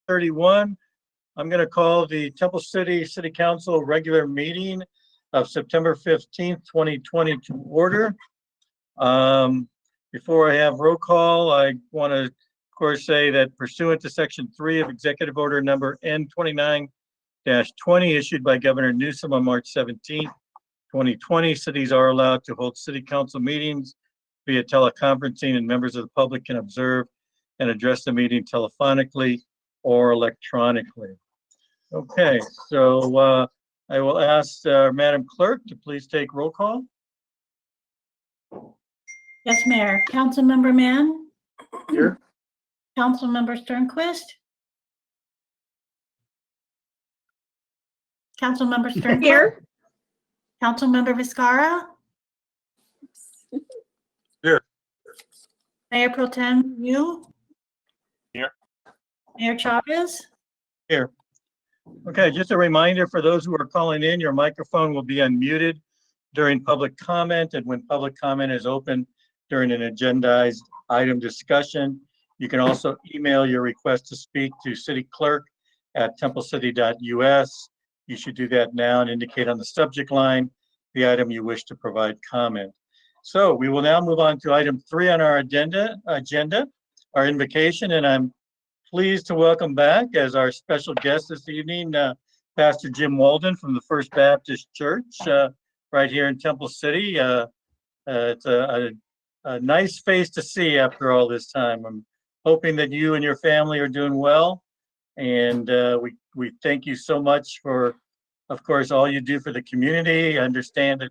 6:31. I'm going to call the Temple City City Council regular meeting of September 15th, 2020 to order. Before I have roll call, I want to, of course, say that pursuant to Section 3 of Executive Order number N29-20 issued by Governor Newsom on March 17th, 2020, cities are allowed to hold city council meetings via teleconferencing, and members of the public can observe and address the meeting telephonically or electronically. Okay, so I will ask Madam Clerk to please take roll call. Yes, Mayor. Councilmember Mann? Here. Councilmember Sternquist? Councilmember Sternquist? Here. Councilmember Viscara? Here. Mayor Pro Tem Yu? Here. Mayor Chavez? Here. Okay, just a reminder for those who are calling in, your microphone will be unmuted during public comment, and when public comment is open during an agendized item discussion. You can also email your request to speak to cityclerk@templecity.us. You should do that now and indicate on the subject line the item you wish to provide comment. So we will now move on to item 3 on our agenda, our invocation, and I'm pleased to welcome back as our special guest this evening, Pastor Jim Walden from the First Baptist Church right here in Temple City. It's a nice face to see after all this time. I'm hoping that you and your family are doing well, and we thank you so much for, of course, all you do for the community. I understand that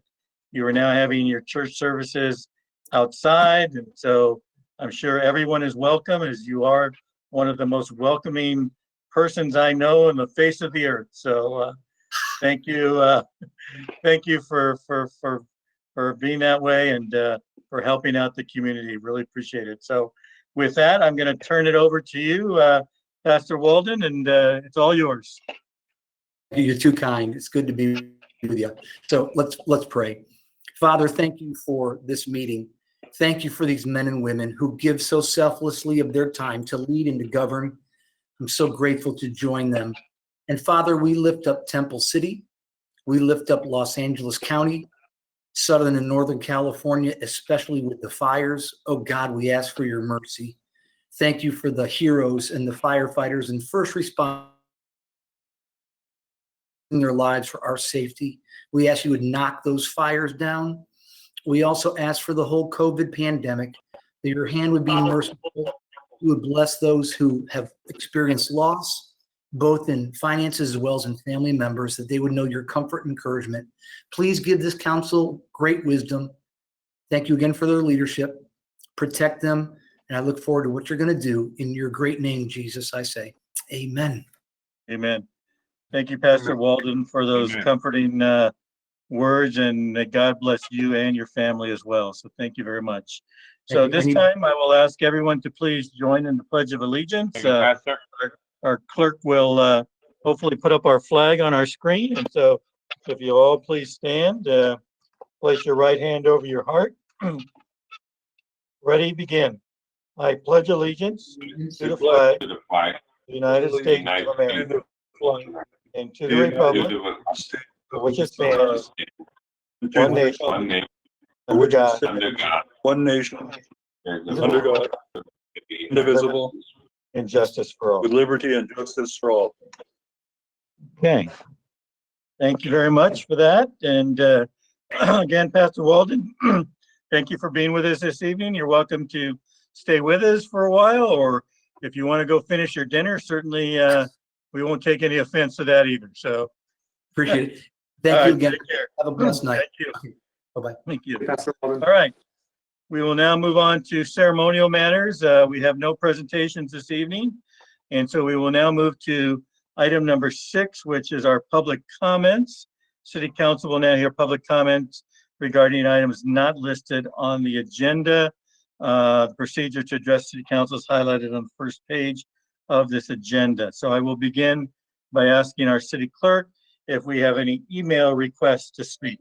you are now having your church services outside, and so I'm sure everyone is welcome, as you are one of the most welcoming persons I know on the face of the earth. So thank you for being that way, and for helping out the community. Really appreciate it. So with that, I'm going to turn it over to you, Pastor Walden, and it's all yours. You're too kind. It's good to be with you. So let's pray. Father, thank you for this meeting. Thank you for these men and women who give so selflessly of their time to lead and to govern. I'm so grateful to join them. And Father, we lift up Temple City. We lift up Los Angeles County, Southern and Northern California, especially with the fires. Oh God, we ask for your mercy. Thank you for the heroes and the firefighters and first responders in their lives for our safety. We ask you would knock those fires down. We also ask for the whole COVID pandemic, that your hand would be merciful. You would bless those who have experienced loss, both in finances as well as in family members, that they would know your comfort and encouragement. Please give this council great wisdom. Thank you again for their leadership. Protect them. And I look forward to what you're going to do. In your great name, Jesus, I say, amen. Amen. Thank you, Pastor Walden, for those comforting words, and may God bless you and your family as well. So thank you very much. So this time I will ask everyone to please join in the Pledge of Allegiance. Our clerk will hopefully put up our flag on our screen. And so if you all please stand, place your right hand over your heart. Ready, begin. I pledge allegiance to the flag of the United States of America and to the republic for which it stands, one nation, under God, one nation, under God, indivisible, and justice for all. with liberty and justice for all. Okay. Thank you very much for that. And again, Pastor Walden, thank you for being with us this evening. You're welcome to stay with us for a while, or if you want to go finish your dinner, certainly we won't take any offense to that either. So Appreciate it. Thank you again. Take care. Have a blessed night. Thank you. Bye-bye. Thank you. All right. We will now move on to ceremonial matters. We have no presentations this evening. And so we will now move to item number 6, which is our public comments. City Council will now hear public comments regarding items not listed on the agenda. The procedure to address City Council is highlighted on the first page of this agenda. So I will begin by asking our city clerk if we have any email requests to speak.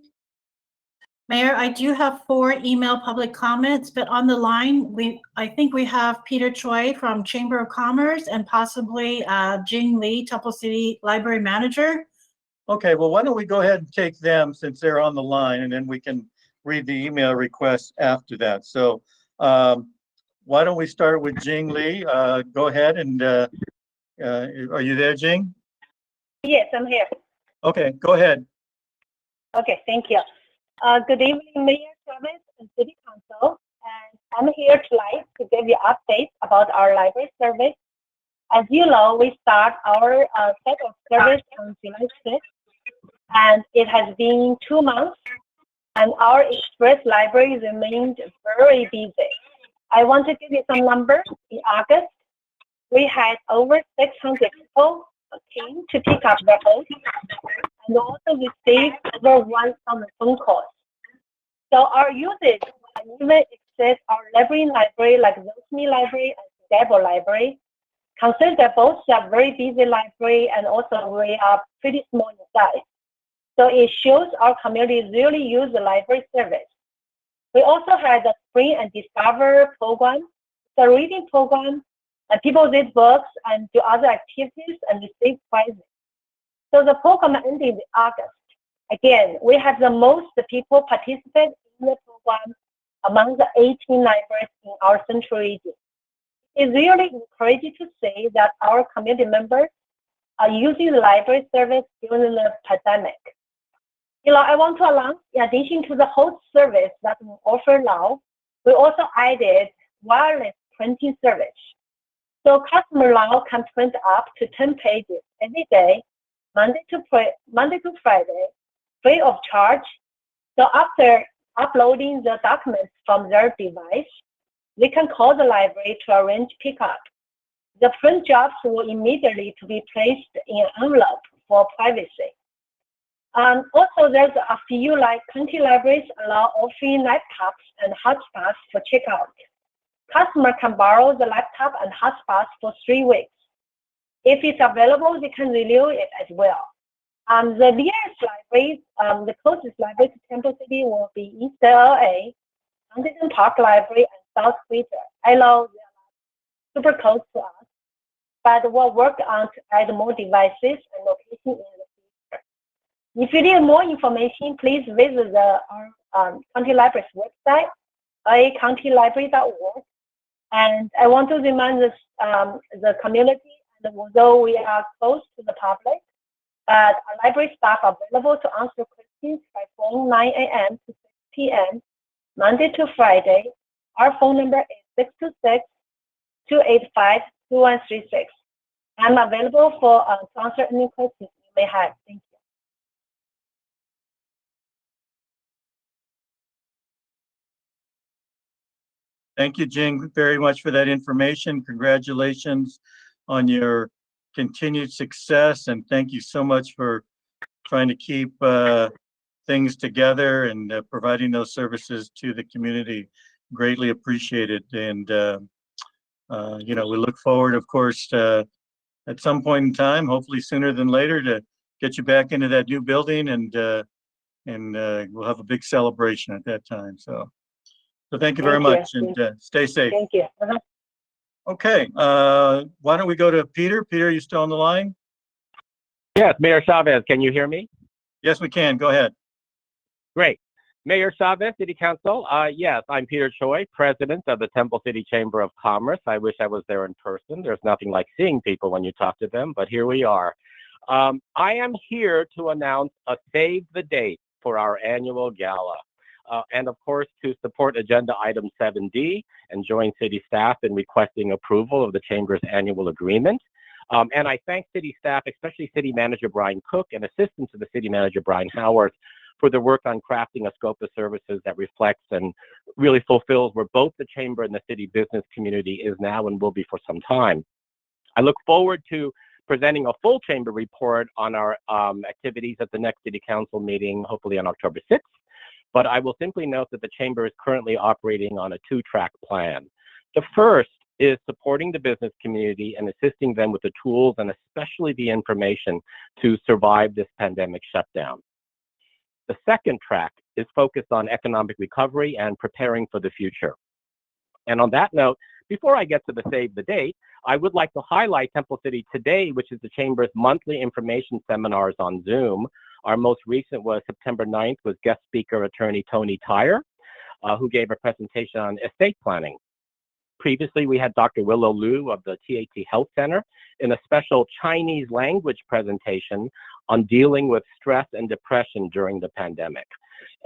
Mayor, I do have 4 email public comments, but on the line, I think we have Peter Choi from Chamber of Commerce and possibly Jing Lee, Temple City Library Manager. Okay, well, why don't we go ahead and take them since they're on the line, and then we can read the email requests after that. So why don't we start with Jing Lee? Go ahead and are you there, Jing? Yes, I'm here. Okay, go ahead. Okay, thank you. Good evening, Mayor Travis and City Council. And I'm here tonight to give you updates about our library service. As you know, we start our set of service on July 6th, and it has been 2 months, and our express library remained very busy. I want to give you some numbers. In August, we had over 600 people came to pick up their books, and also received over 1,000 phone calls. So our usage even exceeds our library like Rosemary Library and Gable Library. Consider that both are very busy library, and also we are pretty small in size. So it shows our community really use the library service. We also had the Spring and Discover program, the reading program, and people read books and do other activities and receive prizes. So the program ended in August. Again, we have the most people participate in the program among the 18 libraries in our central region. It's really encouraging to say that our community members are using the library service during the pandemic. I want to announce, in addition to the host service that we offer now, we also added wireless printing service. So customers now can print up to 10 pages every day, Monday to Friday, free of charge. So after uploading the documents from their device, they can call the library to arrange pickup. The print jobs will immediately to be placed in an envelope for privacy. Also, there's a few county libraries allow offering laptops and hotspots for checkout. Customer can borrow the laptop and hotspots for 3 weeks. If it's available, they can renew it as well. The nearest library, the closest library to Temple City will be East LA, Huntington Park Library, and South Twitter. I know they are super close to us, but we'll work on to add more devices and locations in the future. If you need more information, please visit our county library's website, acountylibrary.org. And I want to remind the community, and although we are close to the public, that our library staff are available to answer questions by phone 9 a.m. to 6 p.m. Monday to Friday. Our phone number is 626-285-2136. I'm available to answer any questions you may have. Thank you. Thank you, Jing, very much for that information. Congratulations on your continued success, and thank you so much for trying to keep things together and providing those services to the community. Greatly appreciated. And we look forward, of course, at some point in time, hopefully sooner than later, to get you back into that new building, and we'll have a big celebration at that time. So thank you very much, and stay safe. Thank you. Okay, why don't we go to Peter? Peter, are you still on the line? Yes, Mayor Chavez, can you hear me? Yes, we can. Go ahead. Great. Mayor Chavez, City Council. Yes, I'm Peter Choi, President of the Temple City Chamber of Commerce. I wish I was there in person. There's nothing like seeing people when you talk to them, but here we are. I am here to announce a save the date for our annual gala. And of course, to support agenda item 7D and join city staff in requesting approval of the Chamber's annual agreement. And I thank city staff, especially City Manager Brian Cook and Assistant to the City Manager Brian Howard, for their work on crafting a scope of services that reflects and really fulfills where both the Chamber and the city business community is now and will be for some time. I look forward to presenting a full Chamber report on our activities at the next City Council meeting, hopefully on October 6th. But I will simply note that the Chamber is currently operating on a 2-track plan. The first is supporting the business community and assisting them with the tools and especially the information to survive this pandemic shutdown. The second track is focused on economic recovery and preparing for the future. And on that note, before I get to the save the date, I would like to highlight Temple City Today, which is the Chamber's monthly information seminars on Zoom. Our most recent was September 9th with guest speaker attorney Tony Tyre, who gave a presentation on estate planning. Previously, we had Dr. Willow Liu of the TAT Health Center in a special Chinese language presentation on dealing with stress and depression during the pandemic.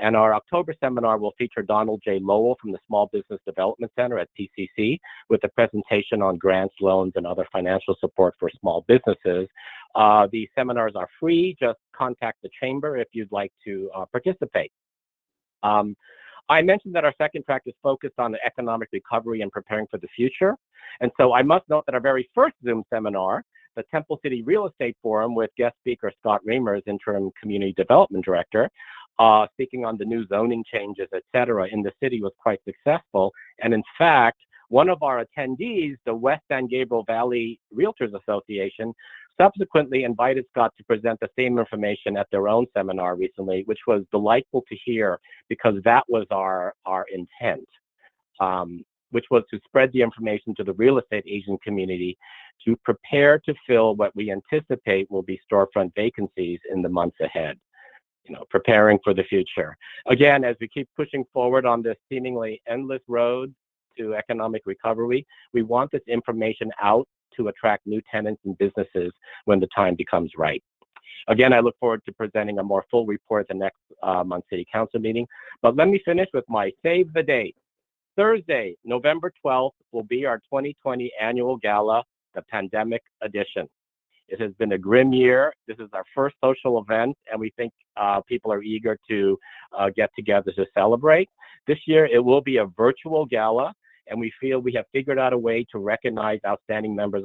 And our October seminar will feature Donald J. Lowell from the Small Business Development Center at PCC with a presentation on grants, loans, and other financial support for small businesses. The seminars are free. Just contact the Chamber if you'd like to participate. I mentioned that our second track is focused on the economic recovery and preparing for the future. And so I must note that our very first Zoom seminar, the Temple City Real Estate Forum with guest speaker Scott Reimers, Interim Community Development Director, speaking on the new zoning changes, et cetera, in the city was quite successful. And in fact, one of our attendees, the West San Gabriel Valley Realtors Association, subsequently invited Scott to present the same information at their own seminar recently, which was delightful to hear because that was our intent, which was to spread the information to the real estate agent community to prepare to fill what we anticipate will be storefront vacancies in the months ahead. You know, preparing for the future. Again, as we keep pushing forward on this seemingly endless road to economic recovery, we want this information out to attract new tenants and businesses when the time becomes right. Again, I look forward to presenting a more full report at the next month's City Council meeting. But let me finish with my save the date. Thursday, November 12th will be our 2020 Annual Gala, the pandemic edition. It has been a grim year. This is our first social event, and we think people are eager to get together to celebrate. This year, it will be a virtual gala, and we feel we have figured out a way to recognize outstanding members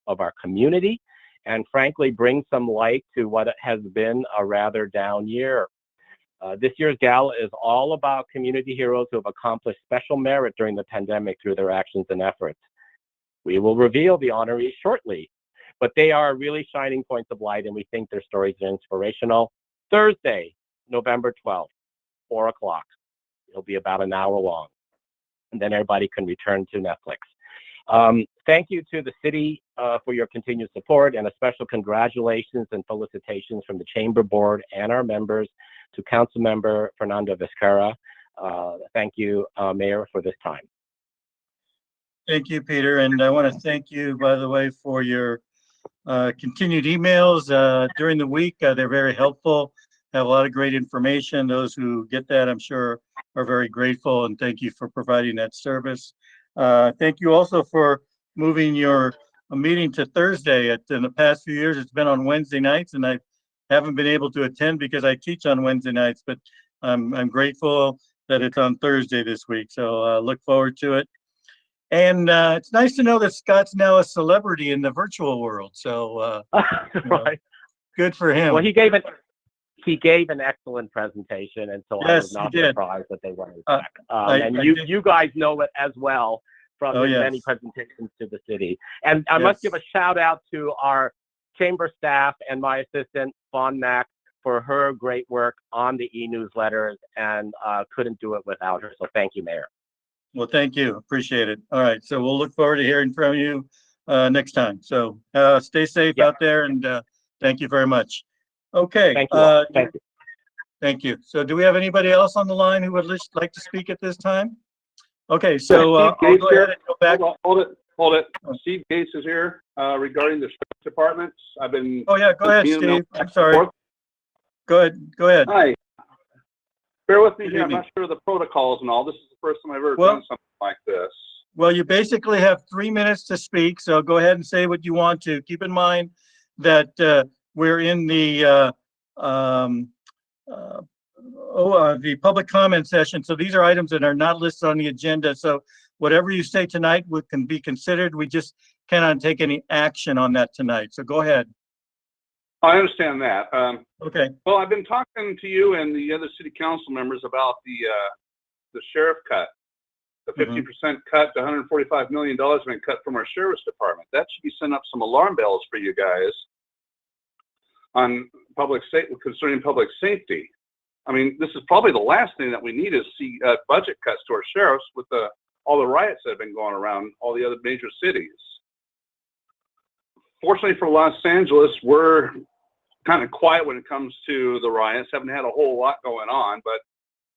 of our community and, frankly, bring some light to what has been a rather down year. This year's gala is all about community heroes who have accomplished special merit during the pandemic through their actions and efforts. We will reveal the honorees shortly, but they are really shining points of light, and we think their stories are inspirational. Thursday, November 12th, 4 o'clock. It'll be about an hour long, and then everybody can return to Netflix. Thank you to the city for your continued support, and a special congratulations and felicitations from the Chamber Board and our members to Council Member Fernando Vizcarra. Thank you, Mayor, for this time. Thank you, Peter. And I want to thank you, by the way, for your continued emails during the week. They're very helpful, have a lot of great information. Those who get that, I'm sure, are very grateful, and thank you for providing that service. Thank you also for moving your meeting to Thursday. In the past few years, it's been on Wednesday nights, and I haven't been able to attend because I teach on Wednesday nights, but I'm grateful that it's on Thursday this week, so look forward to it. And it's nice to know that Scott's now a celebrity in the virtual world. So Right. Good for him. Well, he gave an excellent presentation, and so I was not he did. surprised that they wanted back. You guys know it as well from his many presentations to the city. And I must give a shout out to our Chamber staff and my assistant, Fawn Mack, for her great work on the e-newsletters, and couldn't do it without her. So thank you, Mayor. Well, thank you. Appreciate it. All right. So we'll look forward to hearing from you next time. So stay safe out there, and thank you very much. Okay. Thank you. Thank you. Thank you. So do we have anybody else on the line who would like to speak at this time? Okay. So I'll go ahead and go back. Hold it. Steve Gates is here regarding the sheriff's departments. I've been. Oh, yeah. Go ahead, Steve. I'm sorry. Go ahead. Hi. Bear with me Good here. I'm evening. not sure of the protocols and all. This is the first time I've ever done something like this. Well, you basically have 3 minutes to speak, so go ahead and say what you want to. Keep in mind that we're in the public comment session, so these are items that are not listed on the agenda. So whatever you say tonight can be considered. We just cannot take any action on that tonight. So go ahead. I understand that. Okay. Well, I've been talking to you and the other city council members about the sheriff cut. The 50% cut to $145 million has been cut from our sheriff's department. That should be sending up some alarm bells for you guys on concerning public safety. I mean, this is probably the last thing that we need is see budget cuts to our sheriffs with all the riots that have been going around all the other major cities. Fortunately for Los Angeles, we're kind of quiet when it comes to the riots. Haven't had a whole lot going on, but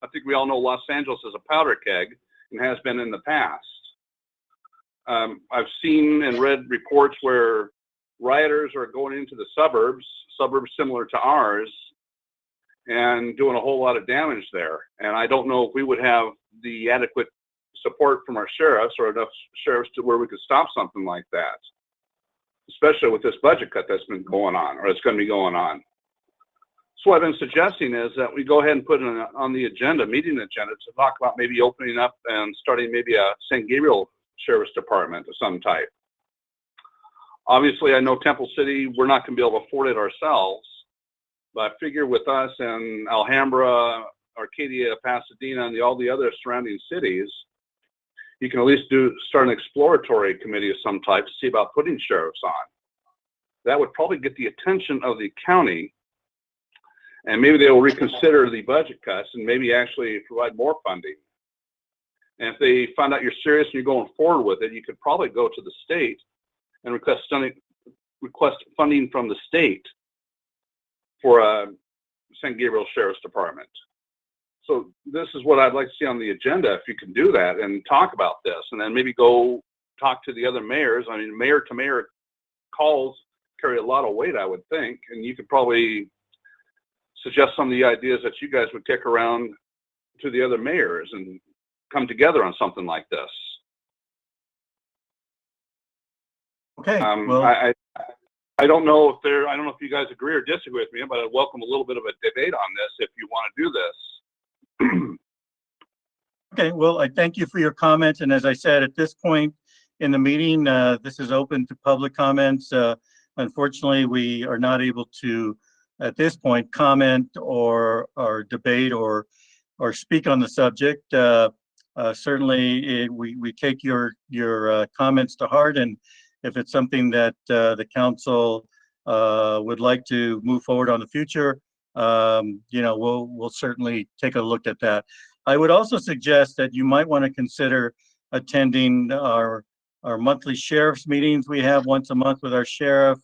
I think we all know Los Angeles is a powder keg and has been in the past. I've seen and read reports where rioters are going into the suburbs similar to ours, and doing a whole lot of damage there. And I don't know if we would have the adequate support from our sheriffs or enough sheriffs to where we could stop something like that, especially with this budget cut that's been going on, or it's going to be going on. So what I've been suggesting is that we go ahead and put it on the agenda, meeting agenda, to talk about maybe opening up and starting maybe a San Gabriel Sheriff's Department of some type. Obviously, I know Temple City, we're not going to be able to afford it ourselves, but I figure with us and Alhambra, Arcadia, Pasadena, and all the other surrounding cities, you can at least start an exploratory committee of some type to see about putting sheriffs on. That would probably get the attention of the county, and maybe they will reconsider the budget cuts and maybe actually provide more funding. And if they find out you're serious and you're going forward with it, you could probably go to the state and request funding from the state for a San Gabriel Sheriff's Department. So this is what I'd like to see on the agenda, if you can do that and talk about this, and then maybe go talk to the other mayors. I mean, mayor to mayor calls carry a lot of weight, I would think, and you could probably suggest some of the ideas that you guys would kick around to the other mayors and come together on something like this. Okay, I don't know if you guys agree or disagree with me, but I'd welcome a little bit of a debate on this if you want to do this. Okay, well, I thank you for your comments. And as I said, at this point in the meeting, this is open to public comments. Unfortunately, we are not able to, at this point, comment or debate or speak on the subject. Certainly, we take your comments to heart, and if it's something that the council would like to move forward on the future, we'll certainly take a look at that. I would also suggest that you might want to consider attending our monthly sheriff's meetings we have once a month with our sheriff,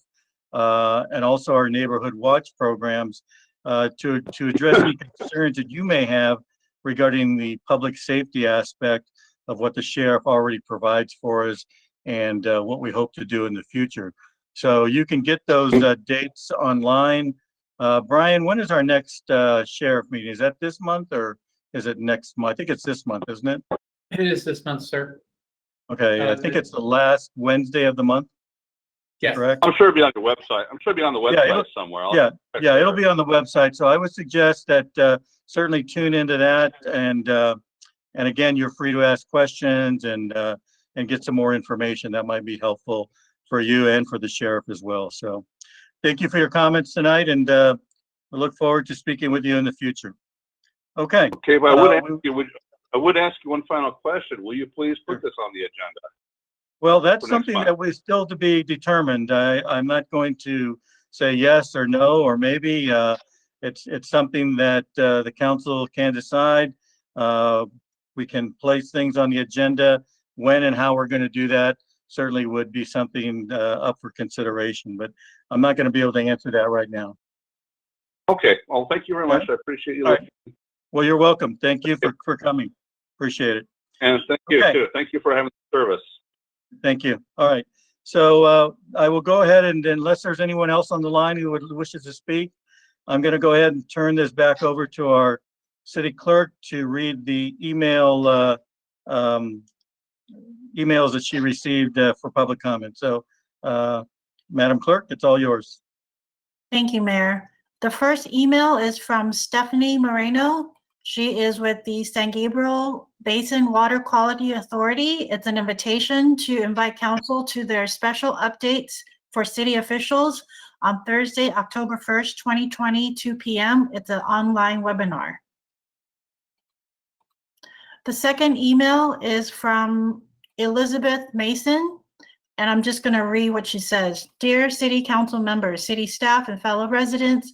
and also our neighborhood watch programs to address any concerns that you may have regarding the public safety aspect of what the sheriff already provides for us and what we hope to do in the future. So you can get those dates online. Brian, when is our next sheriff meeting? Is that this month or is it next month? I think it's this month, isn't it? It is this month, sir. Okay, I think it's the last Wednesday of the month. Yes. Correct? I'm sure it'll be on your website. I'm sure it'll be on the website it'll- somewhere. Yeah, it'll be on the website. So I would suggest that certainly tune into that, and again, you're free to ask questions and get some more information that might be helpful for you and for the sheriff as well. So thank you for your comments tonight, and we look forward to speaking with you in the future. Okay. Okay, but I would ask you one final question. Will you please put this on the agenda? Well, that's for next something month? that was still to be determined. I'm not going to say yes or no, or maybe it's something that the council can decide. We can place things on the agenda. When and how we're going to do that certainly would be something up for consideration, but I'm not going to be able to answer that right now. Okay, well, thank you very much. I appreciate you. All right. Well, you're welcome. Thank you for coming. Appreciate it. And thank you Okay. too. Thank you for having the service. Thank you. All right. So I will go ahead, and unless there's anyone else on the line who wishes to speak, I'm going to go ahead and turn this back over to our city clerk to read the emails that she received for public comment. So, Madam Clerk, it's all yours. Thank you, Mayor. The first email is from Stephanie Moreno. She is with the San Gabriel Basin Water Quality Authority. It's an invitation to invite council to their special updates for city officials on Thursday, October 1st, 2020, 2 p.m. It's an online webinar. The second email is from Elizabeth Mason, and I'm just going to read what she says. Dear City Council members, city staff, and fellow residents,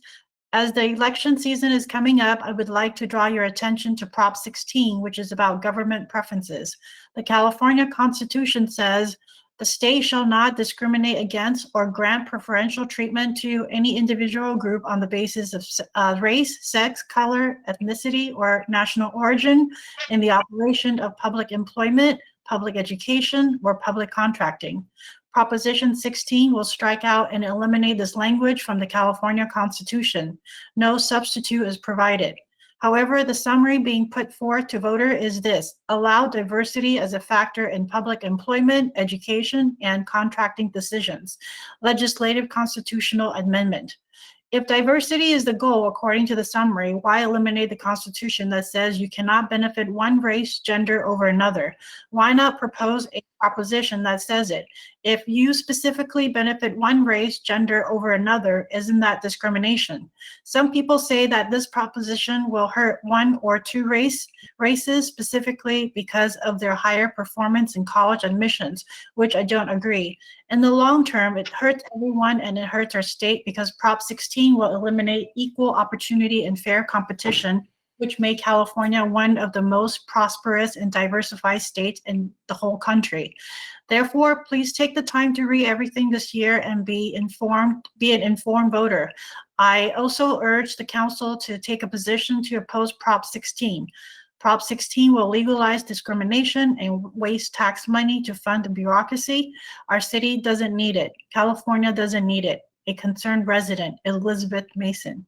As the election season is coming up, I would like to draw your attention to Prop 16, which is about government preferences. The California Constitution says, the state shall not discriminate against or grant preferential treatment to any individual or group on the basis of race, sex, color, ethnicity, or national origin in the operation of public employment, public education, or public contracting. Proposition 16 will strike out and eliminate this language from the California Constitution. No substitute is provided. However, the summary being put forth to voter is this: allow diversity as a factor in public employment, education, and contracting decisions. Legislative constitutional amendment. If diversity is the goal, according to the summary, why eliminate the Constitution that says you cannot benefit one race, gender over another? Why not propose a proposition that says it? If you specifically benefit one race, gender over another, isn't that discrimination? Some people say that this proposition will hurt one or two races specifically because of their higher performance in college admissions, which I don't agree. In the long term, it hurts everyone and it hurts our state because Prop 16 will eliminate equal opportunity and fair competition, which make California one of the most prosperous and diversified states in the whole country. Therefore, please take the time to read everything this year and be an informed voter. I also urge the council to take a position to oppose Prop 16. Prop 16 will legalize discrimination and waste tax money to fund the bureaucracy. Our city doesn't need it. California doesn't need it. A concerned resident, Elizabeth Mason.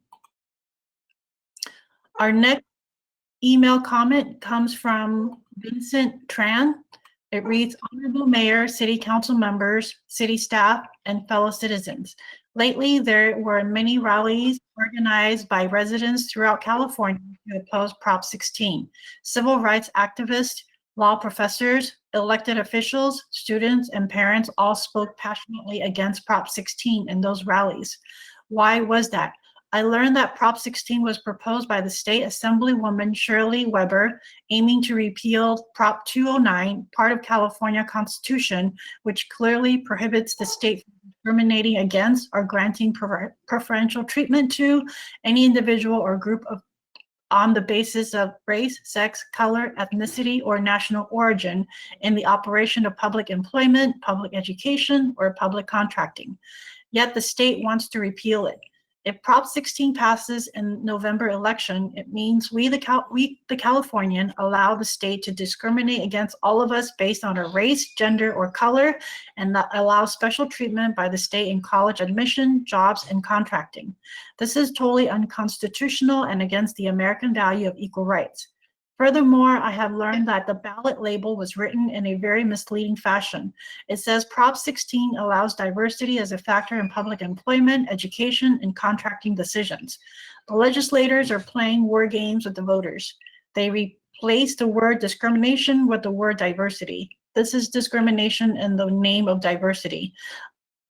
Our next email comment comes from Vincent Tran. It reads, Honorable Mayor, City Council members, city staff, and fellow citizens. Lately, there were many rallies organized by residents throughout California to oppose Prop 16. Civil rights activists, law professors, elected officials, students, and parents all spoke passionately against Prop 16 in those rallies. Why was that? I learned that Prop 16 was proposed by the State Assemblywoman Shirley Weber, aiming to repeal Prop 209, part of California Constitution, which clearly prohibits the state from discriminating against or granting preferential treatment to any individual or group on the basis of race, sex, color, ethnicity, or national origin in the operation of public employment, public education, or public contracting. Yet the state wants to repeal it. If Prop 16 passes in November election, it means we, the Californian, allow the state to discriminate against all of us based on our race, gender, or color, and that allows special treatment by the state in college admission, jobs, and contracting. This is totally unconstitutional and against the American value of equal rights. Furthermore, I have learned that the ballot label was written in a very misleading fashion. It says Prop 16 allows diversity as a factor in public employment, education, and contracting decisions. The legislators are playing war games with the voters. They replace the word discrimination with the word diversity. This is discrimination in the name of diversity.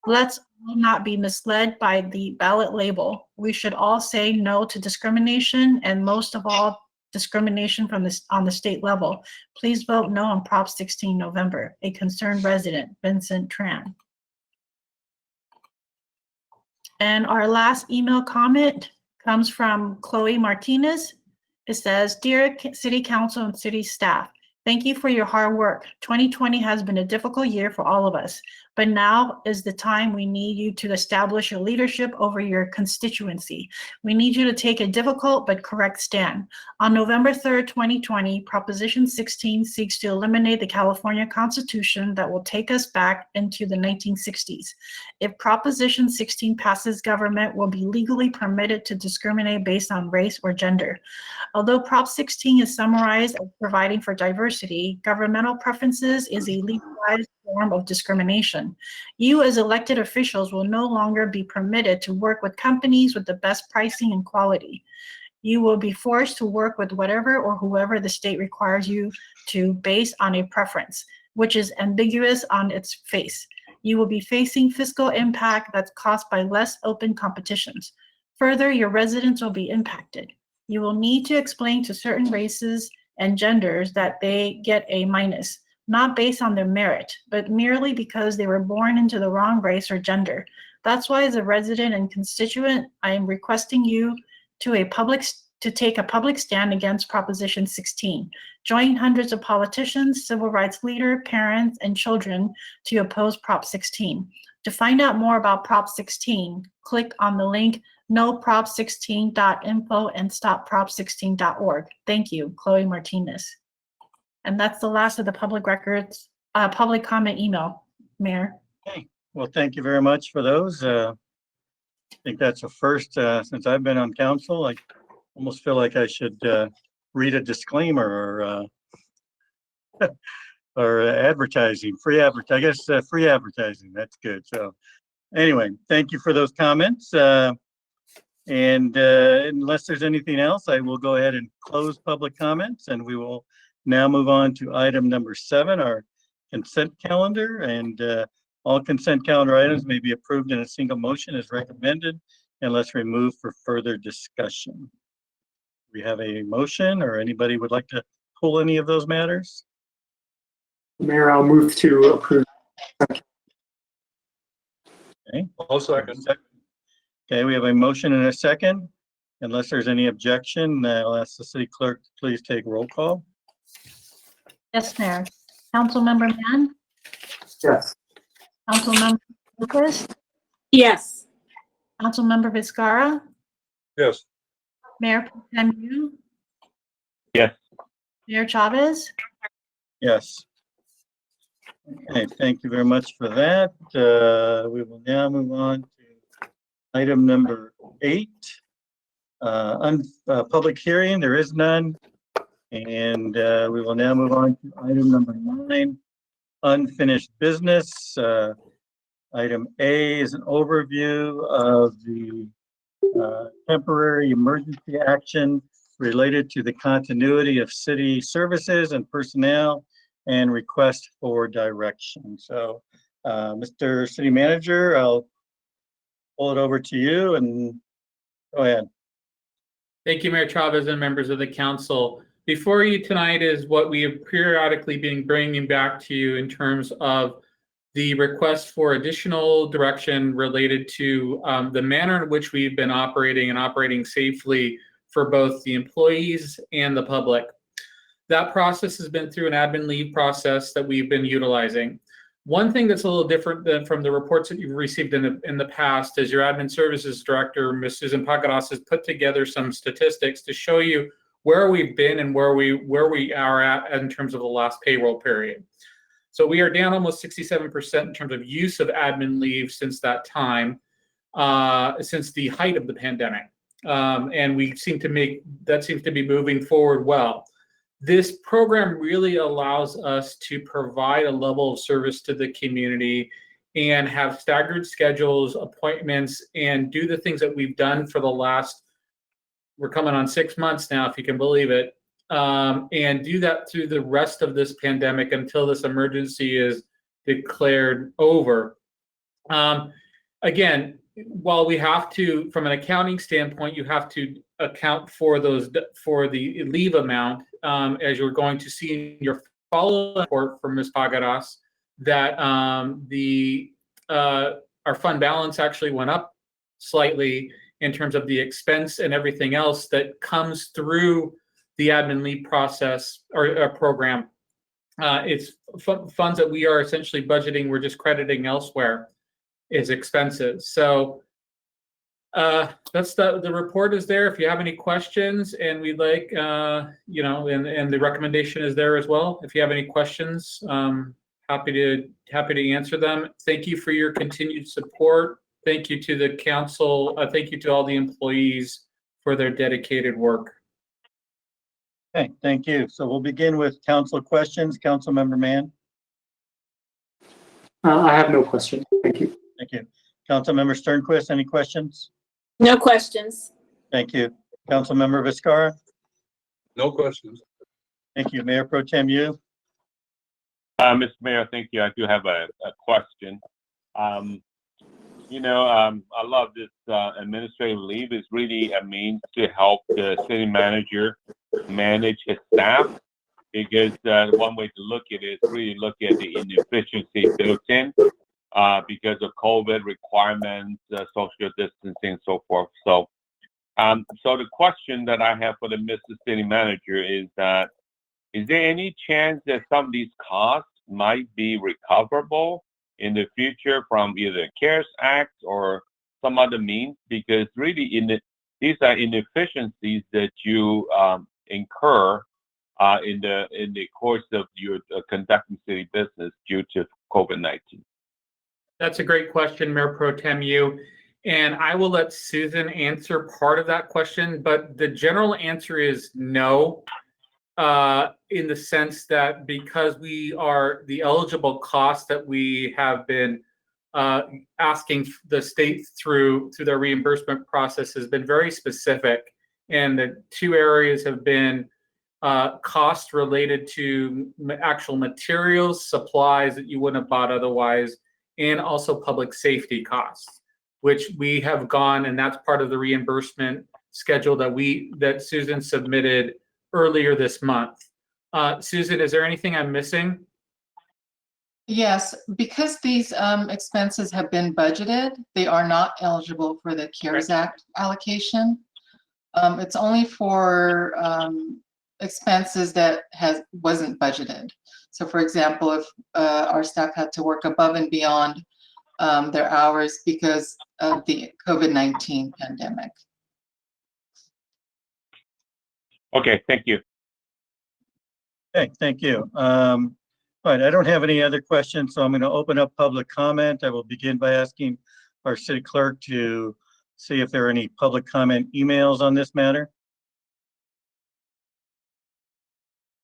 Let's not be misled by the ballot label. We should all say no to discrimination, and most of all, discrimination on the state level. Please vote no on Prop 16 November. A concerned resident, Vincent Tran. And our last email comment comes from Chloe Martinez. It says, Dear City Council and City staff, thank you for your hard work. 2020 has been a difficult year for all of us, but now is the time we need you to establish your leadership over your constituency. We need you to take a difficult but correct stand. On November 3rd, 2020, Proposition 16 seeks to eliminate the California Constitution that will take us back into the 1960s. If Proposition 16 passes, government will be legally permitted to discriminate based on race or gender. Although Prop 16 is summarized as providing for diversity, governmental preferences is a legalized form of discrimination. You as elected officials will no longer be permitted to work with companies with the best pricing and quality. You will be forced to work with whatever or whoever the state requires you to based on a preference, which is ambiguous on its face. You will be facing fiscal impact that's caused by less open competitions. Further, your residents will be impacted. You will need to explain to certain races and genders that they get a minus, not based on their merit, but merely because they were born into the wrong race or gender. That's why, as a resident and constituent, I am requesting you to take a public stand against Proposition 16. Join hundreds of politicians, civil rights leaders, parents, and children to oppose Prop 16. To find out more about Prop 16, click on the link noprop16.info and stopprop16.org. Thank you, Chloe Martinez. And that's the last of the public records, public comment email, Mayor. Okay, well, thank you very much for those. I think that's a first since I've been on council. I almost feel like I should read a disclaimer or advertising, free advertising. I guess free advertising, that's good. So anyway, thank you for those comments. And unless there's anything else, I will go ahead and close public comments, and we will now move on to item number 7, our consent calendar. And all consent calendar items may be approved in a single motion as recommended unless removed for further discussion. We have a motion, or anybody would like to pull any of those matters? Mayor, I'll move to approve. Okay. I'll second. Okay, we have a motion and a second. Unless there's any objection, I'll ask the city clerk to please take roll call. Yes, Mayor. Councilmember Mann? Yes. Councilmember Lucas? Yes. Councilmember Vizcarra? Yes. Mayor Pro Tem Yu? Yes. Mayor Chavez? Yes. Okay, thank you very much for that. We will now move on to item number 8. Public hearing, there is none. And we will now move on to item number 9, unfinished business. Item A is an overview of the temporary emergency action related to the continuity of city services and personnel and request for direction. So, Mr. City Manager, I'll pull it over to you and go ahead. Thank you, Mayor Chavez and members of the council. Before you tonight is what we have periodically been bringing back to you in terms of the request for additional direction related to the manner in which we've been operating and operating safely for both the employees and the public. That process has been through an admin leave process that we've been utilizing. One thing that's a little different than from the reports that you've received in the past is your admin services director, Ms. Susan Pagaras, has put together some statistics to show you where we've been and where we are at in terms of the last payroll period. So we are down almost 67% in terms of use of admin leave since that time, since the height of the pandemic. And we seem to be moving forward well. This program really allows us to provide a level of service to the community and have staggered schedules, appointments, and do the things that we've done for the last, we're coming on 6 months now, if you can believe it, and do that through the rest of this pandemic until this emergency is declared over. Again, while we have to, from an accounting standpoint, you have to account for the leave amount, as you're going to see in your follow-up report from Ms. Pagaras, that our fund balance actually went up slightly in terms of the expense and everything else that comes through the admin leave process or program. It's funds that we are essentially budgeting, we're just crediting elsewhere is expenses. So that's the report is there. If you have any questions, and we'd like, and the recommendation is there as well. If you have any questions, happy to answer them. Thank you for your continued support. Thank you to the council. Thank you to all the employees for their dedicated work. Okay, thank you. So we'll begin with council questions. Councilmember Mann. I have no question. Thank you. Thank you. Councilmember Sternquist, any questions? No questions. Thank you. Councilmember Vizcarra. No questions. Thank you. Mayor Pro Tem Yu. Mr. Mayor, thank you. I do have a question. I love this administrative leave. Is really a means to help the city manager manage his staff, because one way to look at it is really look at the inefficiency built in because of COVID requirements, social distancing, and so forth. So the question that I have for the Mr. City Manager is that, is there any chance that some of these costs might be recoverable in the future from either CARES Act or some other means? Because really, these are inefficiencies that you incur in the course of your conducting city business due to COVID-19. That's a great question, Mayor Pro Tem Yu. And I will let Susan answer part of that question, but the general answer is no, in the sense that because we are the eligible costs that we have been asking the state through their reimbursement process has been very specific. And the two areas have been costs related to actual materials, supplies that you wouldn't have bought otherwise, and also public safety costs, which we have gone, and that's part of the reimbursement schedule that Susan submitted earlier this month. Susan, is there anything I'm missing? Yes, because these expenses have been budgeted, they are not eligible for the CARES Act allocation. It's only for expenses that wasn't budgeted. So for example, if our staff had to work above and beyond their hours because of the COVID-19 pandemic. Okay, thank you. Okay, thank you. Right, I don't have any other questions, so I'm going to open up public comment. I will begin by asking our city clerk to see if there are any public comment emails on this matter.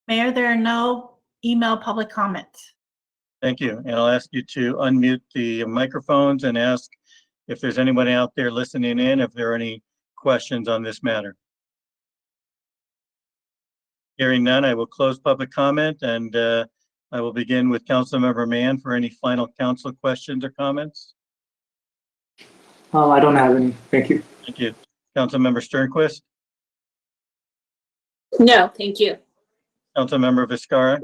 Mayor, there are no email public comments. Thank you. And I'll ask you to unmute the microphones and ask if there's anyone out there listening in, if there are any questions on this matter. Hearing none, I will close public comment, and I will begin with Councilmember Mann for any final council questions or comments. I don't have any. Thank you. Thank you. Councilmember Sternquist, No, thank you. Councilmember Viscara,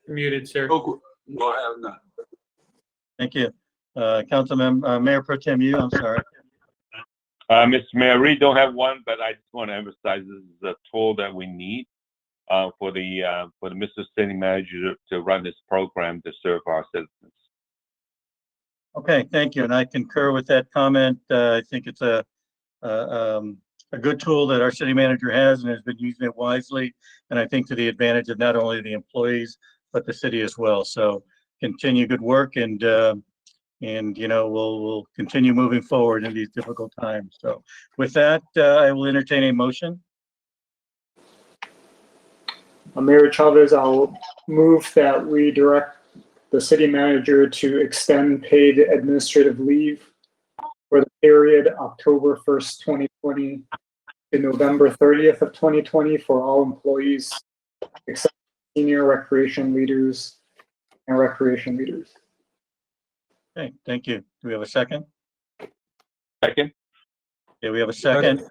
Muted, sir. No, I have none. thank you. Councilmember, Mayor Pro Tem Yu, I'm sorry. Mr. Mayor, we don't have one, but I just want to emphasize this is a tool that we need for the Mr. City Manager to run this program to serve our citizens. Okay, thank you. And I concur with that comment. I think it's a good tool that our city manager has and has been using it wisely. And I think to the advantage of not only the employees, but the city as well. So continue good work, and you know, we'll continue moving forward in these difficult times. So with that, I will entertain a motion. Mayor Chavez, I'll move that we direct the city manager to extend paid administrative leave for the period October 1st, 2020 to November 30th of 2020 for all employees except senior recreation leaders and recreation leaders. Okay, thank you. Do we have a second? Second. Okay, we have a second.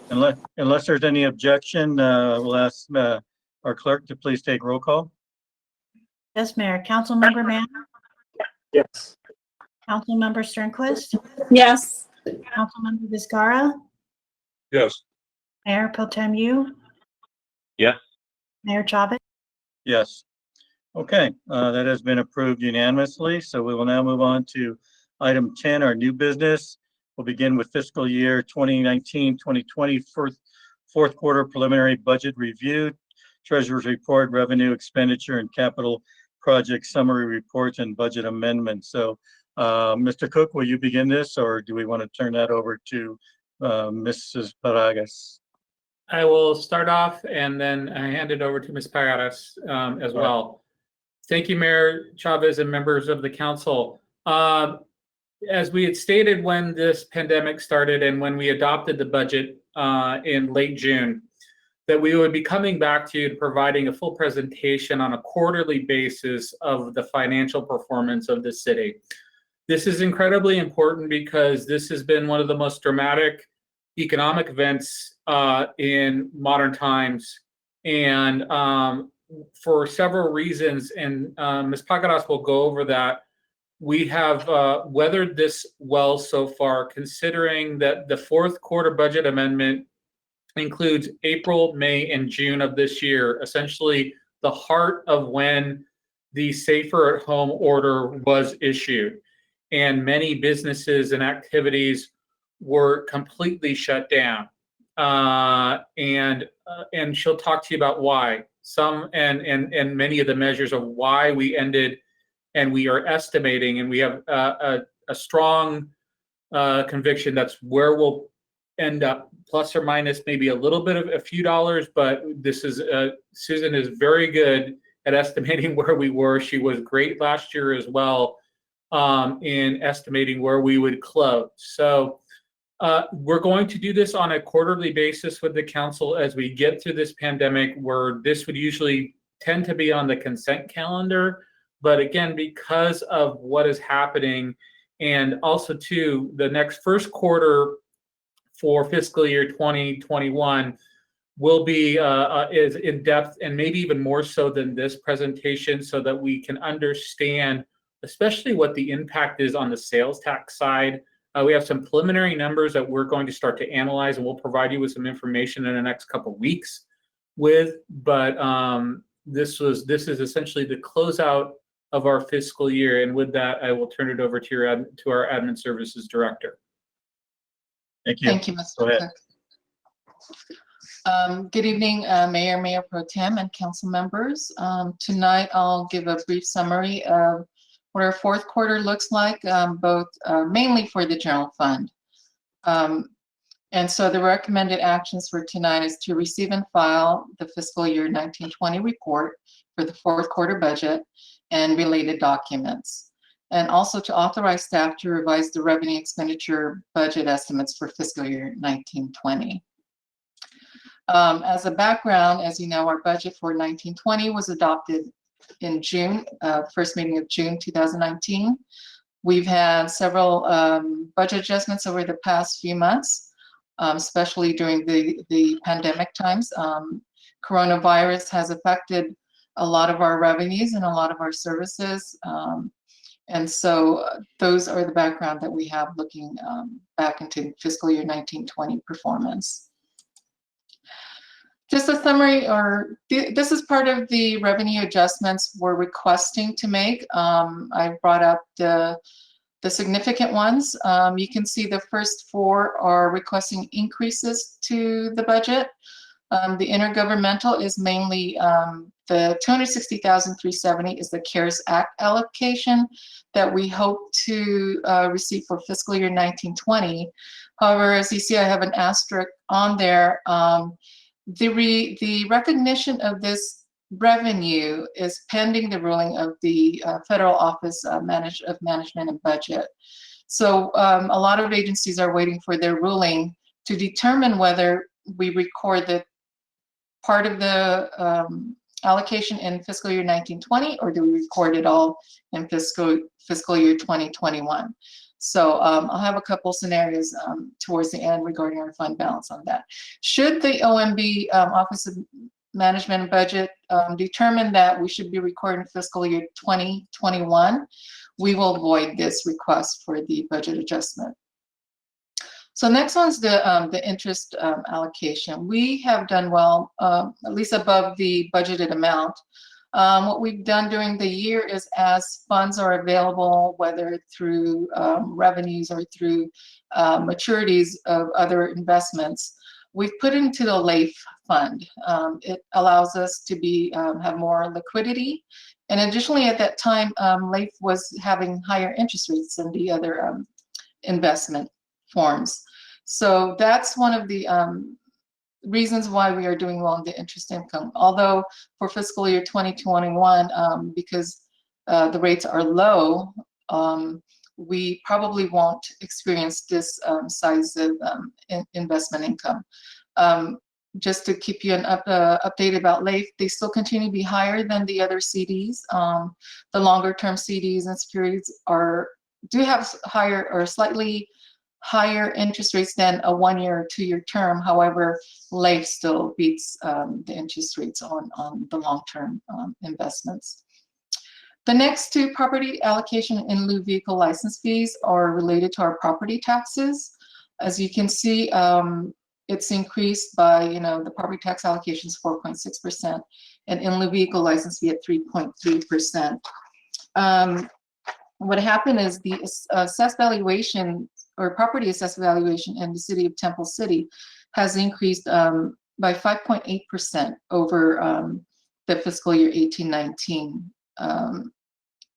Unless there's any objection, we'll ask our clerk to please take roll call. Yes, Mayor. Councilmember Mann, Yes. Councilmember Sternquist, Yes. Councilmember Viscara, Yes. Mayor Pro Tem Yu, Yes. Mayor Chavez. Yes. Okay, that has been approved unanimously. So we will now move on to item 10, our new business. We'll begin with fiscal year 2019-2020 fourth quarter preliminary budget review, treasurer's report, revenue, expenditure, and capital project summary reports and budget amendments. So Mr. Cook, will you begin this, or do we want to turn that over to Mrs. Paragas? I will start off and then I hand it over to Ms. Paradas as well. Thank you, Mayor Chavez and members of the council. As we had stated when this pandemic started and when we adopted the budget in late June, that we would be coming back to you providing a full presentation on a quarterly basis of the financial performance of the city. This is incredibly important because this has been one of the most dramatic economic events in modern times. And for several reasons, and Ms. Pagadas will go over that, we have weathered this well so far, considering that the fourth quarter budget amendment includes April, May, and June of this year, essentially the heart of when the Safer at Home order was issued. And many businesses and activities were completely shut down. And she'll talk to you about why. Some and many of the measures of why we ended, and we are estimating, and we have a strong conviction that's where we'll end up, plus or minus maybe a little bit of a few dollars, but this is Susan is very good at estimating where we were. She was great last year as well in estimating where we would close. So we're going to do this on a quarterly basis with the council as we get through this pandemic, where this would usually tend to be on the consent calendar. But again, because of what is happening, and also too, the next first quarter for fiscal year 2021 will be is in depth, and maybe even more so than this presentation, so that we can understand especially what the impact is on the sales tax side. We have some preliminary numbers that we're going to start to analyze, and we'll provide you with some information in the next couple of weeks with. But this is essentially the closeout of our fiscal year. And with that, I will turn it over to our Admin Services Director. Thank you. Thank you, Go Mr. ahead. Cook. Good evening, Mayor, Mayor Pro Tem, and council members. Tonight, I'll give a brief summary of what our fourth quarter looks like, both mainly for the general fund. And so the recommended actions for tonight is to receive and file the fiscal year 1920 report for the fourth quarter budget and related documents, and also to authorize staff to revise the revenue expenditure budget estimates for fiscal year 1920. As a background, as you know, our budget for 1920 was adopted in June, first meeting of June 2019. We've had several budget adjustments over the past few months, especially during the pandemic times. Coronavirus has affected a lot of our revenues and a lot of our services. And so those are the background that we have looking back into fiscal year 1920 performance. Just a summary, or this is part of the revenue adjustments we're requesting to make. I brought up the significant ones. You can see the first four are requesting increases to the budget. The intergovernmental is mainly the $260,370 is the CARES Act allocation that we hope to receive for fiscal year 1920. However, as you see, I have an asterisk on there. The recognition of this revenue is pending the ruling of the Federal Office of Management and Budget. So a lot of agencies are waiting for their ruling to determine whether we record the part of the allocation in fiscal year 1920, or do we record it all in fiscal year 2021. So I'll have a couple scenarios towards the end regarding our fund balance on that. Should the OMB, Office of Management and Budget, determine that we should be recording fiscal year 2021, we will void this request for the budget adjustment. So next one's the interest allocation. We have done well, at least above the budgeted amount. What we've done during the year is, as funds are available, whether through revenues or through maturities of other investments, we've put into the LAIF fund. It allows us to have more liquidity. And additionally, at that time, LAIF was having higher interest rates than the other investment forms. So that's one of the reasons why we are doing well in the interest income. Although for fiscal year 2021, because the rates are low, we probably won't experience this size of investment income. Just to keep you updated about LAIF, they still continue to be higher than the other CDs. The longer term CDs and securities do have higher or slightly higher interest rates than a 1-year or 2-year term. However, life still beats the interest rates on the long-term investments. The next two, property allocation in lieu vehicle license fees, are related to our property taxes. As you can see, it's increased by, the property tax allocation is 4.6%, and in lieu vehicle license fee at 3.3%. What happened is the assessed valuation or property assessed valuation in the city of Temple City has increased by 5.8% over the fiscal year 18-19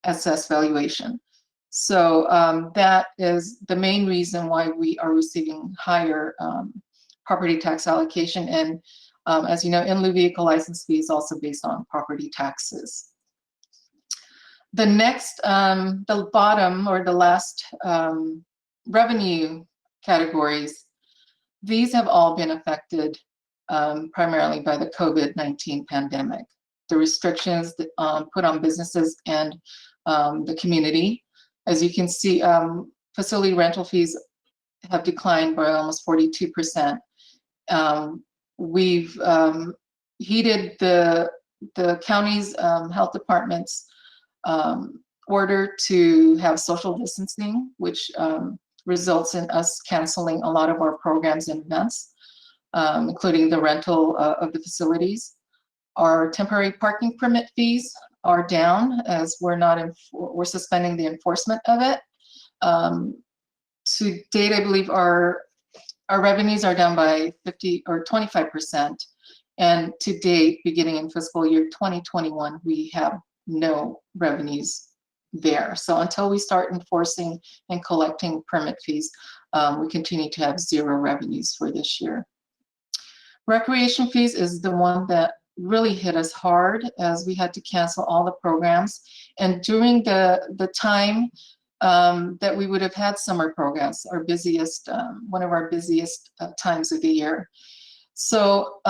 assessed valuation. So that is the main reason why we are receiving higher property tax allocation. And as you know, in lieu vehicle license fee is also based on property taxes. The next, the bottom or the last revenue categories, these have all been affected primarily by the COVID-19 pandemic. The restrictions put on businesses and the community. As you can see, facility rental fees have declined by almost 42%. We've heeded the county's health department's order to have social distancing, which results in us canceling a lot of our programs and events, including the rental of the facilities. Our temporary parking permit fees are down as we're suspending the enforcement of it. To date, I believe our revenues are down by 50 or 25%. And to date, beginning in fiscal year 2021, we have no revenues there. So until we start enforcing and collecting permit fees, we continue to have zero revenues for this year. Recreation fees is the one that really hit us hard as we had to cancel all the programs. And during the time that we would have had summer programs, our busiest, one of our busiest times of the year. So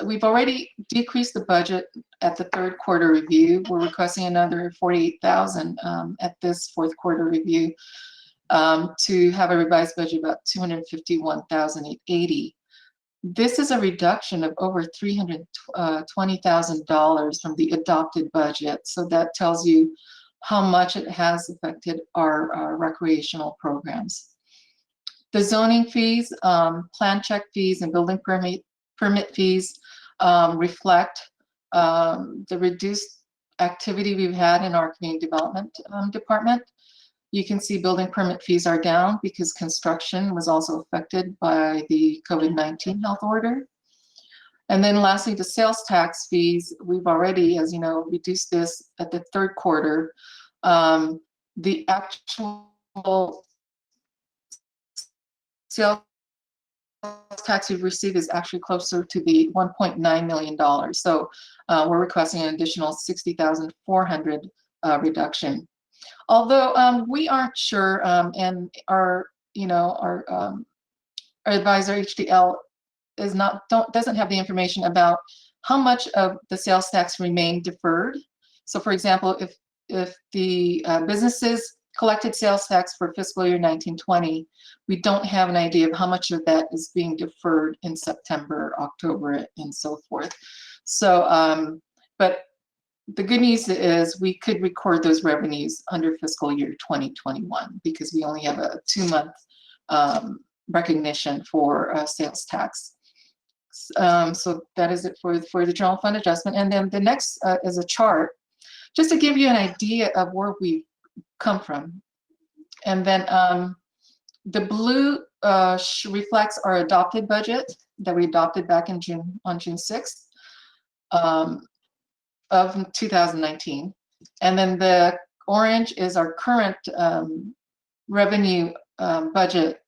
we've already decreased the budget at the third quarter review. We're requesting another $48,000 at this fourth quarter review to have a revised budget about $251,880. This is a reduction of over $320,000 from the adopted budget. So that tells you how much it has affected our recreational programs. The zoning fees, plan check fees, and building permit fees reflect the reduced activity we've had in our community development department. You can see building permit fees are down because construction was also affected by the COVID-19 health order. And then lastly, the sales tax fees, we've already, as you know, reduced this at the third quarter. The actual sales tax we've received is actually closer to the $1.9 million. So we're requesting an additional $60,400 reduction. Although we aren't sure, and our advisor HDL doesn't have the information about how much of the sales tax remain deferred. So, for example, if the businesses collected sales tax for fiscal year 1920, we don't have an idea of how much of that is being deferred in September, October, and so forth. So, but the good news is we could record those revenues under fiscal year 2021 because we only have a 2-month recognition for sales tax. So that is it for the general fund adjustment. And then the next is a chart, just to give you an idea of where we've come from. And then the blue reflects our adopted budget that we adopted back in on June 6th. Of 2019. And then the orange is our current revenue budget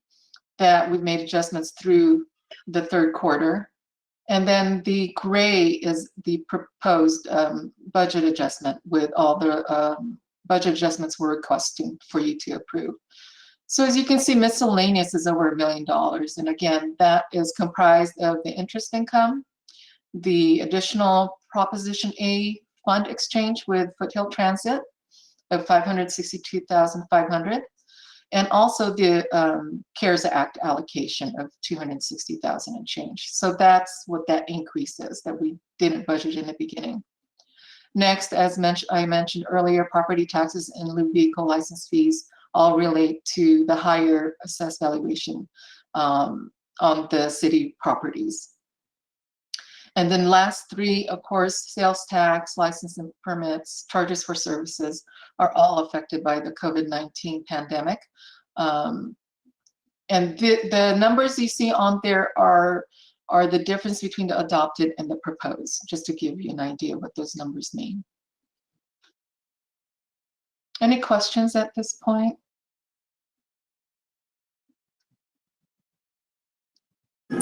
that we've made adjustments through the third quarter. And then the gray is the proposed budget adjustment with all the budget adjustments we're requesting for you to approve. So as you can see, miscellaneous is over $1 million. And again, that is comprised of the interest income, the additional Proposition A fund exchange with Foothill Transit of $562,500, and also the CARES Act allocation of 260,000 and change. So that's what that increase is that we didn't budget in the beginning. Next, as I mentioned earlier, property taxes and lieu vehicle license fees all relate to the higher assessed valuation on the city properties. And then last three, of course, sales tax, license and permits, charges for services are all affected by the COVID-19 pandemic. And the numbers you see on there are the difference between the adopted and the proposed, just to give you an idea what those numbers mean. Any questions at this point?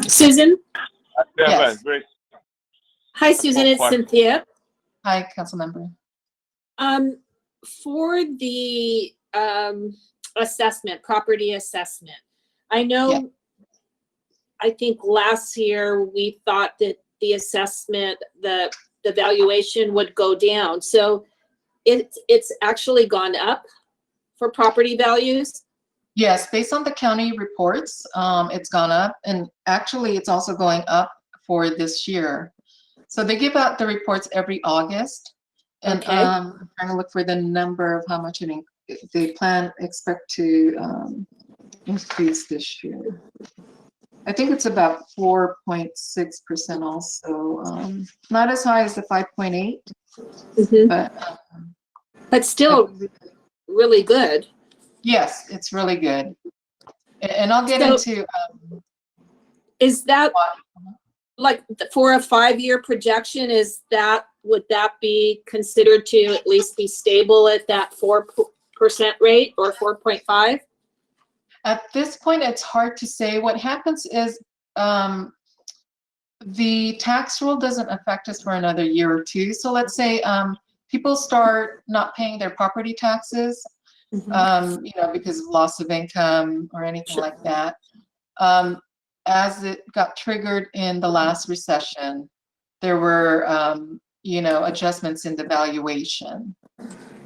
Susan? Yes. Great. Hi, Susan, it's Question. Cynthia. Hi, council member. For the assessment, property assessment, I know, Yeah. I think last year we thought that the assessment, the valuation would go down. So it's actually gone up for property values? Yes, based on the county reports, it's gone up, and actually it's also going up for this year. So they give out the reports every August, and Okay. I'm trying to look for the number of how much they expect to increase this year. I think it's about 4.6% also, not as high as the 5.8, But still really good. yes, it's really good. And I'll get So- into Is that what. like for a 5-year projection, would that be considered to at least be stable at that 4% rate or 4.5? At this point, it's hard to say. What happens is the tax rule doesn't affect us for another year or two. So let's say people start not paying their property taxes, because of loss of income or anything like that. As it got triggered in the last recession, there were, adjustments in the valuation.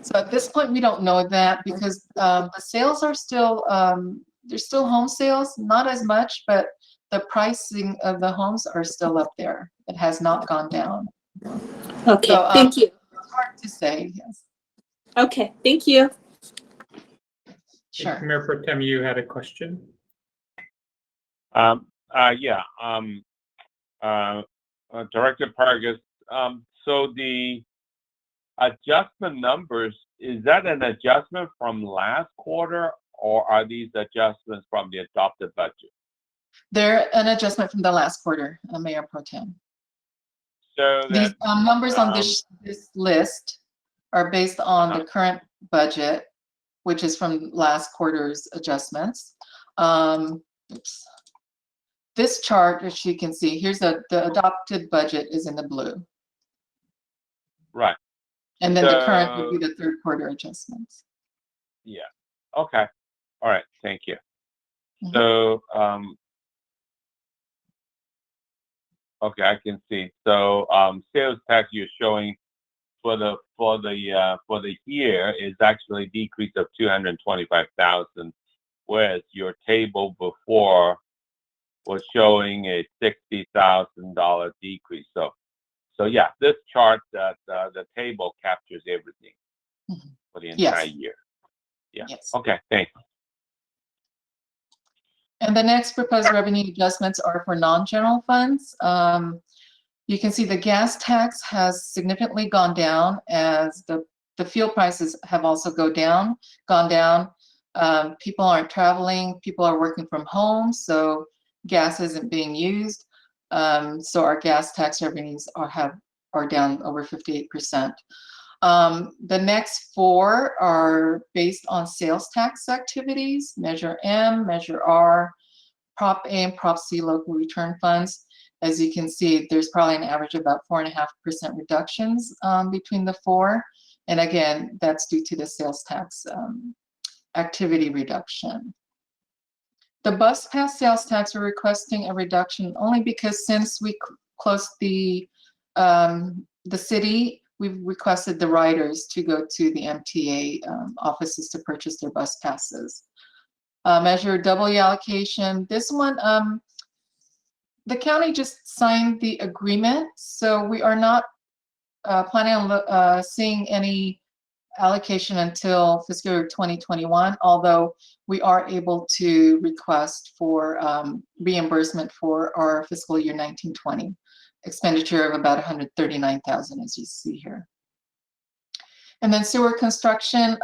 So at this point, we don't know that because the sales are still, there's still home sales, not as much, but the pricing of the homes are still up there. It has not gone down. Okay, So, thank you. It's hard to say, yes. Okay, thank you. Sure. Mayor Pro Tem, you had a question? Director Pargas, so the adjustment numbers, is that an adjustment from last quarter, or are these adjustments from the adopted budget? They're an adjustment from the last quarter, Mayor Pro Tem. So These that, numbers on this list are based on the current budget, which is from last quarter's adjustments. Oops. This chart, as you can see, here's the adopted budget is in the blue. right. And then the current So- would be the third quarter adjustments. Yeah. Okay. All right. Thank you. Mhm. So, okay, I can see. So, sales tax you're showing for the year is actually a decrease of 225,000, whereas your table before was showing a $60,000 decrease. So yeah, this chart, the table captures everything for the entire Yes. year. Yeah. Yes. Okay. Thanks. And the next proposed revenue adjustments are for non-general funds. You can see the gas tax has significantly gone down as the fuel prices have also gone down. People aren't traveling, people are working from home, so gas isn't being used. So our gas tax revenues are down over 58%. The next four are based on sales tax activities, Measure M, Measure R, Prop A and Prop C local return funds. As you can see, there's probably an average of about 4.5% reductions between the four. And again, that's due to the sales tax activity reduction. The bus pass sales tax, we're requesting a reduction only because since we closed the city, we've requested the riders to go to the MTA offices to purchase their bus passes. Measure W allocation. This one, the county just signed the agreement, so we are not planning on seeing any allocation until fiscal year 2021, although we are able to request for reimbursement for our fiscal year 1920 expenditure of about $139,000, as you see here. And then sewer construction,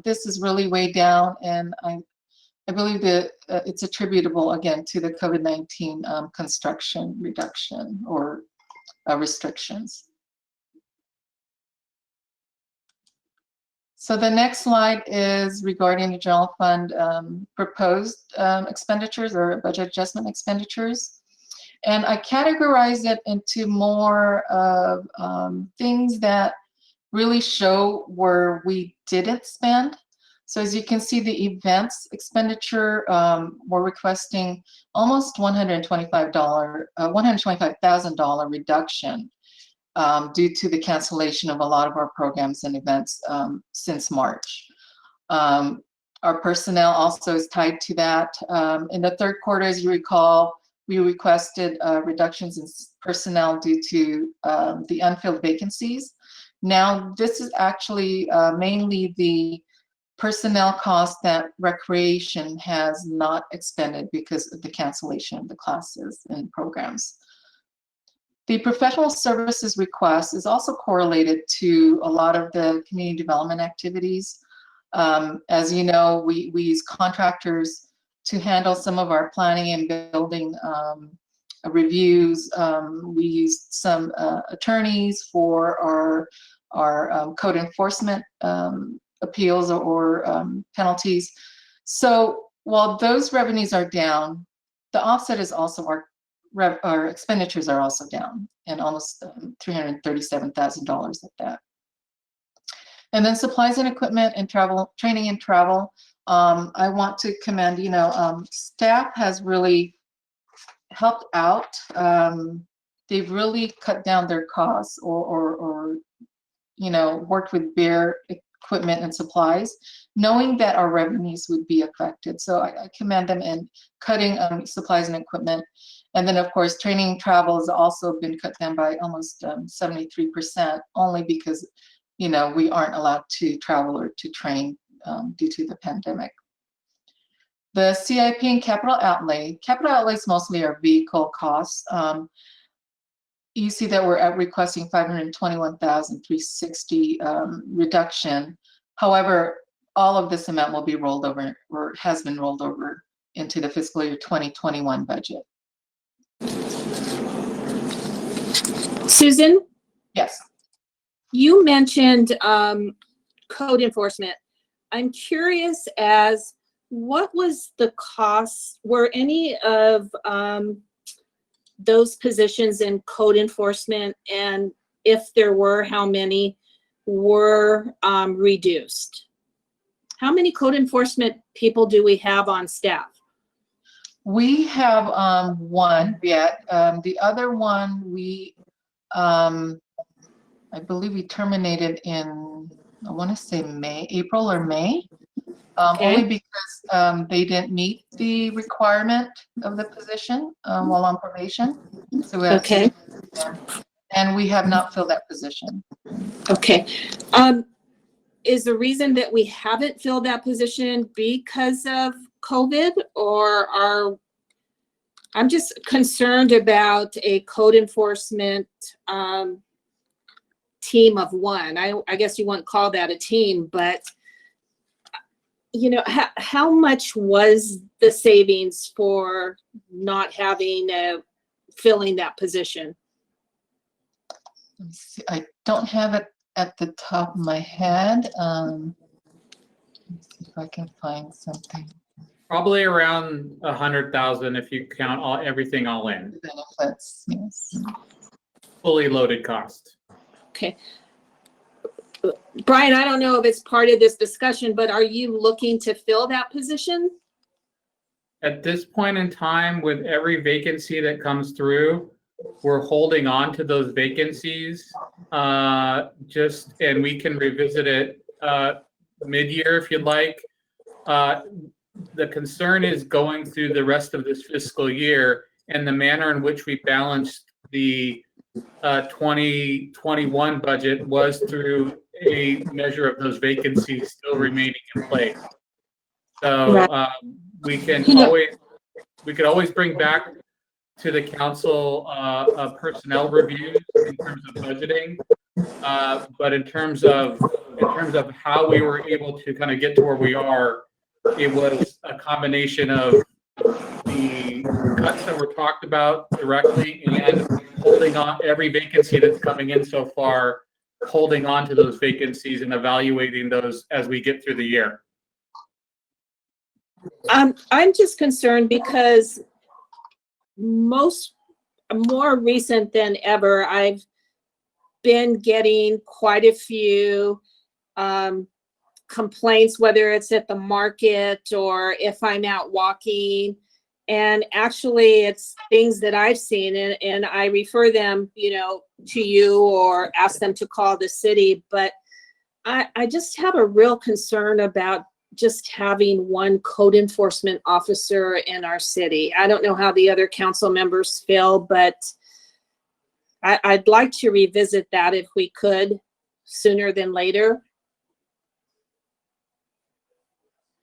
this is really way down, and I believe that it's attributable again to the COVID-19 construction reduction or restrictions. So the next slide is regarding the general fund proposed expenditures or budget adjustment expenditures. And I categorize it into more of things that really show where we didn't spend. So as you can see, the events expenditure, we're requesting almost $125,000 reduction due to the cancellation of a lot of our programs and events since March. Our personnel also is tied to that. In the third quarter, as you recall, we requested reductions in personnel due to the unfilled vacancies. Now, this is actually mainly the personnel cost that recreation has not expended because of the cancellation of the classes and programs. The professional services request is also correlated to a lot of the community development activities. As you know, we use contractors to handle some of our planning and building reviews. We use some attorneys for our code enforcement appeals or penalties. So while those revenues are down, the offset is also our expenditures are also down, and almost $337,000 at that. And then supplies and equipment and travel, training and travel. I want to commend, staff has really helped out. They've really cut down their costs or worked with bare equipment and supplies, knowing that our revenues would be affected. So I commend them in cutting supplies and equipment. And then, of course, training and travel has also been cut down by almost 73%, only because, we aren't allowed to travel or to train due to the pandemic. The CIP and capital outlays mostly are vehicle costs. You see that we're requesting $521,360 reduction. However, all of this amount will be rolled over or has been rolled over into the fiscal year 2021 budget. Susan, Yes. you mentioned code enforcement. I'm curious as what was the cost? Were any of those positions in code enforcement, and if there were, how many were reduced? How many code enforcement people do we have on staff? We have one yet. The other one we, I believe we terminated in, I want to say April or May. Okay. Only because they didn't meet the requirement of the position while on probation. So we had Okay. and we have not filled that position. Okay. Is the reason that we haven't filled that position because of COVID, or I'm just concerned about a code enforcement team of one. I guess you wouldn't call that a team, but how much was the savings for not having filling that position? Let me see. I don't have it at the top of my head. Let me see if I can find something. Probably around 100,000 if you count everything all in. Benefits, yes. Fully loaded cost. Okay. Brian, I don't know if it's part of this discussion, but are you looking to fill that position? At this point in time, with every vacancy that comes through, we're holding on to those vacancies. And we can revisit it mid-year if you'd like. the concern is going through the rest of this fiscal year and the manner in which we balanced the 2021 budget was through a measure of those vacancies still remaining in place. So we can always bring back to the council personnel reviews in terms of budgeting, but in terms of how we were able to kind of get to where we are, it was a combination of the cuts that were talked about directly and holding on every vacancy that's coming in so far, holding on to those vacancies and evaluating those as we get through the year. I'm just concerned because more recent than ever, I've been getting quite a few complaints, whether it's at the market or if I'm out walking. And actually, it's things that I've seen, and I refer them, to you or ask them to call the city. But I just have a real concern about just having one code enforcement officer in our city. I don't know how the other council members feel, but I'd like to revisit that if we could sooner than later.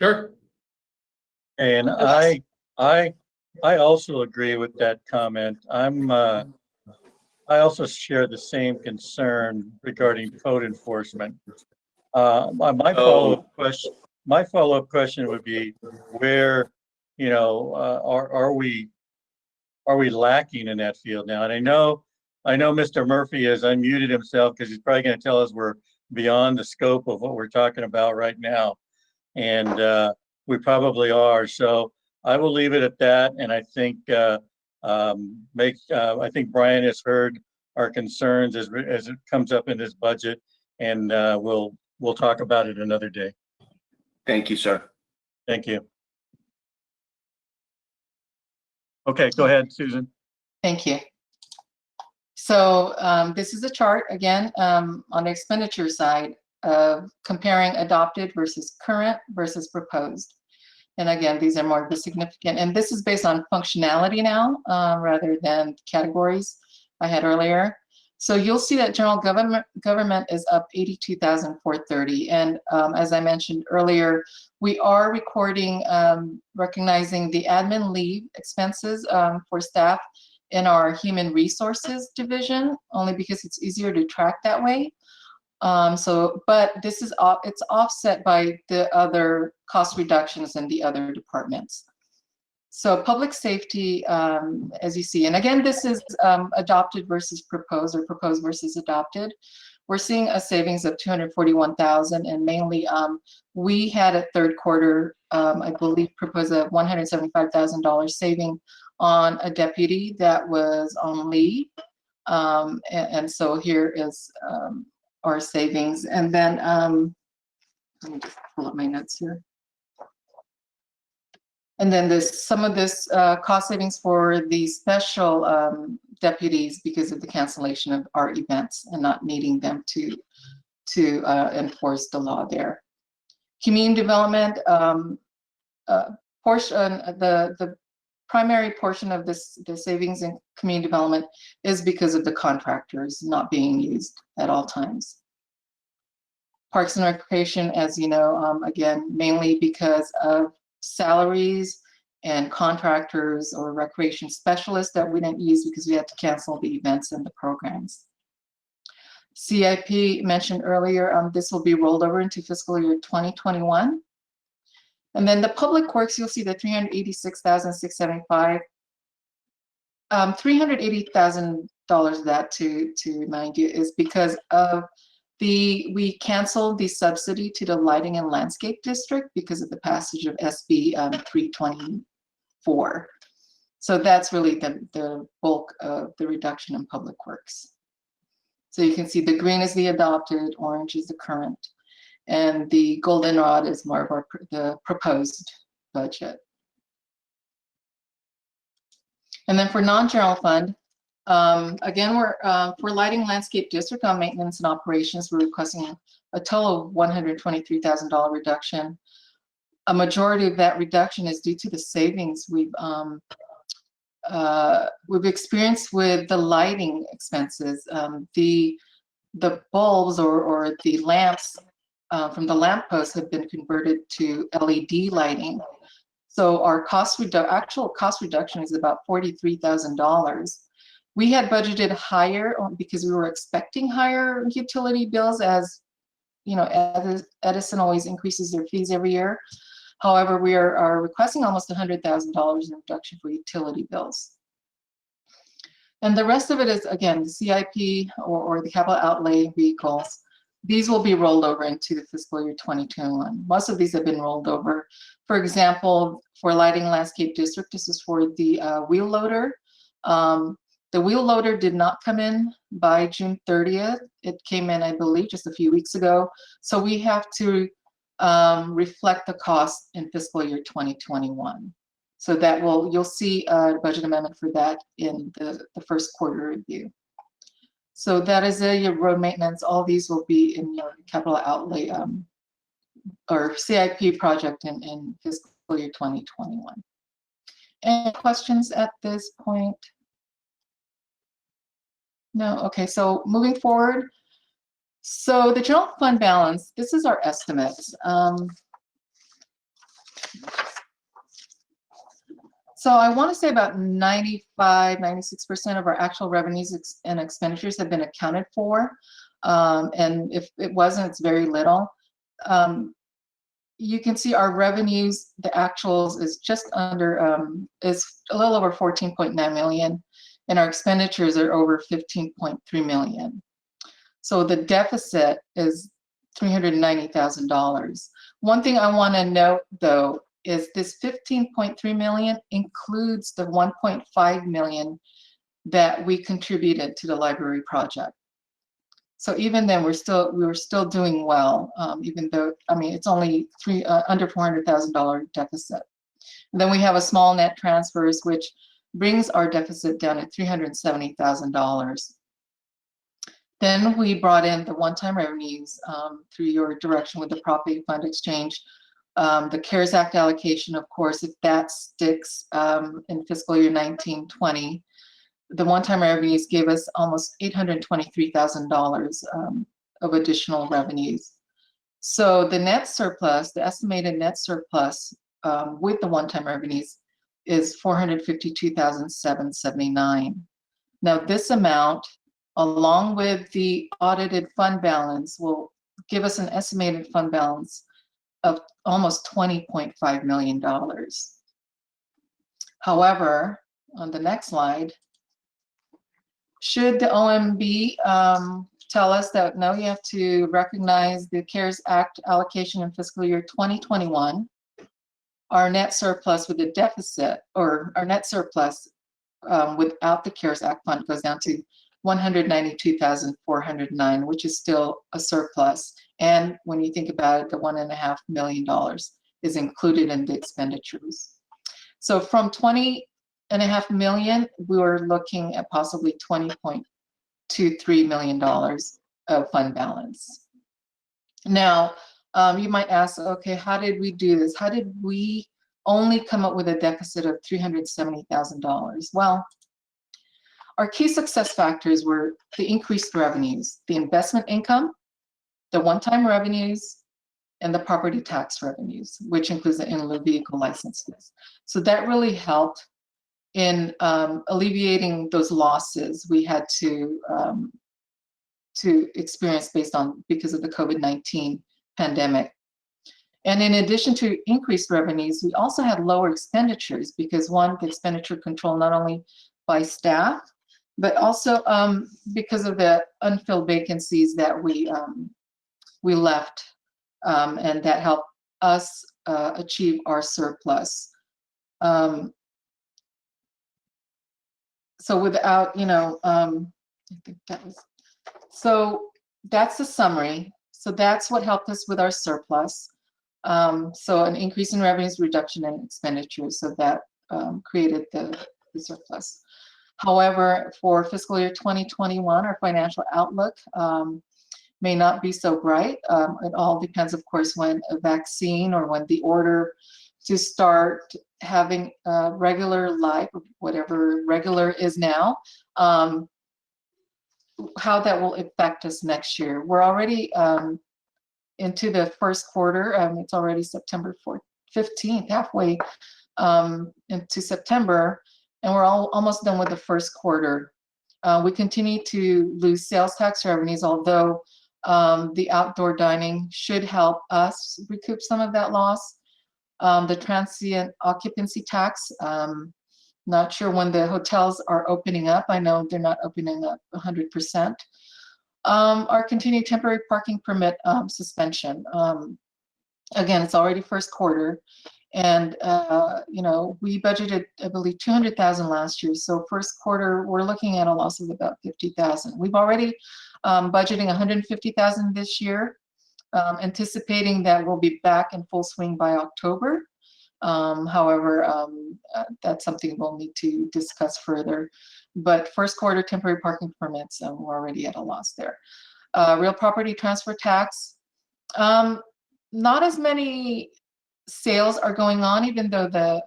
Sure. And I also agree with that comment. I also share the same concern regarding code enforcement. My follow-up question would be where, are we lacking in that field now? And I know Mr. Murphy has unmuted himself because he's probably going to tell us we're beyond the scope of what we're talking about right now. And we probably are. So I will leave it at that. And I think I think Brian has heard our concerns as it comes up in this budget, and we'll talk about it another day. Thank you, sir. Thank you. Okay, go ahead, Susan. Thank you. So this is a chart, again, on the expenditure side of comparing adopted versus current versus proposed. And again, these are more of the significant, and this is based on functionality now rather than categories I had earlier. So you'll see that general government is up 82,430. And as I mentioned earlier, we are recognizing the admin leave expenses for staff in our human resources division, only because it's easier to track that way. But this is it's offset by the other cost reductions in the other departments. So public safety, as you see, and again, this is adopted versus proposed or proposed versus adopted. We're seeing a savings of 241,000, and mainly we had a third quarter, I believe, proposed a $175,000 saving on a deputy that was on leave. And so here is our savings. And then let me just pull up my notes here. And then some of this cost savings for the special deputies because of the cancellation of our events and not needing them to enforce the law there. Community development portion, the primary portion of the savings in community development is because of the contractors not being used at all times. Parks and Recreation, as you know, again, mainly because of salaries and contractors or recreation specialists that we didn't use because we had to cancel the events and the programs. CIP mentioned earlier, this will be rolled over into fiscal year 2021. And then the public works, you'll see the 386,675. $380,000 of that, to remind you, is because of we canceled the subsidy to the lighting and landscape district because of the passage of SB 324. So that's really the bulk of the reduction in public works. So you can see the green is the adopted, orange is the current, and the goldenrod is more of the proposed budget. And then for non-general fund, again, we're for lighting landscape district on maintenance and operations, we're requesting a total of $123,000 reduction. a majority of that reduction is due to the savings we've experienced with the lighting expenses. The bulbs or the lamps from the lamp posts have been converted to LED lighting. So our actual cost reduction is about $43,000. We had budgeted higher because we were expecting higher utility bills, as you know, Edison always increases their fees every year. However, we are requesting almost $100,000 in reduction for utility bills. And the rest of it is, again, the CIP or the capital outlay vehicles. These will be rolled over into the fiscal year 2021. Most of these have been rolled over. For example, for Lighting Landscape District, this is for the wheel loader. The wheel loader did not come in by June 30th. It came in, I believe, just a few weeks ago. So we have to reflect the cost in fiscal year 2021. So that you'll see a budget amendment for that in the first quarter review. So that is your road maintenance. All these will be in your capital outlay or CIP project in fiscal year 2021. Any questions at this point? No? Okay, so moving forward. So the general fund balance, this is our estimates. So I want to say about 95, 96% of our actual revenues and expenditures have been accounted for. And if it wasn't, it's very little. You can see our revenues, the actuals is just under, is a little over 14.9 million, and our expenditures are over 15.3 million. So the deficit is $390,000. One thing I want to note, though, is this 15.3 million includes the 1.5 million that we contributed to the library project. So even then, we were still doing well, even though, I mean, it's only under $400,000 deficit. And then we have a small net transfers, which brings our deficit down to $370,000. Then we brought in the one-time revenues through your direction with the property fund exchange. The CARES Act allocation, of course, if that sticks in fiscal year 19-20, the one-time revenues gave us almost $823,000 of additional revenues. So the net surplus, the estimated net surplus with the one-time revenues is $452,779. Now this amount, along with the audited fund balance, will give us an estimated fund balance of almost $20.5 million. However, on the next slide, should the OMB tell us that no, you have to recognize the CARES Act allocation in fiscal year 2021, our net surplus with the deficit, or our net surplus without the CARES Act fund goes down to $192,409, which is still a surplus. And when you think about it, the $1.5 million is included in the expenditures. So from $20.5 million, we were looking at possibly $20.23 million of fund balance. Now, you might ask, okay, how did we do this? How did we only come up with a deficit of $370,000? Well, our key success factors were the increased revenues, the investment income, the one-time revenues, and the property tax revenues, which includes the in-lieu vehicle licenses. So that really helped in alleviating those losses we had to experience because of the COVID-19 pandemic. And in addition to increased revenues, we also had lower expenditures because one, the expenditure control not only by staff, but also because of the unfilled vacancies that we left, and that helped us achieve our surplus. So without, I think that was, so that's the summary. So that's what helped us with our surplus. So an increase in revenues, reduction in expenditures, so that created the surplus. However, for fiscal year 2021, our financial outlook, may not be so bright. It all depends, of course, when a vaccine or when the order to start having regular life, whatever regular is now, how that will affect us next year. We're already into the first quarter. It's already September 15th, halfway into September, and we're almost done with the first quarter. We continue to lose sales tax revenues, although the outdoor dining should help us recoup some of that loss. The transient occupancy tax, not sure when the hotels are opening up. I know they're not opening up 100%. Our continued temporary parking permit suspension. Again, it's already first quarter, and we budgeted, I believe, 200,000 last year. So first quarter, we're looking at a loss of about 50,000. We've already budgeting 150,000 this year, anticipating that we'll be back in full swing by October. However, that's something we'll need to discuss further. But first quarter temporary parking permits, we're already at a loss there. Real property transfer tax. Not as many sales are going on, even though the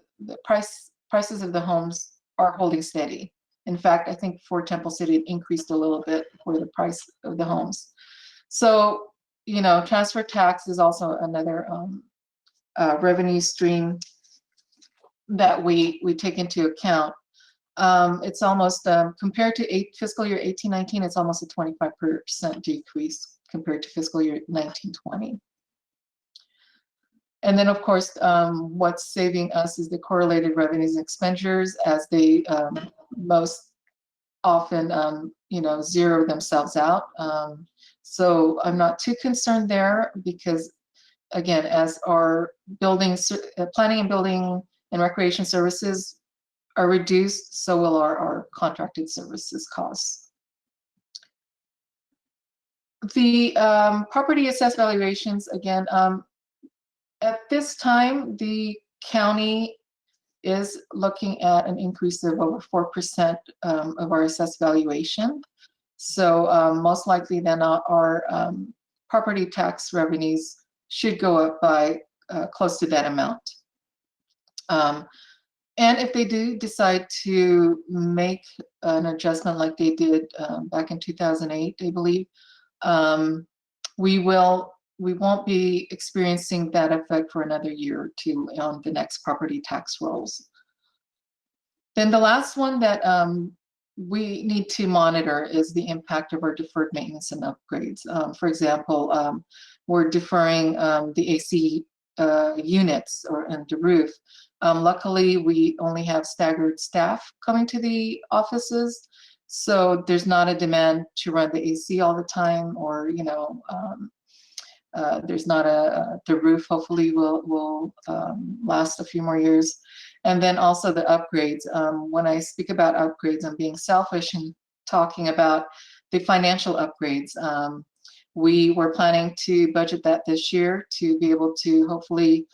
prices of the homes are holding steady. In fact, I think for Temple City, it increased a little bit for the price of the homes. So, transfer tax is also another revenue stream that we take into account. It's almost, compared to fiscal year 18-19, it's almost a 25% decrease compared to fiscal year 19-20. And then, of course, what's saving us is the correlated revenues and expenditures, as they most often, zero themselves out. So I'm not too concerned there because, again, as our planning and building and recreation services are reduced, so will our contracted services costs. The property assessed valuations, again, at this time, the county is looking at an increase of over 4% of our assessed valuation. So most likely then our property tax revenues should go up by close to that amount. And if they do decide to make an adjustment like they did back in 2008, I believe, we won't be experiencing that effect for another year or two on the next property tax rolls. Then the last one that we need to monitor is the impact of our deferred maintenance and upgrades. For example, we're deferring the AC units and the roof. Luckily, we only have staggered staff coming to the offices, so there's not a demand to run the AC all the time, or there's not the roof hopefully will last a few more years. And then also the upgrades. When I speak about upgrades, I'm being selfish and talking about the financial upgrades. We were planning to budget that this year to be able to hopefully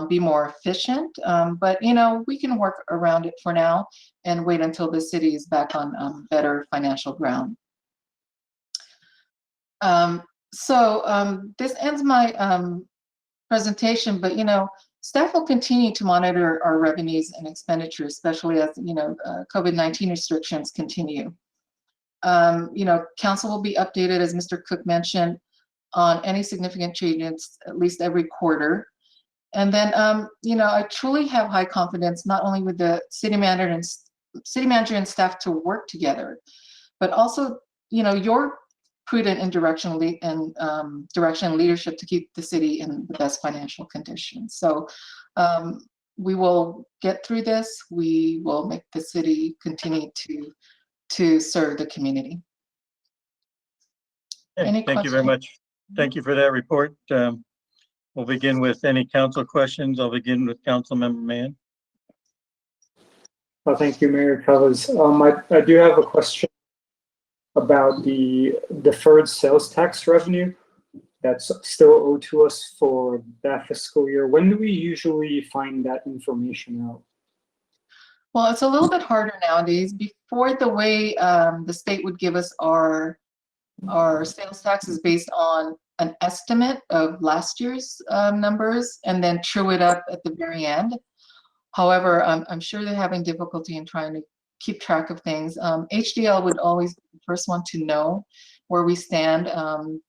be more efficient. But we can work around it for now and wait until the city is back on better financial ground. So this ends my presentation, but staff will continue to monitor our revenues and expenditures, especially as COVID-19 restrictions continue. Council will be updated, as Mr. Cook mentioned, on any significant changes at least every quarter. And then I truly have high confidence not only with the city manager and staff to work together, but also your prudent and direction and leadership to keep the city in the best financial conditions. So we will get through this. We will make the city continue to serve the community. Thank you very much. Thank you for that report. We'll begin with any council questions. I'll begin with Councilmember Mann. Well, thank you, Mayor Chavez. I do have a question about the deferred sales tax revenue that's still owed to us for that fiscal year. When do we usually find that information out? Well, it's a little bit harder nowadays. Before, the way the state would give us our Our sales tax is based on an estimate of last year's numbers and then true it up at the very end. However, I'm sure they're having difficulty in trying to keep track of things. HDL would always be the first one to know where we stand.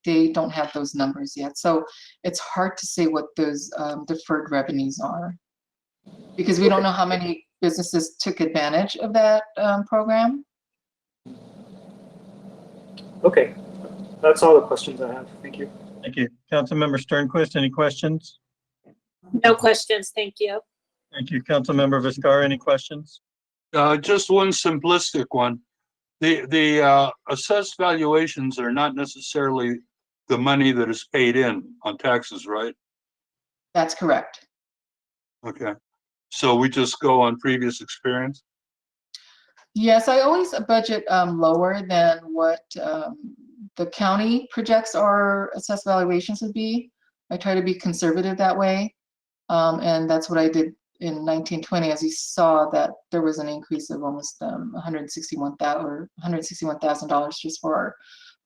They don't have those numbers yet. So it's hard to say what those deferred revenues are because we don't know how many businesses took advantage of that program. Okay, that's all the questions I have. Thank you. Thank you. Councilmember Sternquist, any questions? No questions, thank you. Thank you. Councilmember Viscar, any questions? Just one simplistic one. The assessed valuations are not necessarily the money that is paid in on taxes, right? That's correct. Okay. So we just go on previous experience? Yes, I always budget lower than what the county projects our assessed valuations would be. I try to be conservative that way. And that's what I did in 1920, as you saw that there was an increase of almost $161,000 just for our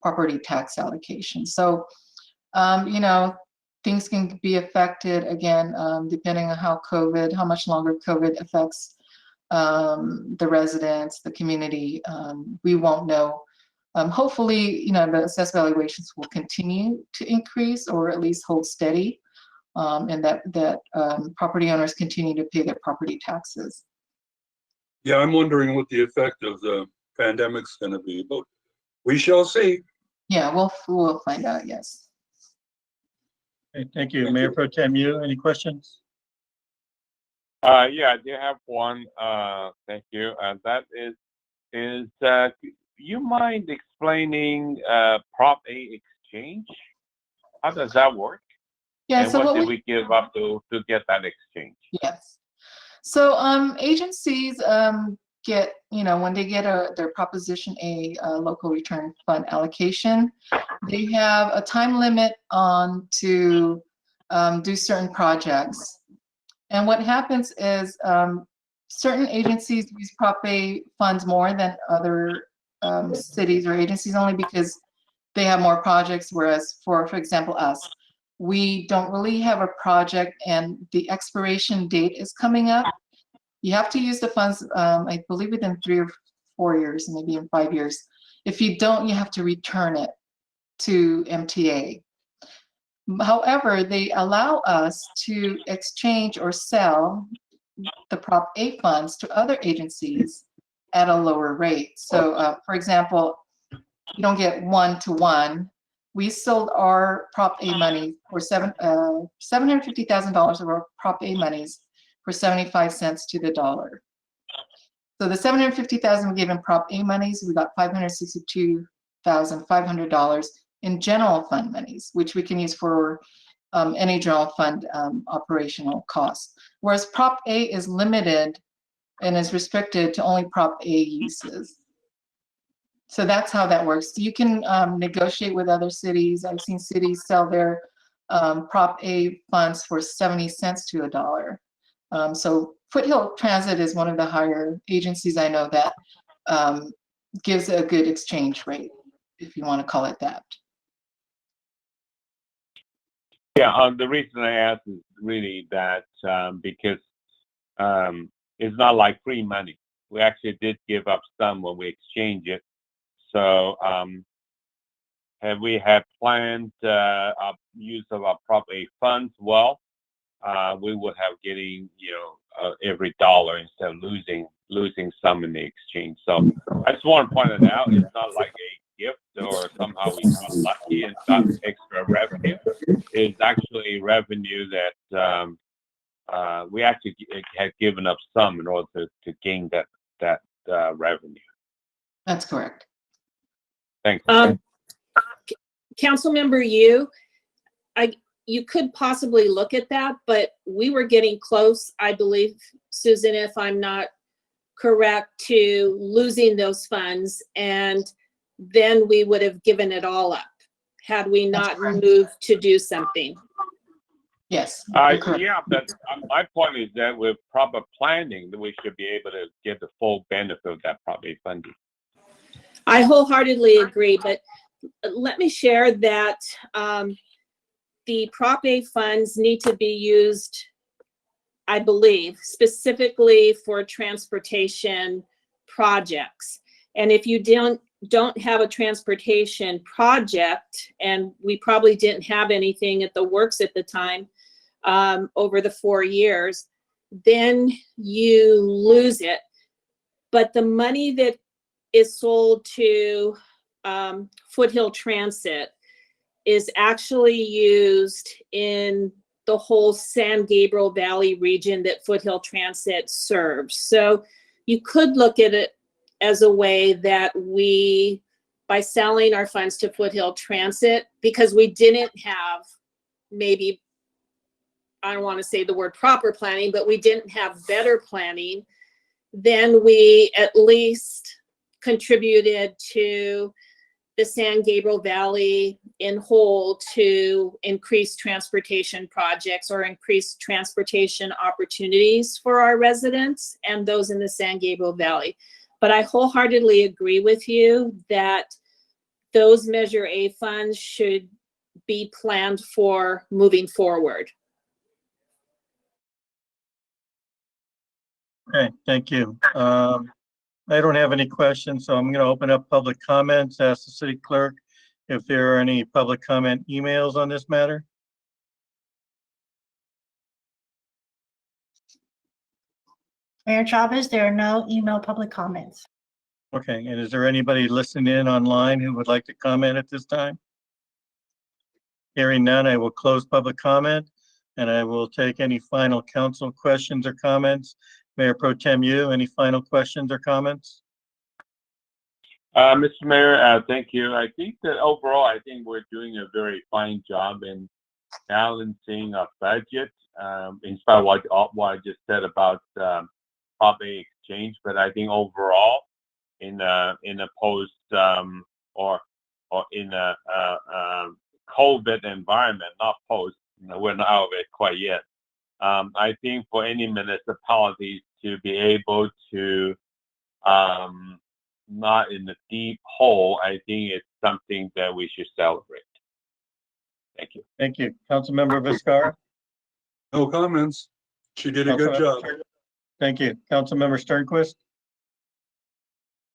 property tax allocation. So, you know, things can be affected again, depending on how much longer COVID affects the residents, the community. We won't know. Hopefully, you know, the assessed valuations will continue to increase or at least hold steady. And that property owners continue to pay their property taxes. Yeah, I'm wondering what the effect of the pandemic's going to be, but we shall see. Yeah, we'll find out. Yes. Okay, thank you. Mayor Pro Tem, any questions? Yeah, I do have one. Thank you. And that is you mind explaining Prop A exchange? How does that work? Yeah. And So what did we give up to get that exchange? Yes. So agencies get, you know, when they get their Proposition A local return fund allocation, they have a time limit on to do certain projects. And what happens is certain agencies use Prop A funds more than other cities or agencies only because they have more projects, whereas for example, us, we don't really have a project and the expiration date is coming up. You have to use the funds, I believe within 3 or 4 years, maybe in 5 years. If you don't, you have to return it to MTA. However, they allow us to exchange or sell the Prop A funds to other agencies at a lower rate. So for example, you don't get 1-to-1. We sold our Prop A money for $750,000 of our Prop A monies for 75 cents to the dollar. So the $750,000 we gave in Prop A monies, we got $562,500 in general fund monies, which we can use for any general fund operational costs. Whereas Prop A is limited and is restricted to only Prop A uses. So that's how that works. You can negotiate with other cities. I've seen cities sell their Prop A funds for 70 cents to a dollar. So Foothill Transit is one of the higher agencies I know that gives a good exchange rate, if you want to call it that. Yeah, the reason I asked is really that because it's not like free money. We actually did give up some when we exchange it. So have we had planned use of our Prop A funds? Well, we would have getting, you know, every dollar instead of losing some in the exchange. So I just want to point it out. It's not like a gift or somehow we got lucky and got extra revenue. It's actually revenue that we actually had given up some in order to gain that revenue. That's correct. Thanks. Councilmember, you could possibly look at that, but we were getting close, I believe, Susan, if I'm not correct, to losing those funds, and then we would have given it all up had we not moved to do something. Yes. Yeah, but my point is that with proper planning, that we should be able to get the full benefit of that property funding. I wholeheartedly agree, but let me share that the Prop A funds need to be used, I believe, specifically for transportation projects. And if you don't have a transportation project, and we probably didn't have anything at the works at the time over the 4 years, then you lose it. But the money that is sold to Foothill Transit is actually used in the whole San Gabriel Valley region that Foothill Transit serves. So you could look at it as a way that we, by selling our funds to Foothill Transit, because we didn't have maybe, I don't want to say the word proper planning, but we didn't have better planning, then we at least contributed to the San Gabriel Valley in whole to increase transportation projects or increase transportation opportunities for our residents and those in the San Gabriel Valley. But I wholeheartedly agree with you that those Measure A funds should be planned for moving forward. Okay, thank you. I don't have any questions, so I'm going to open up public comments. Ask the city clerk if there are any public comment emails on this matter. Mayor Chavez, there are no email public comments. Okay, and is there anybody listening in online who would like to comment at this time? Hearing none, I will close public comment and I will take any final council questions or comments. Mayor Pro Tem Yu, any final questions or comments? Mr. Mayor, thank you. I think that overall, I think we're doing a very fine job in balancing our budget, in spite of what I just said about Prop A exchange. But I think overall, in a post or in a COVID environment, not post, we're not out of it quite yet. I think for any municipalities to be able to not in the deep hole, I think it's something that we should celebrate. Thank you. Thank you. Councilmember Viscar? No comments. She did a good job. Thank you. Councilmember Sternquist?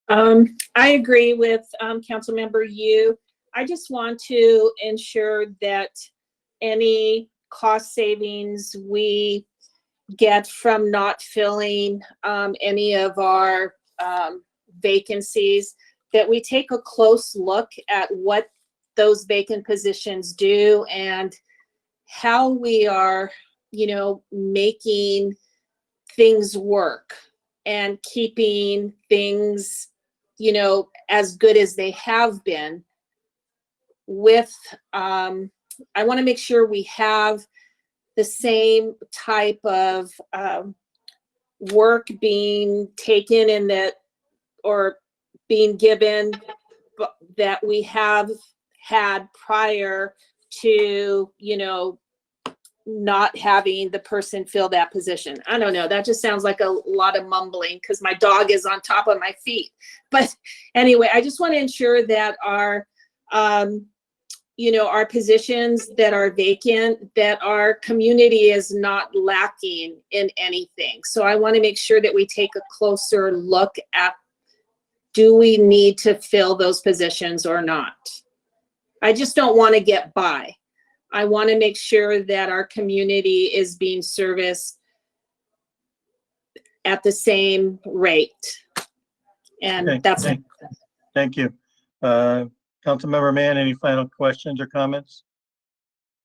I agree with Councilmember Yu. I just want to ensure that any cost savings we get from not filling any of our vacancies, that we take a close look at what those vacant positions do and how we are, making things work and keeping things, as good as they have been with, I want to make sure we have the same type of work being taken in that, or being given that we have had prior to, not having the person fill that position. I don't know. That just sounds like a lot of mumbling because my dog is on top of my feet. But anyway, I just want to ensure that our, our positions that are vacant, that our community is not lacking in anything. So I want to make sure that we take a closer look at, do we need to fill those positions or not? I just don't want to get by. I want to make sure that our community is being serviced at the same rate. And Okay, that's it. Thank you. Councilmember Mann, any final questions or comments?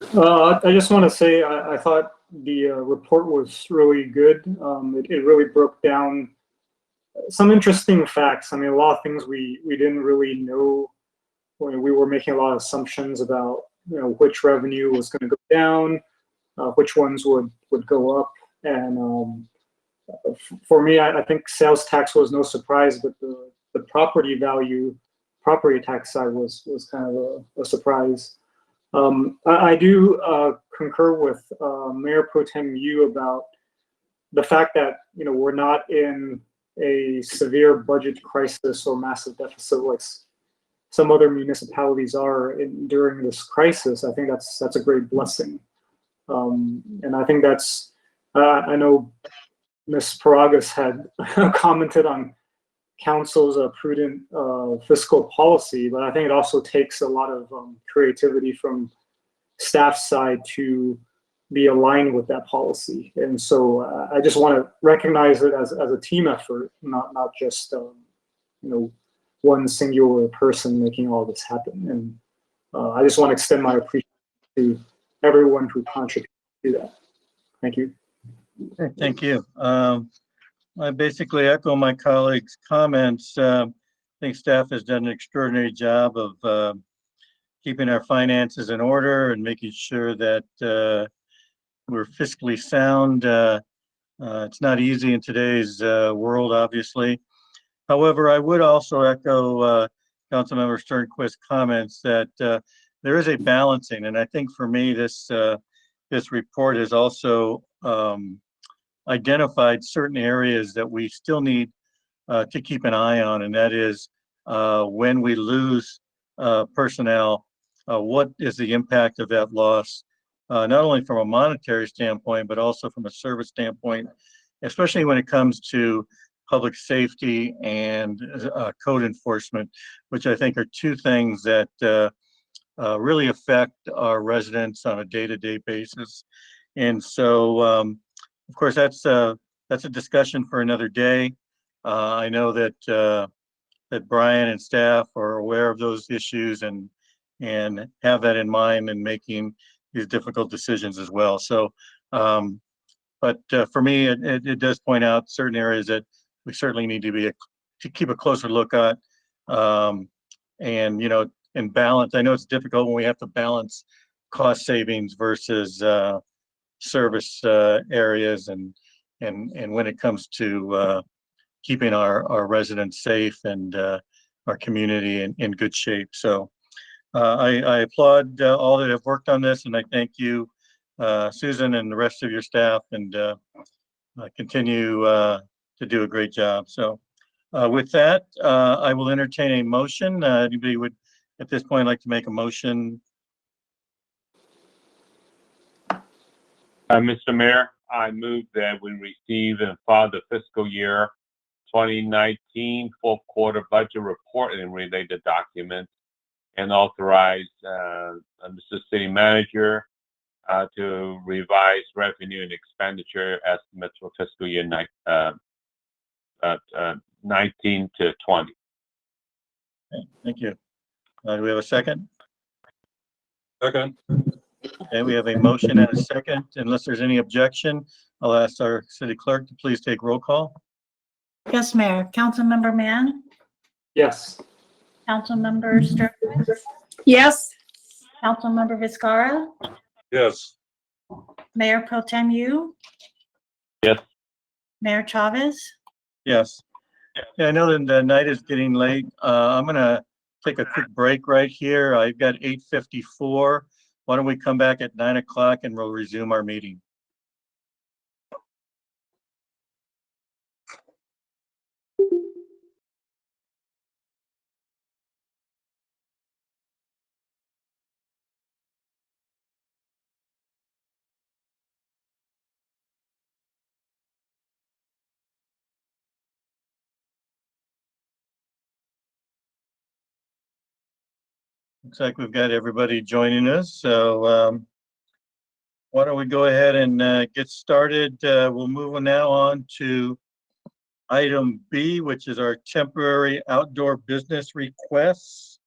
I just want to say I thought the report was really good. It really broke down some interesting facts. I mean, a lot of things we didn't really know when we were making a lot of assumptions about, which revenue was going to go down, which ones would go up. And for me, I think sales tax was no surprise, but the property tax side was kind of a surprise. I do concur with Mayor Pro Tem Yu about the fact that, we're not in a severe budget crisis or massive deficit some other municipalities are during this crisis, I think that's a great blessing. And I think that's, I know Ms. Paragas had commented on council's prudent fiscal policy, but I think it also takes a lot of creativity from staff side to be aligned with that policy. And so I just want to recognize it as a team effort, not just one singular person making all this happen. And I just want to extend my appreciation to everyone who contributed to that. Thank you. Thank you. I basically echo my colleagues' comments. I think staff has done an extraordinary job of keeping our finances in order and making sure that we're fiscally sound. It's not easy in today's world, obviously. However, I would also echo Councilmember Sternquist's comments that there is a balancing, and I think for me, this report has also identified certain areas that we still need to keep an eye on, and that is when we lose personnel, what is the impact of that loss, not only from a monetary standpoint, but also from a service standpoint, especially when it comes to public safety and code enforcement, which I think are two things that really affect our residents on a day-to-day basis. And so, of course, that's a discussion for another day. I know that Brian and staff are aware of those issues and have that in mind in making these difficult decisions as well. So, but for me, it does point out certain areas that we certainly need to keep a closer look at, and and balance. I know it's difficult when we have to balance cost savings versus service areas, and when it comes to keeping our residents safe and our community in good shape. So I applaud all that have worked on this, and I thank you, Susan, and the rest of your staff, and continue to do a great job. So with that, I will entertain a motion. Anybody would at this point like to make a motion? Mr. Mayor, I move that we receive and file the fiscal year 2019 fourth quarter budget report and related documents, and authorize Mr. City Manager to revise revenue and expenditure estimates for fiscal year 19 to 20. Okay, thank you. Do we have a second? Second. Okay, we have a motion and a second. Unless there's any objection, I'll ask our city clerk to please take roll call. Yes, Mayor. Councilmember Mann? Yes. Councilmember Sternquist? Yes. Councilmember Vizcarra? Yes. Mayor Pro Tem Yu? Yes. Mayor Chavez? Yes. Yeah, I know that the night is getting late. I'm gonna take a quick break right here. I've got 8:54. Why don't we come back at 9 o'clock and we'll resume our meeting. Looks like we've got everybody joining us. So why don't we go ahead and get started. We'll move now on to item B, which is our temporary outdoor business requests.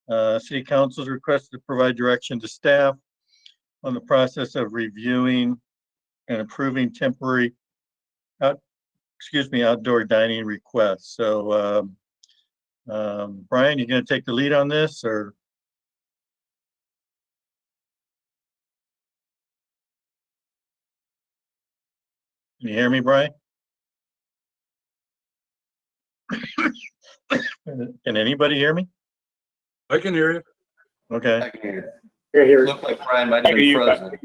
City Council's request to provide direction to staff on the process of reviewing and approving temporary outdoor dining requests. So Brian, you going to take the lead on this, or? Can you hear me, Brian? Can anybody hear me? I can hear you. Okay. I can hear you. Here, here. Looked like Brian might have been frozen.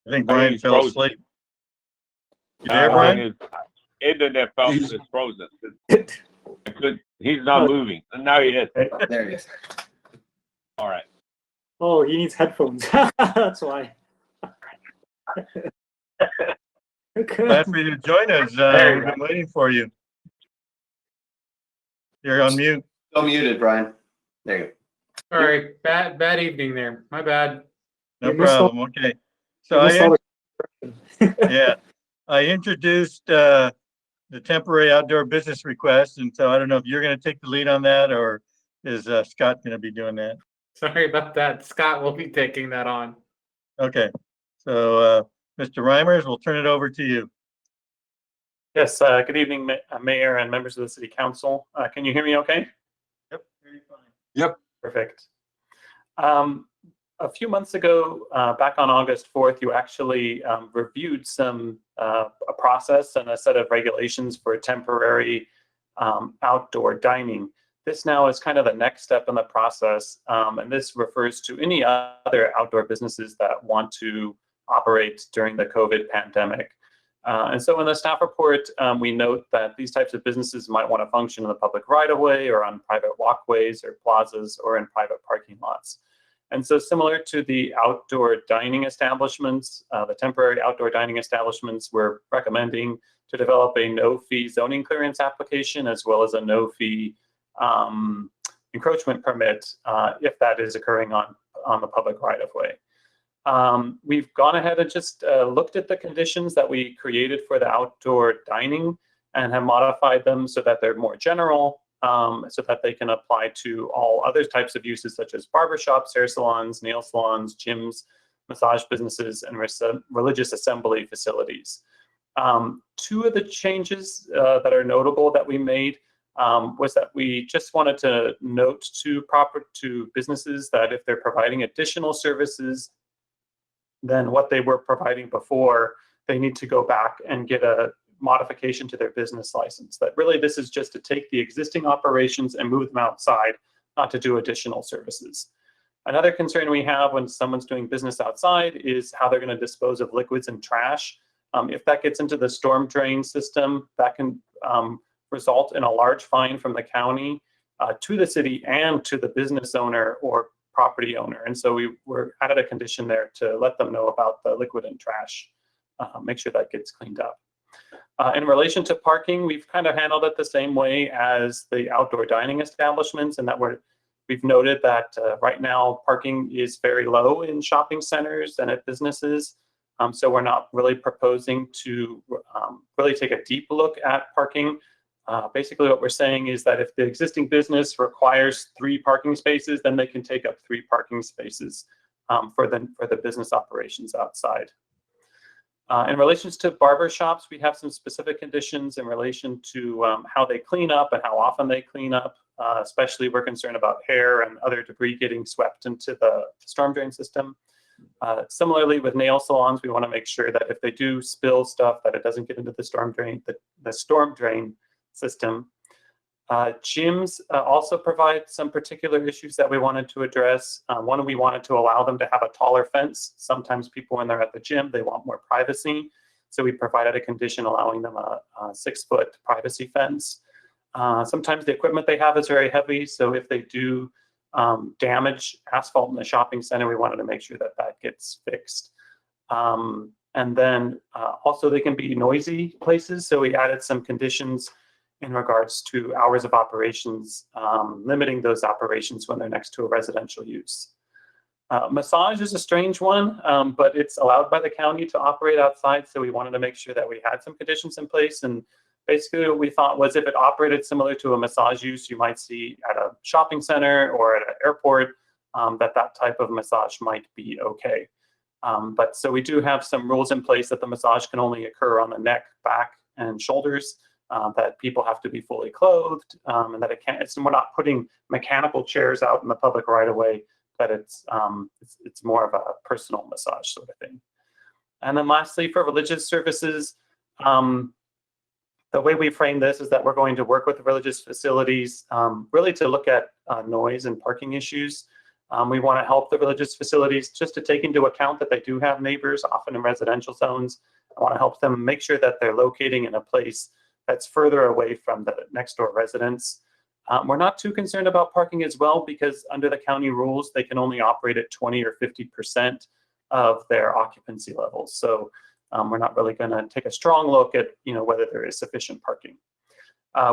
I think Brian fell frozen. asleep. You there, Brian? His internet is frozen. He's not moving. Now he is. There he is. All right. Oh, he needs headphones. That's why. Glad for you to join us. We've been waiting for you. You're on mute. Still muted, Brian. There you go. All right, bad evening there. My bad. No You missed all- problem. Okay. So You missed all the- yeah, I introduced the temporary outdoor business request, and so I don't know if you're going to take the lead on that, or is Scott going to be doing that? Sorry about that. Scott will be taking that on. Okay. So Mr. Reimers, we'll turn it over to you. Yes, good evening, Mayor and members of the City Council. Can you hear me okay? Yep. Very fine. Yep. Perfect. A few months ago, back on August 4th, you actually reviewed a process and a set of regulations for temporary outdoor dining. This now is kind of the next step in the process, and this refers to any other outdoor businesses that want to operate during the COVID pandemic. And so in the staff report, we note that these types of businesses might want to function in the public right-of-way or on private walkways or plazas or in private parking lots. And so similar to the outdoor dining establishments, the temporary outdoor dining establishments, we're recommending to develop a no-fee zoning clearance application as well as a no-fee encroachment permit if that is occurring on the public right-of-way. We've gone ahead and just looked at the conditions that we created for the outdoor dining and have modified them so that they're more general, so that they can apply to all other types of uses such as barbershops, hair salons, nail salons, gyms, massage businesses, and religious assembly facilities. Two of the changes that are notable that we made was that we just wanted to note to businesses that if they're providing additional services than what they were providing before, they need to go back and get a modification to their business license. That really this is just to take the existing operations and move them outside, not to do additional services. Another concern we have when someone's doing business outside is how they're going to dispose of liquids and trash. If that gets into the storm drain system, that can result in a large fine from the county to the city and to the business owner or property owner. And so we were added a condition there to let them know about the liquid and trash, make sure that gets cleaned up. In relation to parking, we've kind of handled it the same way as the outdoor dining establishments, and that we've noted that right now parking is very low in shopping centers and at businesses. So we're not really proposing to really take a deep look at parking. Basically what we're saying is that if the existing business requires 3 parking spaces, then they can take up 3 parking spaces for the business operations outside. In relation to barber shops, we have some specific conditions in relation to how they clean up and how often they clean up. Especially we're concerned about hair and other debris getting swept into the storm drain system. Similarly with nail salons, we want to make sure that if they do spill stuff, that it doesn't get into the storm drain system. Gyms also provide some particular issues that we wanted to address. One, we wanted to allow them to have a taller fence. Sometimes people, when they're at the gym, they want more privacy. So we provided a condition allowing them a 6-foot privacy fence. Sometimes the equipment they have is very heavy. So if they do damage asphalt in the shopping center, we wanted to make sure that that gets fixed. And then also they can be noisy places. So we added some conditions in regards to hours of operations, limiting those operations when they're next to a residential use. Massage is a strange one, but it's allowed by the county to operate outside. So we wanted to make sure that we had some conditions in place. And basically what we thought was if it operated similar to a massage use you might see at a shopping center or at an airport, that type of massage might be okay. But so we do have some rules in place that the massage can only occur on the neck, back, and shoulders. That people have to be fully clothed, and that we're not putting mechanical chairs out in the public right away, but it's more of a personal massage sort of thing. And then lastly, for religious services, the way we frame this is that we're going to work with the religious facilities really to look at noise and parking issues. We want to help the religious facilities just to take into account that they do have neighbors, often in residential zones. I want to help them make sure that they're locating in a place that's further away from the next door residents. We're not too concerned about parking as well because under the county rules, they can only operate at 20 or 50% of their occupancy levels. So we're not really going to take a strong look at whether there is sufficient parking.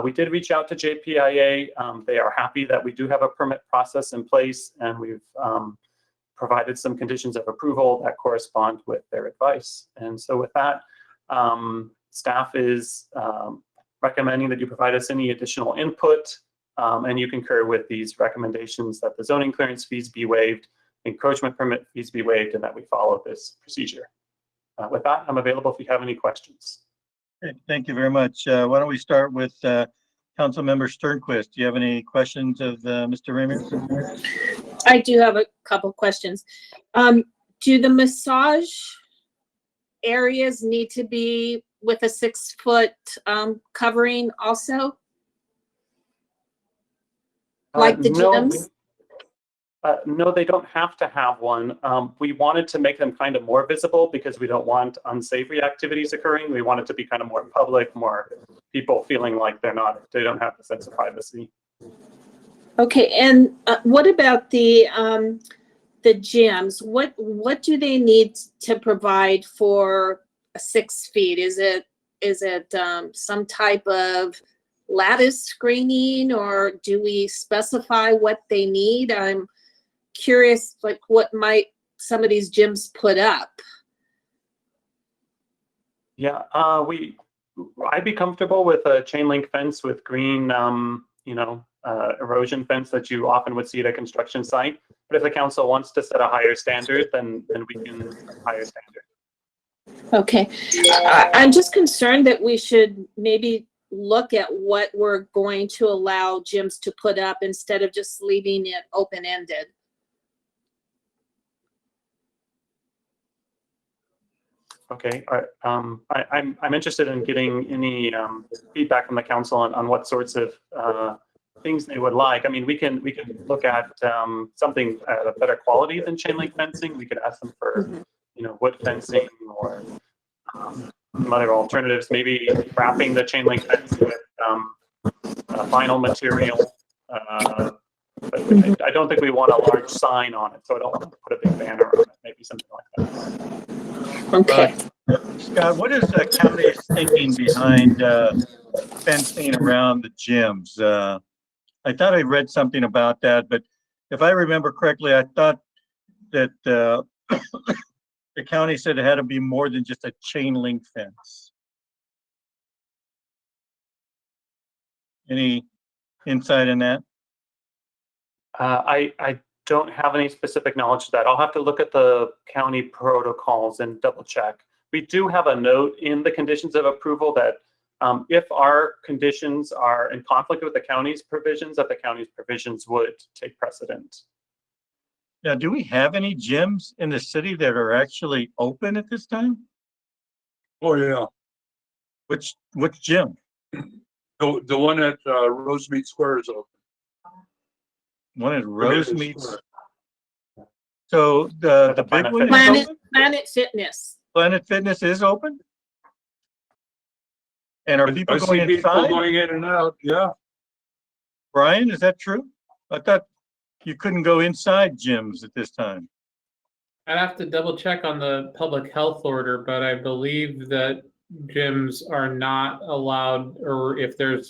We did reach out to JPIA. They are happy that we do have a permit process in place, and we've provided some conditions of approval that correspond with their advice. And so with that, staff is recommending that you provide us any additional input, and you concur with these recommendations that the zoning clearance fees be waived, encroachment permit fees be waived, and that we follow this procedure. With that, I'm available if you have any questions. Okay, thank you very much. Why don't we start with Councilmember Sternquist? Do you have any questions of Mr. Raymond? I do have a couple questions. Do the massage areas need to be with a 6-foot covering also? Like the gyms? No, they don't have to have one. We wanted to make them kind of more visible because we don't want unsavory activities occurring. We want it to be kind of more public, more people feeling like they don't have the sense of privacy. Okay, and what about the gyms? What do they need to provide for 6 feet? Is it some type of lattice screening, or do we specify what they need? I'm curious, like what might some of these gyms put up? Yeah, I'd be comfortable with a chain link fence with green, erosion fence that you often would see at a construction site. But if the council wants to set a higher standard, then we can set a higher standard. Okay, I'm just concerned that we should maybe look at what we're going to allow gyms to put up instead of just leaving it open-ended. Okay, I'm interested in getting any feedback from the council on what sorts of things they would like. I mean, we can look at something at a better quality than chain link fencing. We could ask them for wood fencing or some other alternatives. Maybe wrapping the chain link fence with vinyl material. But I don't think we want a large sign on it, so I don't want to put a big banner on it. Maybe something like that. Okay. Scott, what is the county's thinking behind fencing around the gyms? I thought I read something about that, but if I remember correctly, I thought that the county said it had to be more than just a chain link fence. Any insight in that? I don't have any specific knowledge of that. I'll have to look at the county protocols and double check. We do have a note in the conditions of approval that if our conditions are in conflict with the county's provisions, that the county's provisions would take precedent. Now, do we have any gyms in the city that are actually open at this time? Oh, yeah. Which gym? The one at Rosemead Square is open. One at Rosemead. So the big one is open? Planet Fitness. Planet Fitness is open? And are people going inside? People going in and out, yeah. Brian, is that true? I thought you couldn't go inside gyms at this time. I'd have to double check on the public health order, but I believe that gyms are not allowed, or if there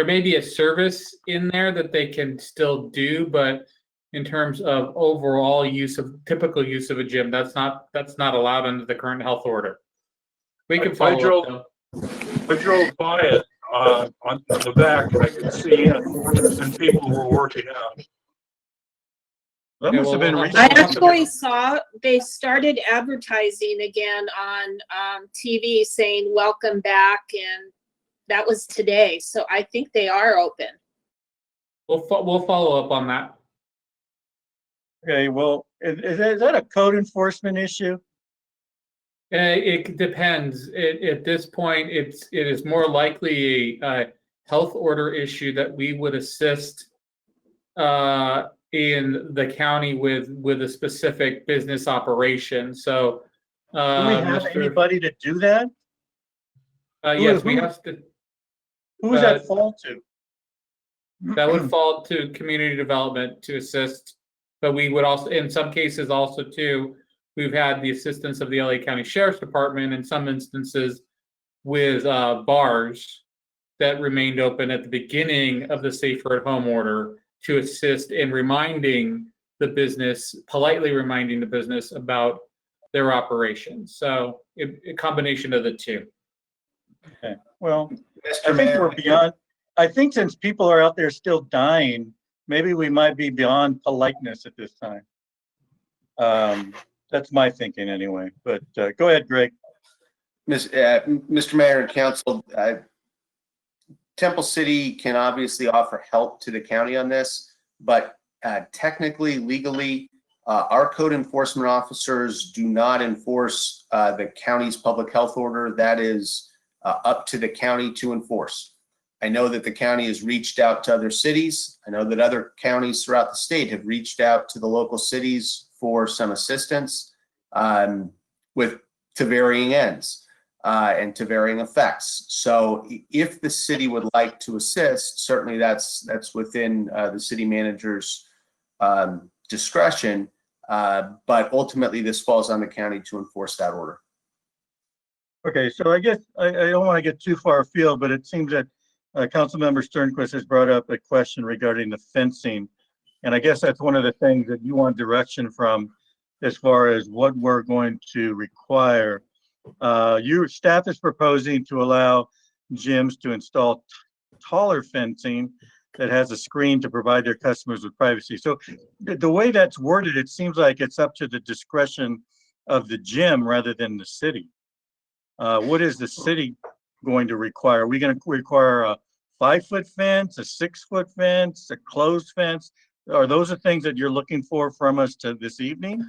may be a service in there that they can still do, but in terms of overall typical use of a gym, that's not allowed under the current health order. We can follow up. I drove by it on the back, and I could see it, and people were working out. That must have been recent. I actually saw they started advertising again on TV saying welcome back, and that was today. So I think they are open. We'll follow up on that. Okay, well, is that a code enforcement issue? It depends. At this point, it is more likely a health order issue that we would assist in the county with a specific business operation. So, do we have anybody to do that? Yes, we have to. Who does that fall to? That would fall to community development to assist. But we would also, in some cases also too, we've had the assistance of the LA County Sheriff's Department in some instances with bars that remained open at the beginning of the Safer at Home order to assist in reminding the business, politely reminding the business about their operations. So a combination of the two. Okay, well, Mr. I think Mayor, we're beyond, I think since people are out there still dying, maybe we might be beyond politeness at this time. That's my thinking anyway, but go ahead, Greg. Mr. Mayor and Council, Temple City can obviously offer help to the county on this, but technically, legally, our code enforcement officers do not enforce the county's public health order. That is up to the county to enforce. I know that the county has reached out to other cities. I know that other counties throughout the state have reached out to the local cities for some assistance to varying ends and to varying effects. So if the city would like to assist, certainly that's within the city manager's discretion, but ultimately this falls on the county to enforce that order. Okay, so I guess I don't want to get too far afield, but it seems that Councilmember Sternquist has brought up a question regarding the fencing. And I guess that's one of the things that you want direction from as far as what we're going to require. Your staff is proposing to allow gyms to install taller fencing that has a screen to provide their customers with privacy. So the way that's worded, it seems like it's up to the discretion of the gym rather than the city. What is the city going to require? Are we going to require a 5-foot fence, a 6-foot fence, a closed fence? Are those the things that you're looking for from us to this evening?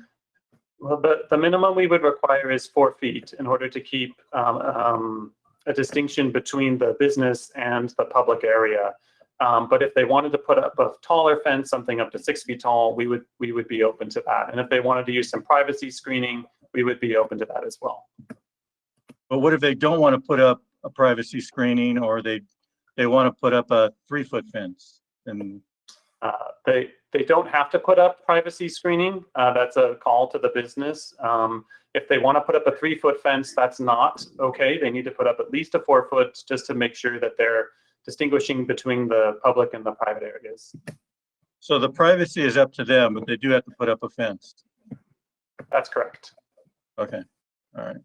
Well, the minimum we would require is 4 feet in order to keep a distinction between the business and the public area. But if they wanted to put up a taller fence, something up to 6 feet tall, we would be open to that. And if they wanted to use some privacy screening, we would be open to that as well. But what if they don't want to put up a privacy screening, or they want to put up a 3-foot fence? And they don't have to put up privacy screening. That's a call to the business. If they want to put up a 3-foot fence, that's not okay. They need to put up at least a 4-foot just to make sure that they're distinguishing between the public and the private areas. so the privacy is up to them, but they do have to put up a fence. That's correct. Okay, all right.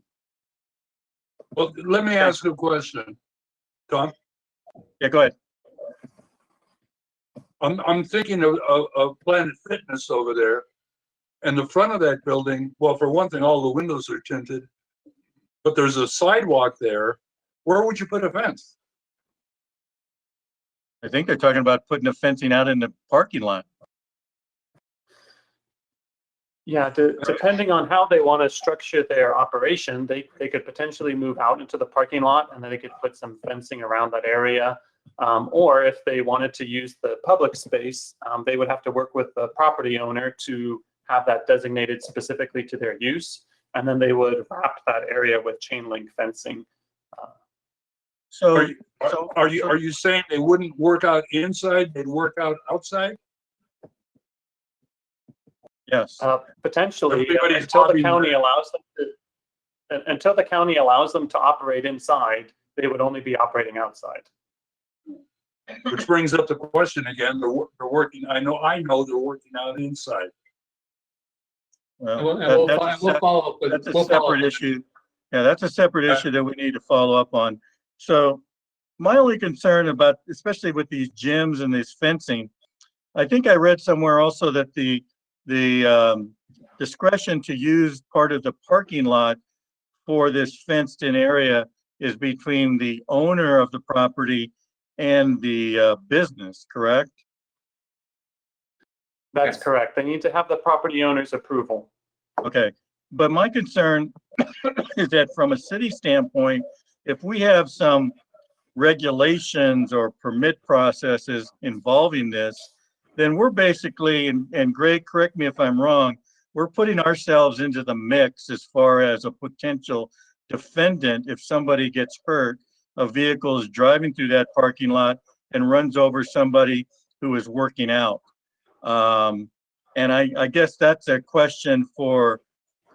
Well, let me ask you a question, Tom. Yeah, go ahead. I'm thinking of Planet Fitness over there, and the front of that building. Well, for one thing, all the windows are tinted, but there's a sidewalk there. Where would you put a fence? I think they're talking about putting the fencing out in the parking lot. Yeah, depending on how they want to structure their operation, they could potentially move out into the parking lot, and then they could put some fencing around that area. Or if they wanted to use the public space, they would have to work with the property owner to have that designated specifically to their use. And then they would wrap that area with chain link fencing. So Are you saying they wouldn't work out inside, they'd work out outside? yes, Potentially, Everybody's until the lobbying county that. allows them to, until the county allows them to operate inside, they would only be operating outside. Which brings up the question again. They're working. I know they're working out inside. well, We'll follow up with. that's a we'll follow separate up. issue. Yeah, that's a separate issue that we need to follow up on. So my only concern about, especially with these gyms and this fencing, I think I read somewhere also that the discretion to use part of the parking lot for this fenced in area is between the owner of the property and the business, correct? That's Yes. correct. They need to have the property owner's approval. Okay, but my concern is that from a city standpoint, if we have some regulations or permit processes involving this, then we're basically, and Greg, correct me if I'm wrong, we're putting ourselves into the mix as far as a potential defendant if somebody gets hurt. A vehicle is driving through that parking lot and runs over somebody who is working out. And I guess that's a question for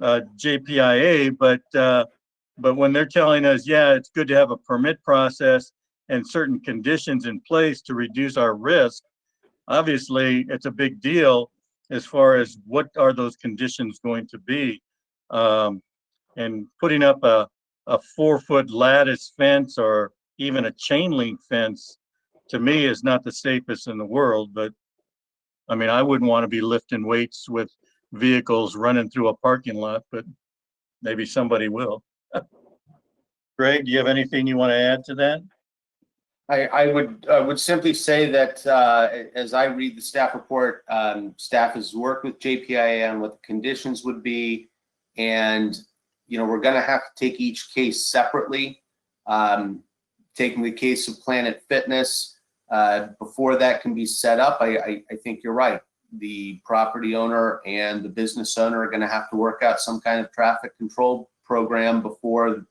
JPIA, but when they're telling us, yeah, it's good to have a permit process and certain conditions in place to reduce our risk, obviously it's a big deal as far as what are those conditions going to be. And putting up a 4-foot lattice fence or even a chain link fence, to me, is not the safest in the world. But I mean, I wouldn't want to be lifting weights with vehicles running through a parking lot, but maybe somebody will. Greg, do you have anything you want to add to that? I would simply say that as I read the staff report, staff has worked with JPIA on what the conditions would be, and we're going to have to take each case separately. Taking the case of Planet Fitness, before that can be set up, I think you're right. The property owner and the business owner are going to have to work out some kind of traffic control program before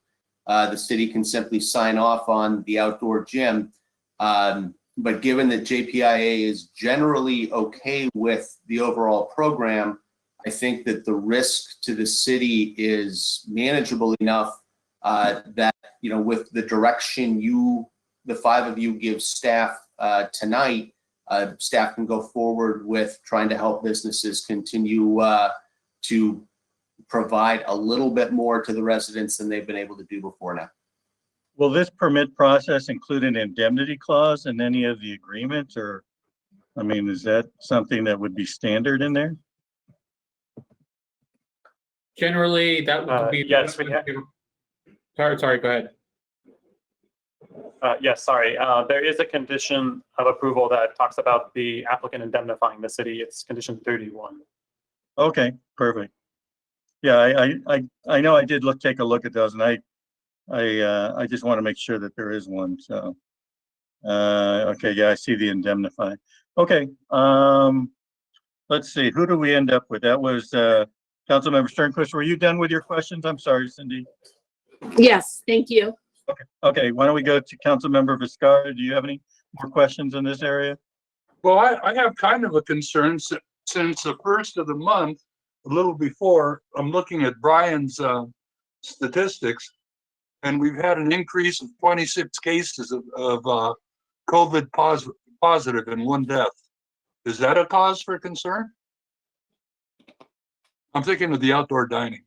the city can simply sign off on the outdoor gym. But given that JPIA is generally okay with the overall program, I think that the risk to the city is manageable enough that, with the direction the 5 of you give staff tonight, staff can go forward with trying to help businesses continue to provide a little bit more to the residents than they've been able to do before now. Will this permit process include an indemnity clause in any of the agreements, or, I mean, is that something that would be standard in there? Generally, that would be. Yes, Sorry, go ahead. Yes, sorry. There is a condition of approval that talks about the applicant indemnifying the city. It's condition 31. Okay, perfect. Yeah, I know I did take a look at those, and I just want to make sure that there is one. So, okay, yeah, I see the indemnify. Okay, let's see, who do we end up with? That was Councilmember Sternquist. Were you done with your questions? I'm sorry, Cindy. Yes, thank you. Okay, why don't we go to Councilmember Viscardi? Do you have any more questions in this area? Well, I have kind of a concern since the first of the month, a little before, I'm looking at Brian's statistics, and we've had an increase of 26 cases of COVID positive and 1 death. Is that a cause for concern? I'm thinking of the outdoor dining.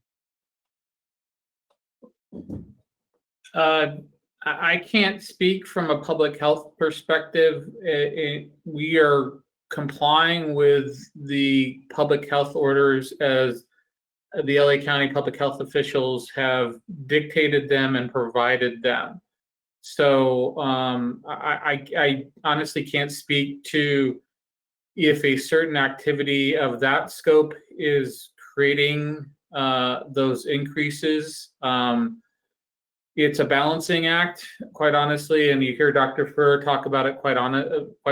I can't speak from a public health perspective. We are complying with the public health orders as the LA County public health officials have dictated them and provided them. So I honestly can't speak to if a certain activity of that scope is creating those increases. It's a balancing act, quite honestly, and you hear Dr. Furr talk about it quite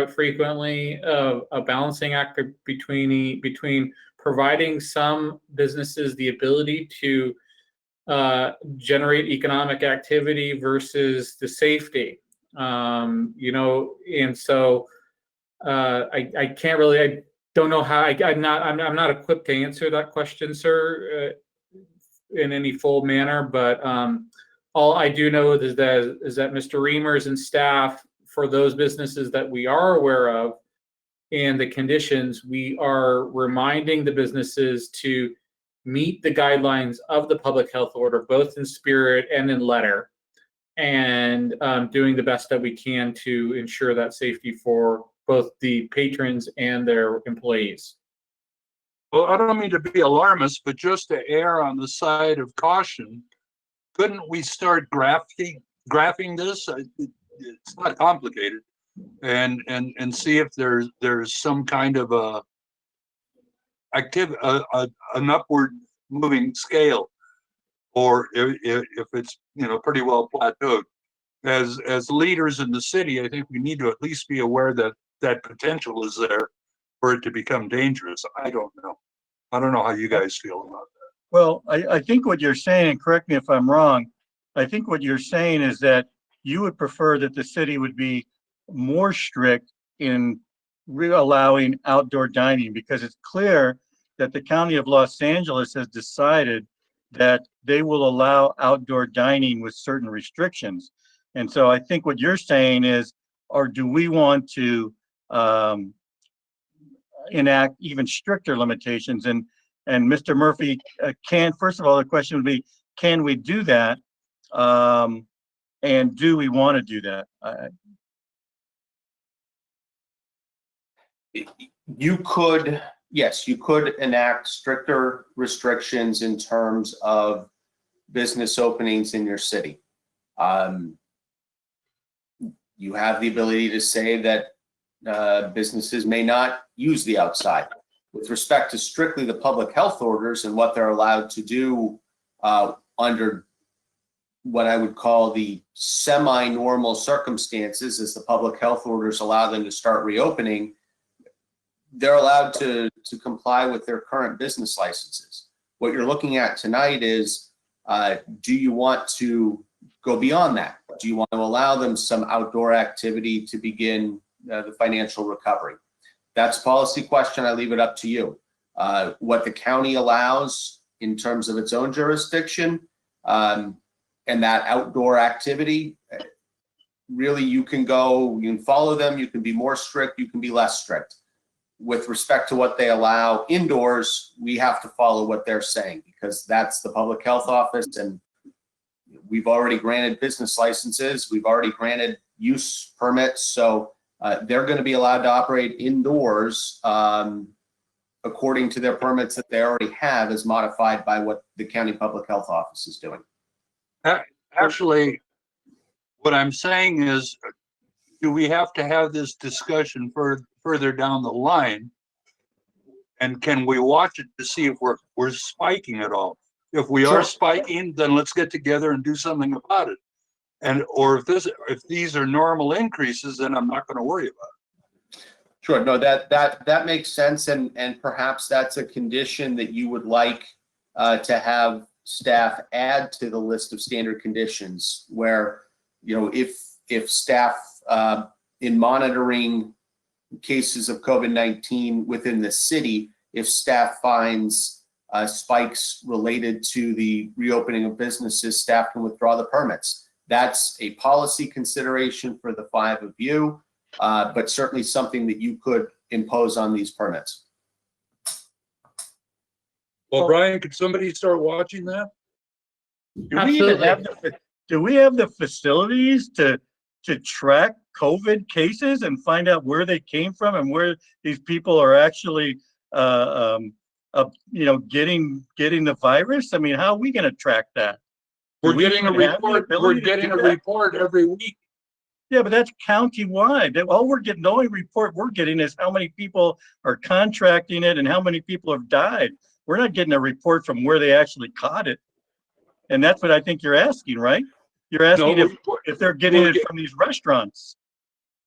frequently. A balancing act between providing some businesses the ability to generate economic activity versus the safety. And so I can't really. I don't know how. I'm not equipped to answer that question, sir, in any full manner, but. All I do know is that Mr. Reimers and staff, for those businesses that we are aware of and the conditions, we are reminding the businesses to meet the guidelines of the public health order, both in spirit and in letter, and doing the best that we can to ensure that safety for both the patrons and their employees. Well, I don't mean to be alarmist, but just to err on the side of caution, couldn't we start graphing this? It's not complicated, and see if there's some kind of an upward moving scale, or if it's pretty well plateaued. As leaders in the city, I think we need to at least be aware that potential is there for it to become dangerous. I don't know how you guys feel about that. Well, I think what you're saying, and correct me if I'm wrong, I think what you're saying is that you would prefer that the city would be more strict in allowing outdoor dining? Because it's clear that the County of Los Angeles has decided that they will allow outdoor dining with certain restrictions. And so I think what you're saying is, or do we want to enact even stricter limitations? And Mr. Murphy, first of all, the question would be, can we do that? And do we want to do that? You could, yes, you could enact stricter restrictions in terms of business openings in your city. You have the ability to say that businesses may not use the outside. With respect to strictly the public health orders and what they're allowed to do under what I would call the semi-normal circumstances, as the public health orders allow them to start reopening, they're allowed to comply with their current business licenses. What you're looking at tonight is, do you want to go beyond that? Do you want to allow them some outdoor activity to begin the financial recovery? That's a policy question. I leave it up to you. What the county allows in terms of its own jurisdiction and that outdoor activity, really you can follow them, you can be more strict, you can be less strict. With respect to what they allow indoors, we have to follow what they're saying, because that's the public health office, and we've already granted business licenses, we've already granted use permits, so they're going to be allowed to operate indoors according to their permits that they already have, as modified by what the county public health office is doing. Actually, what I'm saying is, do we have to have this discussion further down the line? And can we watch it to see if we're spiking at all? If we are spiking, then let's get together and do something about it. Or if these are normal increases, then I'm not going to worry about it. Sure, no, that makes sense, and perhaps that's a condition that you would like to have staff add to the list of standard conditions, where, you know, if staff in monitoring cases of COVID-19 within the city, if staff finds spikes related to the reopening of businesses, staff can withdraw the permits. That's a policy consideration for the 5 of you, but certainly something that you could impose on these permits. Well, Brian, could somebody start watching that? Do we have the facilities to track COVID cases and find out where they came from and where these people are actually, getting the virus? I mean, how are we going to track that? We're getting a report. We're getting a report every week. Yeah, but that's county-wide. The only report we're getting is how many people are contracting it and how many people have died. We're not getting a report from where they actually caught it. And that's what I think you're asking, right? You're asking if they're getting it from these restaurants.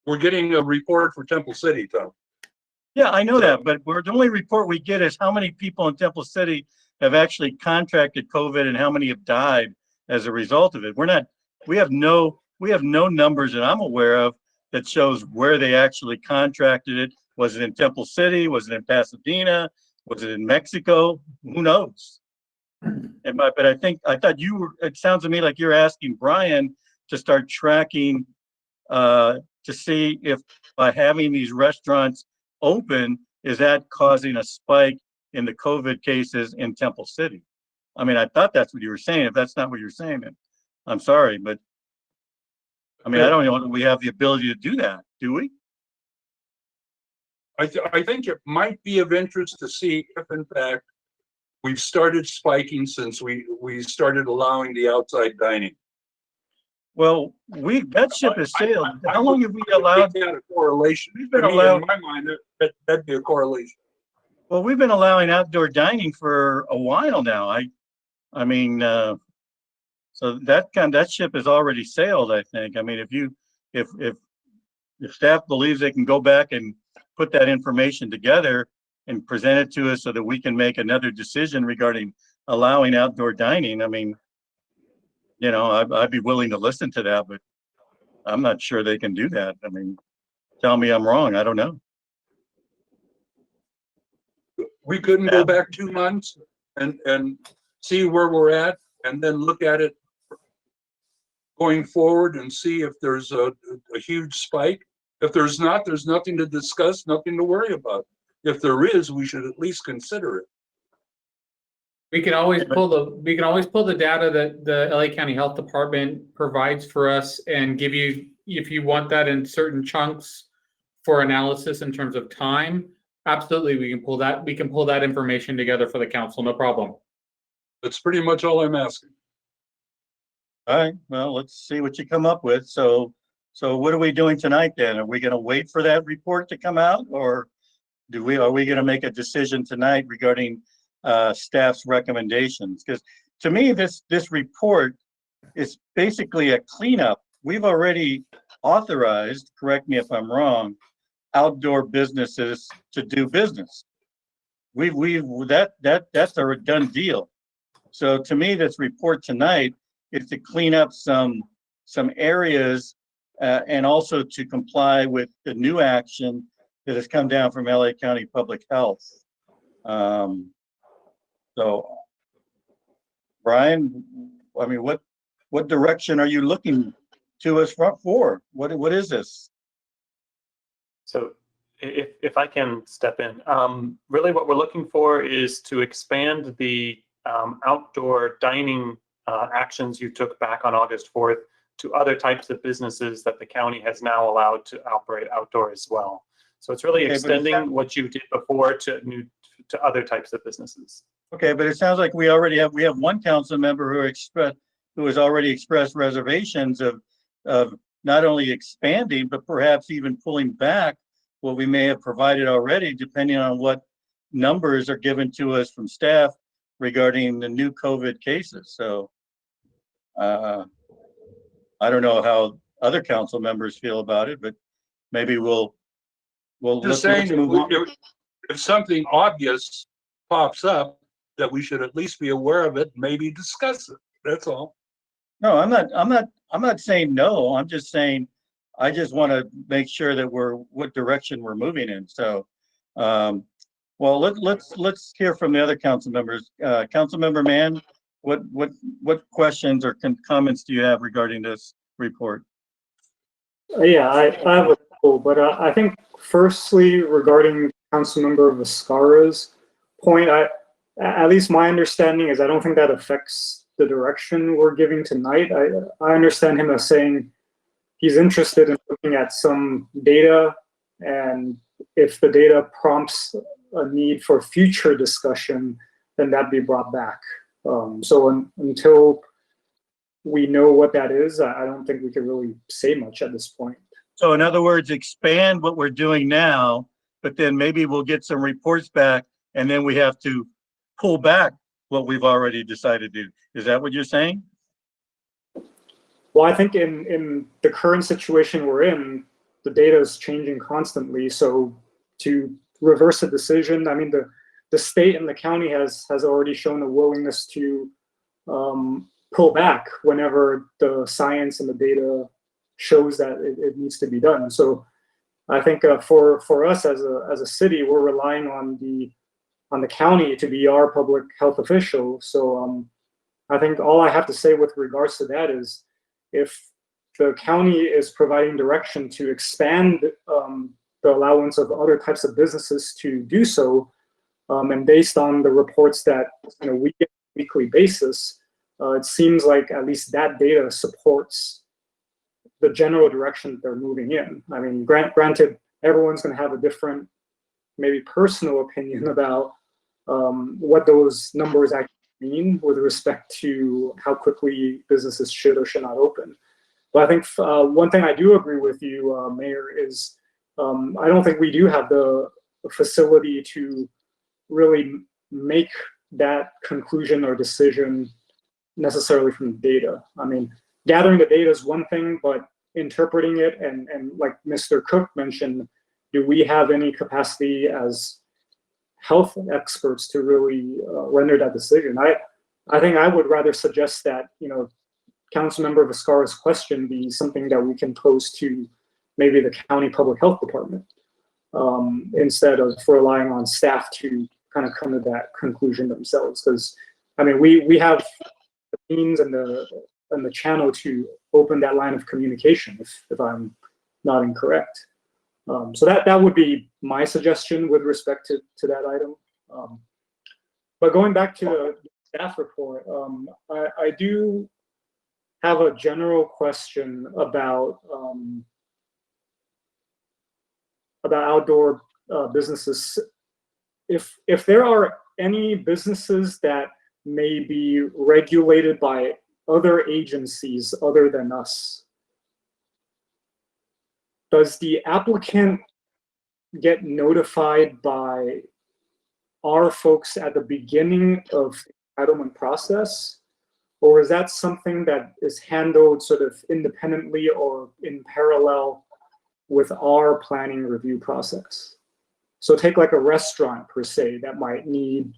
We're getting a report for Temple City, Tom. Yeah, I know that, but the only report we get is how many people in Temple City have actually contracted COVID and how many have died as a result of it. We have no numbers that I'm aware of that shows where they actually contracted it. Was it in Temple City? Was it in Pasadena? Was it in Mexico? Who knows? But I thought it sounds to me like you're asking Brian to start tracking to see if by having these restaurants open, is that causing a spike in the COVID cases in Temple City? I mean, I thought that's what you were saying. If that's not what you're saying, then I'm sorry, but I mean, I don't know that we have the ability to do that, do we? I think it might be of interest to see if, in fact, we've started spiking since we started allowing the outside dining. Well, that ship has sailed. How long have we allowed? A correlation. We've been allowed. In my mind, that'd be a correlation. Well, we've been allowing outdoor dining for a while now. I mean, so that ship has already sailed, I think. I mean, if staff believes they can go back and put that information together and present it to us so that we can make another decision regarding allowing outdoor dining, I mean, you know, I'd be willing to listen to that, but I'm not sure they can do that. I mean, tell me I'm wrong. I don't know. We couldn't go back 2 months and see where we're at and then look at it going forward and see if there's a huge spike. If there's not, there's nothing to discuss, nothing to worry about. If there is, we should at least consider it. We can always pull the data that the LA County Health Department provides for us and give you, if you want that in certain chunks for analysis in terms of time. Absolutely, we can pull that information together for the council, no problem. That's pretty much all I'm asking. All right, well, let's see what you come up with. So what are we doing tonight then? Are we gonna wait for that report to come out, or are we gonna make a decision tonight regarding staff's recommendations? Because to me, this report is basically a cleanup. We've already authorized, correct me if I'm wrong, outdoor businesses to do business. That's a done deal. So to me, this report tonight is to clean up some areas and also to comply with the new action that has come down from LA County Public Health. So, Brian, I mean, what direction are you looking to us for? What is this? So if I can step in, really what we're looking for is to expand the outdoor dining actions you took back on August 4th to other types of businesses that the county has now allowed to operate outdoor as well. So it's really extending what you did before to other types of businesses. Okay, but it sounds like we have one council member who has already expressed reservations of not only expanding, but perhaps even pulling back what we may have provided already, depending on what numbers are given to us from staff regarding the new COVID cases. So I don't know how other council members feel about it, but maybe we'll Just let's saying, move on. if something obvious pops up, that we should at least be aware of it, maybe discuss it. That's all. No, I'm not saying no. I'm just saying I just want to make sure that what direction we're moving in. So, well, let's hear from the other council members. Councilmember Mann, what questions or comments do you have regarding this report? Yeah, I have a couple, but I think firstly regarding Councilmember Vizcarra's point, at least my understanding is I don't think that affects the direction we're giving tonight. I understand him as saying he's interested in looking at some data, and if the data prompts a need for future discussion, then that'd be brought back. So until we know what that is, I don't think we can really say much at this point. So in other words, expand what we're doing now, but then maybe we'll get some reports back and then we have to pull back what we've already decided to do. Is that what you're saying? Well, I think in the current situation we're in, the data is changing constantly. So to reverse a decision, I mean, the state and the county has already shown a willingness to pull back whenever the science and the data shows that it needs to be done. So I think for us as a city, we're relying on the county to be our public health official. So I think all I have to say with regards to that is if the county is providing direction to expand the allowance of other types of businesses to do so, and based on the reports that we get on a weekly basis, it seems like at least that data supports the general direction that they're moving in. I mean, granted, everyone's going to have a different, maybe personal opinion about what those numbers actually mean with respect to how quickly businesses should or should not open. But I think one thing I do agree with you, Mayor, is I don't think we do have the facility to really make that conclusion or decision necessarily from the data. I mean, gathering the data is one thing, but interpreting it and like Mr. Cook mentioned, do we have any capacity as health experts to really render that decision? I think I would rather suggest that, Councilmember Vizcarra's question be something that we can pose to maybe the county public health department instead of relying on staff to kind of come to that conclusion themselves. Because I mean, we have the means and the channel to open that line of communication, if I'm not incorrect. So that would be my suggestion with respect to that item. But going back to the staff report, I do have a general question about outdoor businesses. If there are any businesses that may be regulated by other agencies other than us, does the applicant get notified by our folks at the beginning of the entitlement process? Or is that something that is handled sort of independently or in parallel with our planning review process? So take like a restaurant per se that might need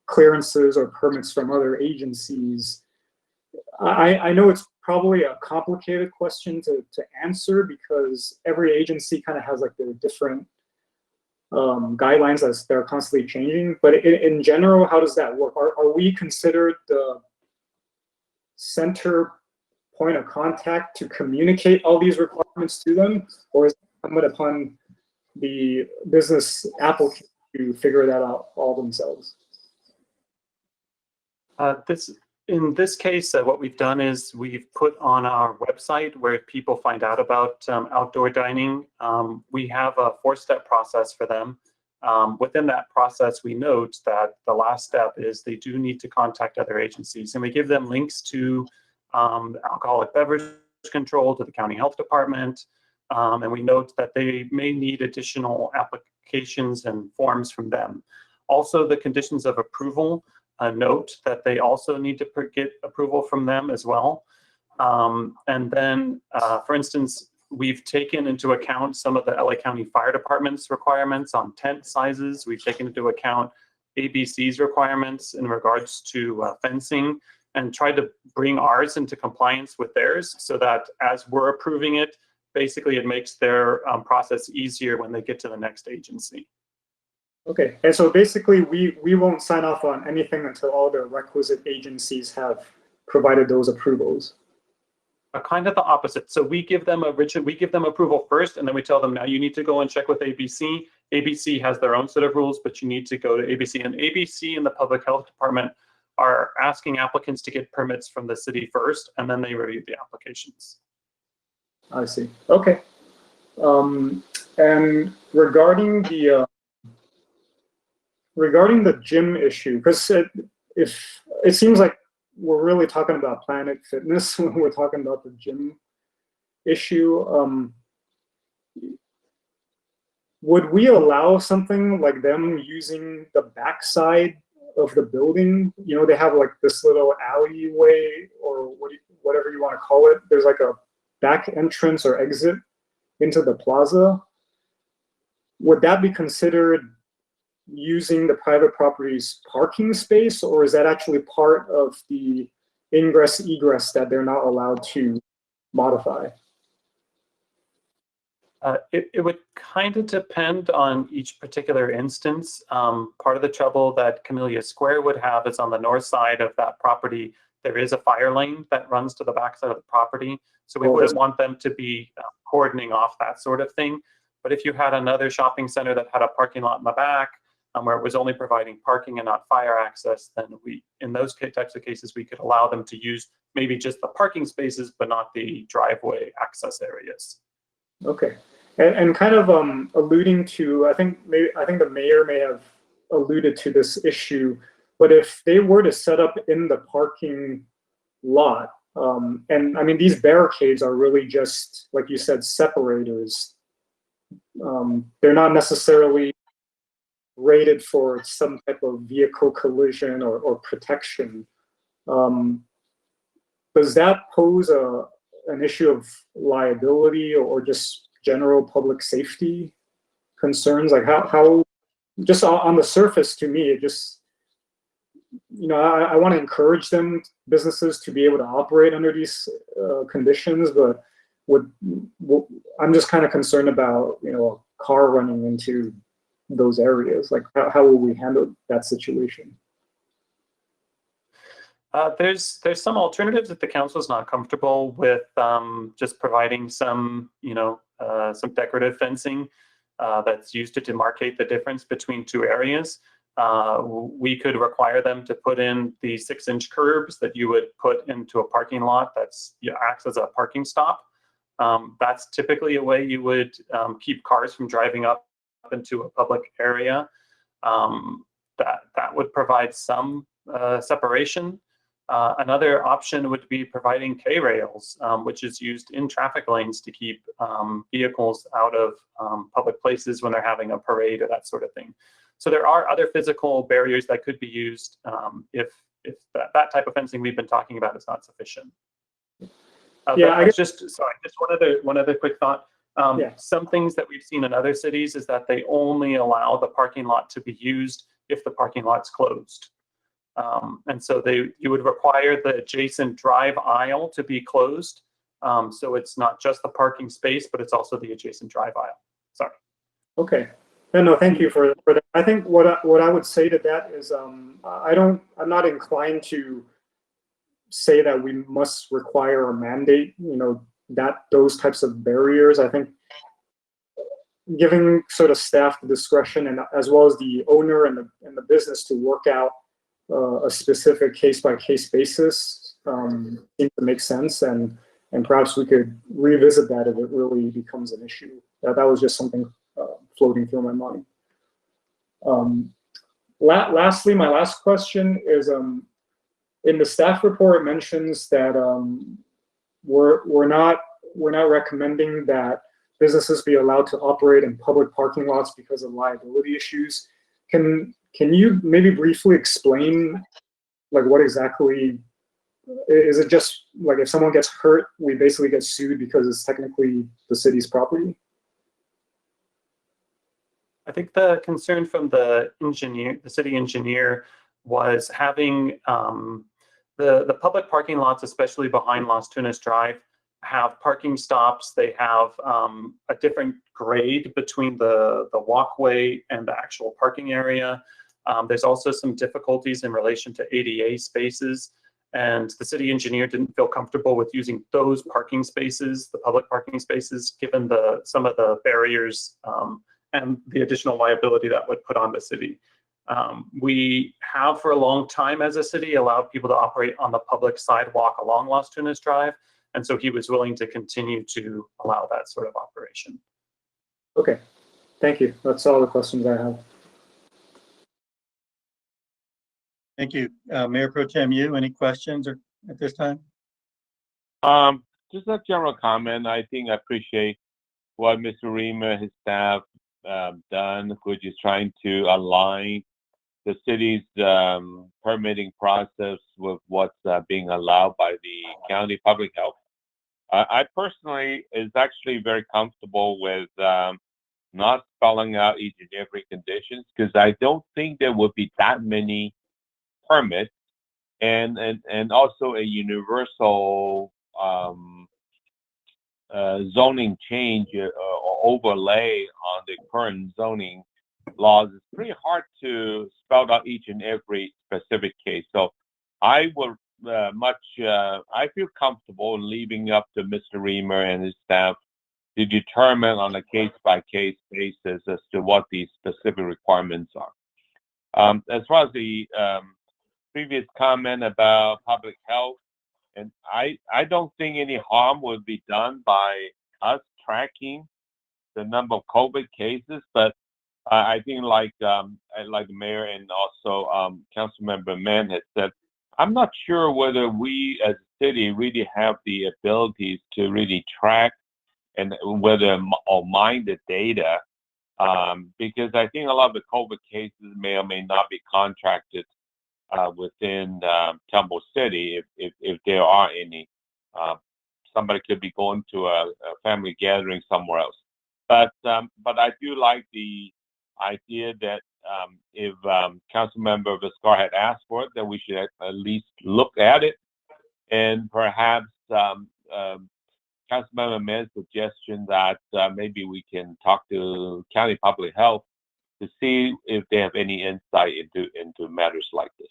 clearances or permits from other agencies. I know it's probably a complicated question to answer because every agency kind of has like their different guidelines as they're constantly changing. But in general, how does that work? Are we considered the center point of contact to communicate all these requirements to them, or is it incumbent upon the business applicant to figure that out all themselves? In this case, what we've done is we've put on our website where people find out about outdoor dining. We have a 4-step process for them. Within that process, we note that the last step is they do need to contact other agencies, and we give them links to alcoholic beverage control, to the county health department, and we note that they may need additional applications and forms from them. Also, the conditions of approval note that they also need to get approval from them as well. And then, for instance, we've taken into account some of the LA County Fire Department's requirements on tent sizes. We've taken into account ABC's requirements in regards to fencing, and tried to bring ours into compliance with theirs so that as we're approving it, basically it makes their process easier when they get to the next agency. Okay, and so basically we won't sign off on anything until all the requisite agencies have provided those approvals. Kind of the opposite. So we give them approval first, and then we tell them, now you need to go and check with ABC. ABC has their own set of rules, but you need to go to ABC. And ABC and the Public Health Department are asking applicants to get permits from the city first, and then they review the applications. I see. Okay. And regarding the gym issue, because if it seems like we're really talking about Planet Fitness when we're talking about the gym issue, would we allow something like them using the backside of the building? You know, they have like this little alleyway or whatever you want to call it. There's like a back entrance or exit into the plaza. Would that be considered using the private property's parking space, or is that actually part of the ingress egress that they're not allowed to modify? It would kind of depend on each particular instance. Part of the trouble that Camellia Square would have is on the north side of that property, there is a fire lane that runs to the backside of the property. So we wouldn't want them to be cordoning off that sort of thing. But if you had another shopping center that had a parking lot in the back, where it was only providing parking and not fire access, then in those types of cases, we could allow them to use maybe just the parking spaces, but not the driveway access areas. Okay, and kind of alluding to, I think the mayor may have alluded to this issue, but if they were to set up in the parking lot, and I mean, these barricades are really just, like you said, separators. They're not necessarily rated for some type of vehicle collision or protection. Does that pose an issue of liability or just general public safety concerns? Like how just on the surface, to me, it just, you know, I want to encourage businesses to be able to operate under these conditions, but I'm just kind of concerned about, you know, a car running into those areas? Like, how will we handle that situation? There's some alternatives if the council is not comfortable with just providing some, some decorative fencing that's used to demarcate the difference between two areas. We could require them to put in the 6-inch curbs that you would put into a parking lot that's acts as a parking stop. That's typically a way you would keep cars from driving up into a public area. That would provide some separation. Another option would be providing K-rails, which is used in traffic lanes to keep vehicles out of public places when they're having a parade or that sort of thing. So there are other physical barriers that could be used if that type of fencing we've been talking about is not sufficient. Yeah, I guess, just one other quick thought. Some things that we've seen in other cities is that they only allow the parking lot to be used if the parking lot's closed. And so you would require the adjacent drive aisle to be closed. So it's not just the parking space, but it's also the adjacent drive aisle. Sorry. okay. No, thank you for that. I think what I would say to that is I'm not inclined to say that we must require or mandate, that those types of barriers. I think giving sort of staff the discretion and as well as the owner and the business to work out a specific case-by-case basis seems to make sense, and perhaps we could revisit that if it really becomes an issue. That was just something floating through my mind. Lastly, my last question is, in the staff report, it mentions that we're not recommending that businesses be allowed to operate in public parking lots because of liability issues. Can you maybe briefly explain, like, what exactly is it? Just like if someone gets hurt, we basically get sued because it's technically the city's property? I think the concern from the city engineer, was having the public parking lots, especially behind Las Tunas Drive, have parking stops. They have a different grade between the walkway and the actual parking area. There's also some difficulties in relation to ADA spaces, and the city engineer didn't feel comfortable with using those parking spaces, the public parking spaces, given some of the barriers and the additional liability that would put on the city. We have for a long time as a city allowed people to operate on the public sidewalk along Las Tunas Drive, and so he was willing to continue to allow that sort of operation. Okay, thank you. That's all the questions I have. Thank you. Mayor Pro Tem, any questions at this time? Just a general comment. I think I appreciate what Mr. Reamer, his staff done, which is trying to align the city's permitting process with what's being allowed by the county public health. I personally is actually very comfortable with not spelling out each and every conditions, because I don't think there would be that many permits and also a universal zoning change or overlay on the current zoning laws. It's pretty hard to spell out each and every specific case. So I would I feel comfortable leaving up to Mr. Reamer and his staff to determine on a case-by-case basis as to what the specific requirements are. As far as the previous comment about public health, and I don't think any harm would be done by us tracking the number of COVID cases, but I think like the mayor and also Councilmember Mann had said, I'm not sure whether we as a city really have the abilities to really track and whether or mine the data, because I think a lot of the COVID cases may or may not be contracted within Temple City, if there are any. Somebody could be going to a family gathering somewhere else. But I do like the idea that if Councilmember Viscar had asked for it, that we should at least look at it, and perhaps Councilmember Mann's suggestion that maybe we can talk to County Public Health to see if they have any insight into matters like this.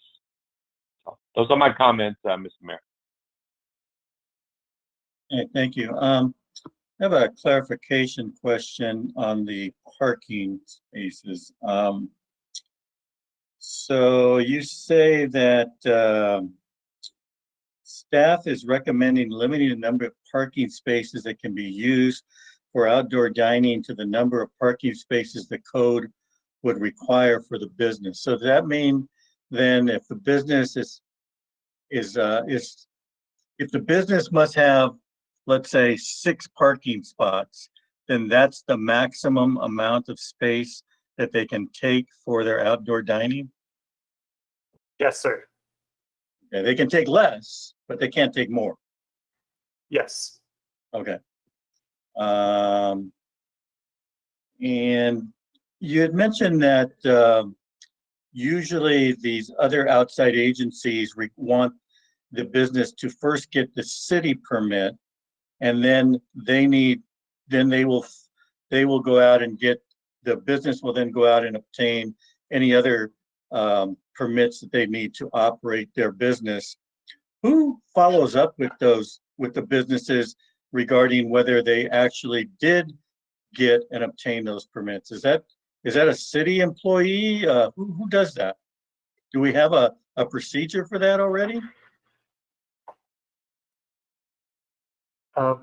So those are my comments, Mr. Mayor. Okay, thank you. I have a clarification question on the parking spaces. So you say that staff is recommending limiting the number of parking spaces that can be used for outdoor dining to the number of parking spaces the code would require for the business. So does that mean then if the business if the business must have, let's say, 6 parking spots, then that's the maximum amount of space that they can take for their outdoor dining? Yes, sir. Yeah, they can take less, but they can't take more. Yes. Okay. And you had mentioned that usually these other outside agencies want the business to first get the city permit, and then they will go out and get, the business will then go out and obtain any other permits that they need to operate their business. Who follows up with the businesses regarding whether they actually did get and obtain those permits? Is that a city employee? Who does that? Do we have a procedure for that already?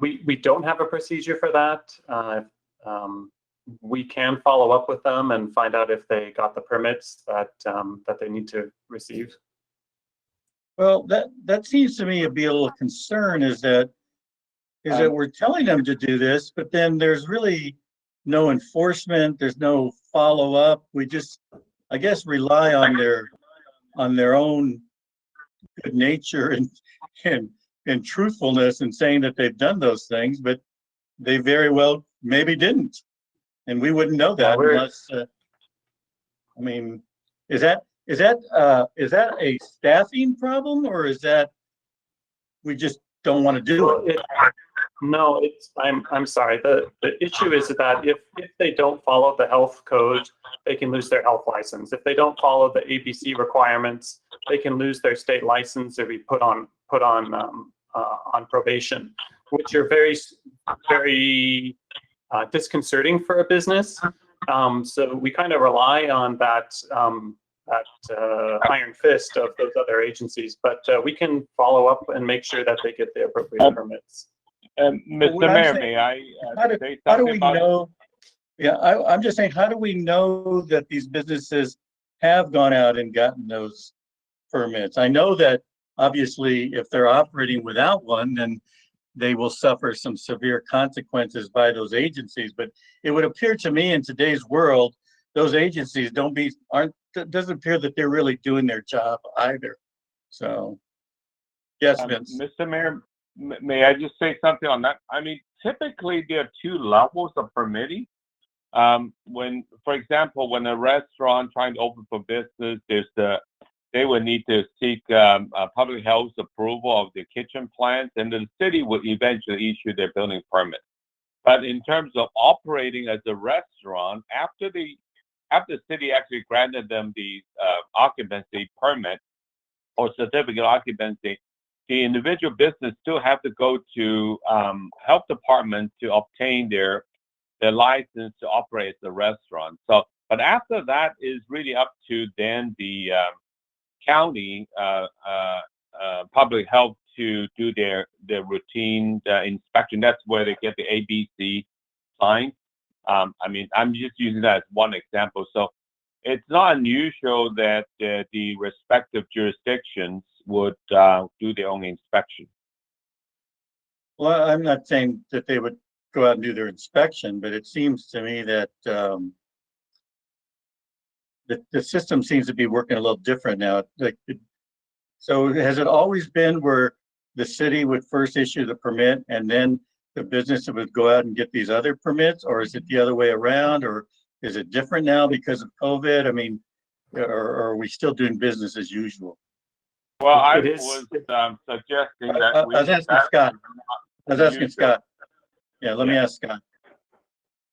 We don't have a procedure for that. We can follow up with them and find out if they got the permits that they need to receive. Well, that seems to me to be a little concern, is that we're telling them to do this, but then there's really no enforcement, there's no follow-up. We just, I guess, rely on their own good nature and truthfulness in saying that they've done those things, but they very well maybe didn't. And we wouldn't know that unless, I mean, is that a staffing problem, or is that we just don't want to do it? No, I'm sorry. The issue is that if they don't follow the health code, they can lose their health license. If they don't follow the ABC requirements, they can lose their state license or be put on probation, which are very, very disconcerting for a business. So we kind of rely on that iron fist of those other agencies, but we can follow up and make sure that they get the appropriate permits. Mr. Mayor, may I say How do something we about it? know? Yeah, I'm just saying, how do we know that these businesses have gone out and gotten those permits? I know that obviously if they're operating without one, then they will suffer some severe consequences by those agencies. But it would appear to me in today's world, those agencies doesn't appear that they're really doing their job either. So, yes, Vince. Mr. Mayor, may I just say something on that? I mean, typically there are 2 levels of permitting. When, for example, when a restaurant trying to open for business, they would need to seek public health approval of the kitchen plans, and the city would eventually issue their building permit. But in terms of operating as a restaurant, after the city actually granted them the occupancy permit or certificate of occupancy, the individual business still have to go to health department to obtain their license to operate as a restaurant. So, but after that is really up to then the county public health to do their routine inspection. That's where they get the ABC sign. I mean, I'm just using that as one example. So it's not unusual that the respective jurisdictions would do their own inspection. Well, I'm not saying that they would go out and do their inspection, but it seems to me that the system seems to be working a little different now. So has it always been where the city would first issue the permit and then the business would go out and get these other permits, or is it the other way around, or is it different now because of COVID? I mean, or are we still doing business as usual? Well, I was suggesting that I was asking Scott. I was asking Scott. Yeah, let me ask Scott.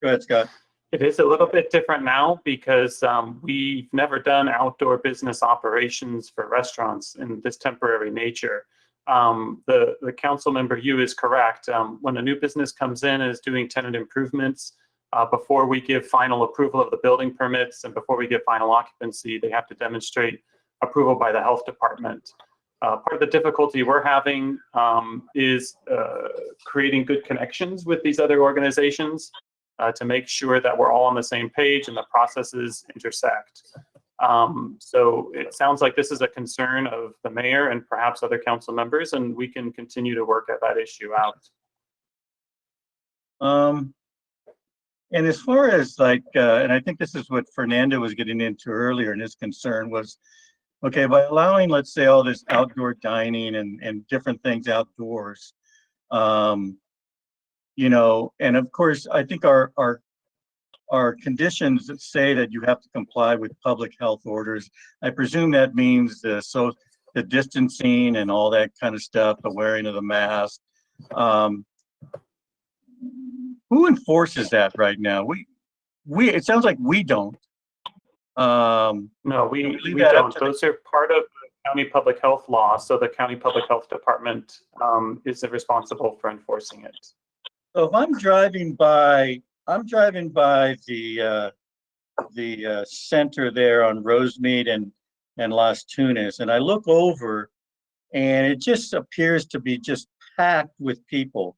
Go ahead, Scott. It is a little bit different now because we've never done outdoor business operations for restaurants in this temporary nature. The council member, you is correct. When a new business comes in and is doing tenant improvements, before we give final approval of the building permits and before we give final occupancy, they have to demonstrate approval by the health department. Part of the difficulty we're having is creating good connections with these other organizations to make sure that we're all on the same page and the processes intersect. So it sounds like this is a concern of the mayor and perhaps other council members, and we can continue to work at that issue out. And as far as like, and I think this is what Fernando was getting into earlier, and his concern was, okay, by allowing, let's say, all this outdoor dining and different things outdoors, you know, and of course, I think our conditions that say that you have to comply with public health orders, I presume that means the distancing and all that kind of stuff, the wearing of the mask. Who enforces that right now? It sounds like we don't. No, we don't. Those are part of the county public health law. So the county public health department is responsible for enforcing it. So if I'm driving by the center there on Rosemead and Las Tunas, and I look over, and it just appears to be just packed with people.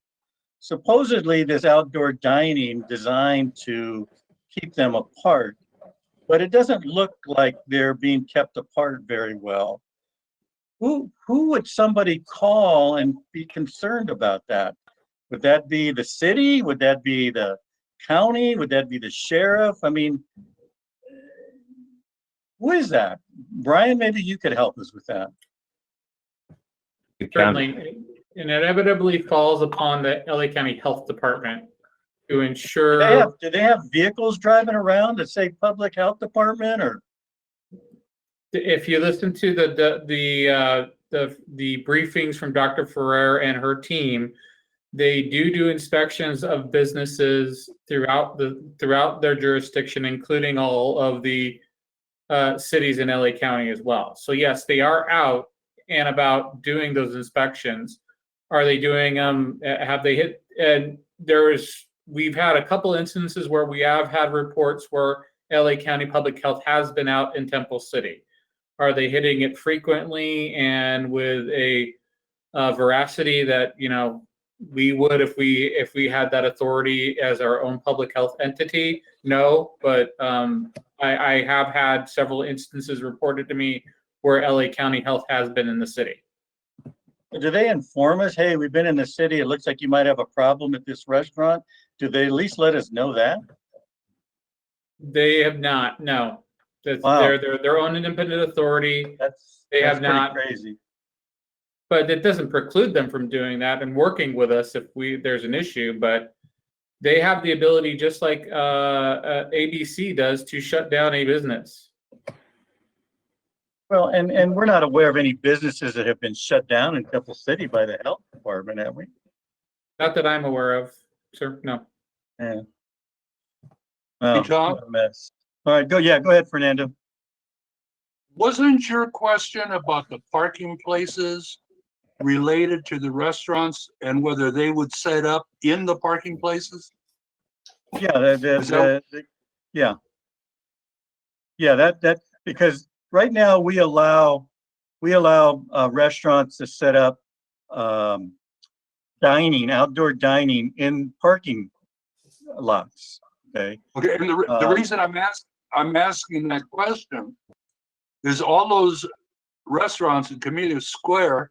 Supposedly, this outdoor dining designed to keep them apart, but it doesn't look like they're being kept apart very well. Who would somebody call and be concerned about that? Would that be the city? Would that be the county? Would that be the sheriff? I mean, who is that? Brian, maybe you could help us with that. Certainly, it inevitably falls upon the LA County Health Department to ensure. Do they have vehicles driving around that say public health department? Or if you listen to the briefings from Dr. Ferrer and her team, they do inspections of businesses throughout their jurisdiction, including all of the cities in LA County as well. So yes, they are out and about doing those inspections. Are they doing have they hit? And we've had a couple instances where we have had reports where LA County Public Health has been out in Temple City. Are they hitting it frequently and with a veracity that, you know, we would if we had that authority as our own public health entity? No, but I have had several instances reported to me where LA County Health has been in the city. do they inform us, hey, we've been in the city, it looks like you might have a problem at this restaurant? Do they at least let us know that? They have not, no. Wow. They're their own independent authority. That's have not. crazy. But it doesn't preclude them from doing that and working with us if there's an issue. But they have the ability, just like ABC does, to shut down a business. Well, and we're not aware of any businesses that have been shut down in Temple City by the health department, have we? Not that I'm aware of, sir. No. Yeah. Hey, Tom? What a mess. All right, go ahead, Fernando. Wasn't your question about the parking places related to the restaurants and whether they would set up in the parking places? Yeah, that because right now we allow restaurants to set up outdoor dining in parking lots. Okay. Okay, and the reason I'm asking that question is all those restaurants in Community Square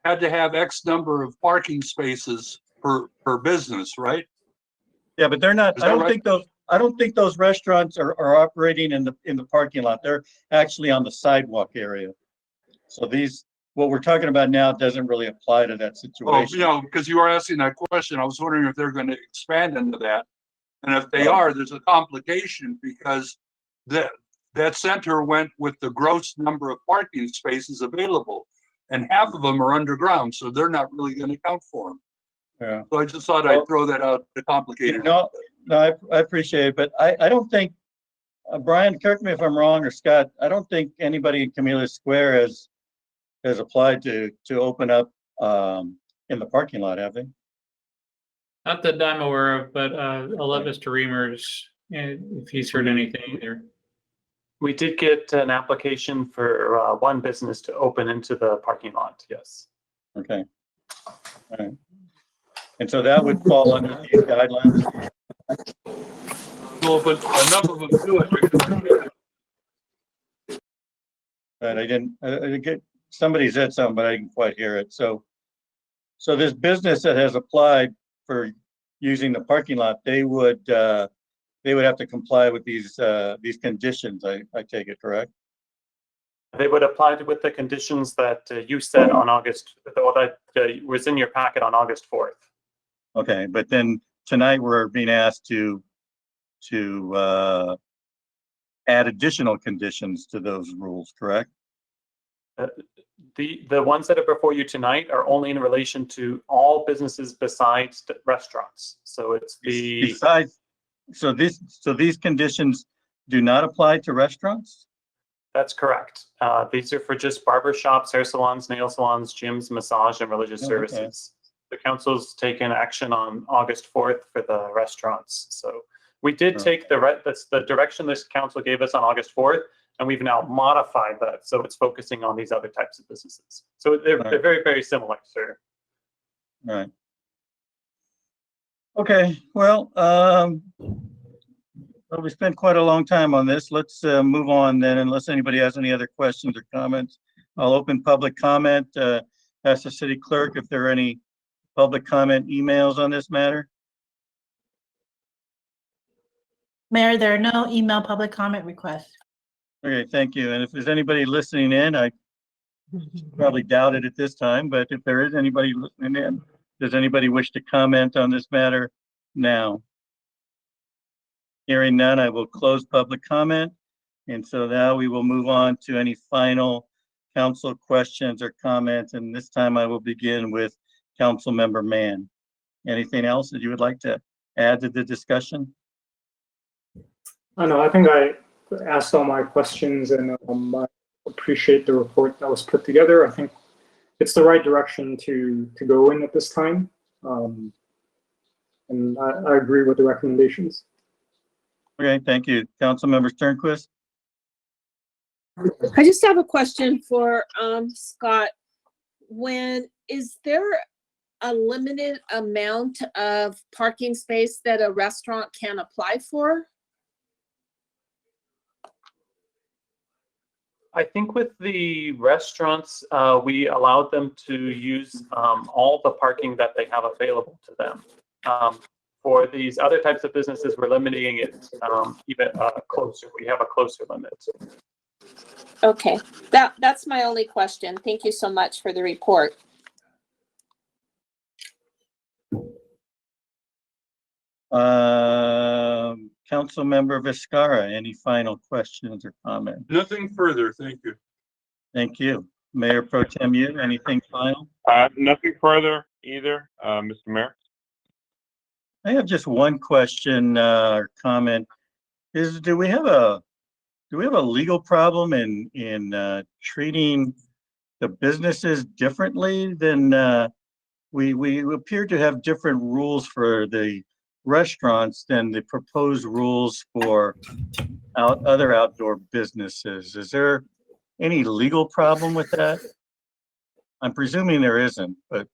had to have X number of parking spaces per business, right? Yeah, but they're not. I don't think those restaurants are operating in the parking lot. They're actually on the sidewalk area. So what we're talking about now doesn't really apply to that situation. Oh, because you were asking that question, I was wondering if they're going to expand into that. And if they are, there's a complication because that center went with the gross number of parking spaces available, and half of them are underground, so they're not really going to count for them. Yeah. So I just thought I'd throw that out to complicate it. No, I appreciate it, but I don't think, Brian, correct me if I'm wrong, or Scott, I don't think anybody in Camellia Square has applied to open up in the parking lot, have they? Not that I'm aware of, but I'll let Mr. Reimers, if he's heard anything either. We did get an application for one business to open into the parking lot, yes. Okay. All right. And so that would fall under these guidelines? Well, but enough of them do it. But I didn't get, somebody said something, but I didn't quite hear it. So this business that has applied for using the parking lot, they would have to comply with these conditions, I take it, correct? They would apply with the conditions that you said on August, or that was in your packet on August 4th. Okay, but then tonight we're being asked to add additional conditions to those rules, correct? The ones that are before you tonight are only in relation to all businesses besides restaurants. So it's Besides, so these conditions do not apply to restaurants? That's correct. These are for just barber shops, hair salons, nail salons, gyms, massage, and religious services. The council's taken action on August 4th for the restaurants. So we did take the direction this council gave us on August 4th, and we've now modified that. So it's focusing on these other types of businesses. So they're very, very similar, sir. All right. Okay, well, we spent quite a long time on this. Let's move on then, unless anybody has any other questions or comments. I'll open public comment. Ask the city clerk if there are any public comment emails on this matter. Mayor, there are no email public comment requests. Okay, thank you. And if there's anybody listening in, I probably doubt it at this time, but if there is anybody listening in, does anybody wish to comment on this matter now? Hearing none, I will close public comment. And so now we will move on to any final council questions or comments. And this time I will begin with Councilmember Mann. Anything else that you would like to add to the discussion? I know, I think I asked all my questions, and I appreciate the report that was put together. I think it's the right direction to go in at this time. And I agree with the recommendations. Okay, thank you. Councilmember Sternquist? I just have a question for Scott. Is there a limited amount of parking space that a restaurant can apply for? I think with the restaurants, we allowed them to use all the parking that they have available to them. For these other types of businesses, we're limiting it even closer. We have a closer limit. Okay, that's my only question. Thank you so much for the report. Councilmember Viscara, any final questions or comments? Nothing further, thank you. Thank you. Mayor Pro Tem, you, anything final? Nothing further either, Mr. Mayor. I have just one question or comment. Do we have a legal problem in treating the businesses differently than we appear to have different rules for the restaurants than the proposed rules for other outdoor businesses? Is there any legal problem with that? I'm presuming there isn't, but.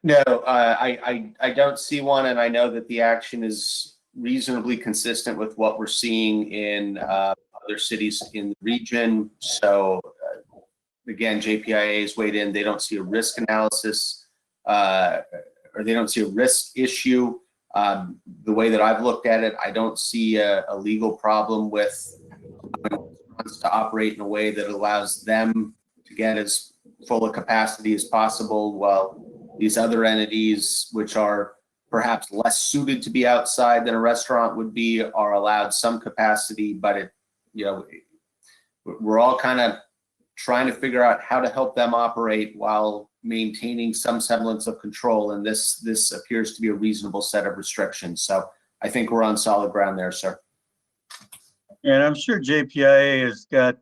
No, I don't see one, and I know that the action is reasonably consistent with what we're seeing in other cities in the region. So again, JPIA has weighed in. They don't see a risk analysis or they don't see a risk issue. The way that I've looked at it, I don't see a legal problem with restaurants to operate in a way that allows them to get as full a capacity as possible, while these other entities, which are perhaps less suited to be outside than a restaurant would be, are allowed some capacity. But we're all kind of trying to figure out how to help them operate while maintaining some semblance of control, and this appears to be a reasonable set of restrictions. So I think we're on solid ground there, sir. And I'm sure JPIA has got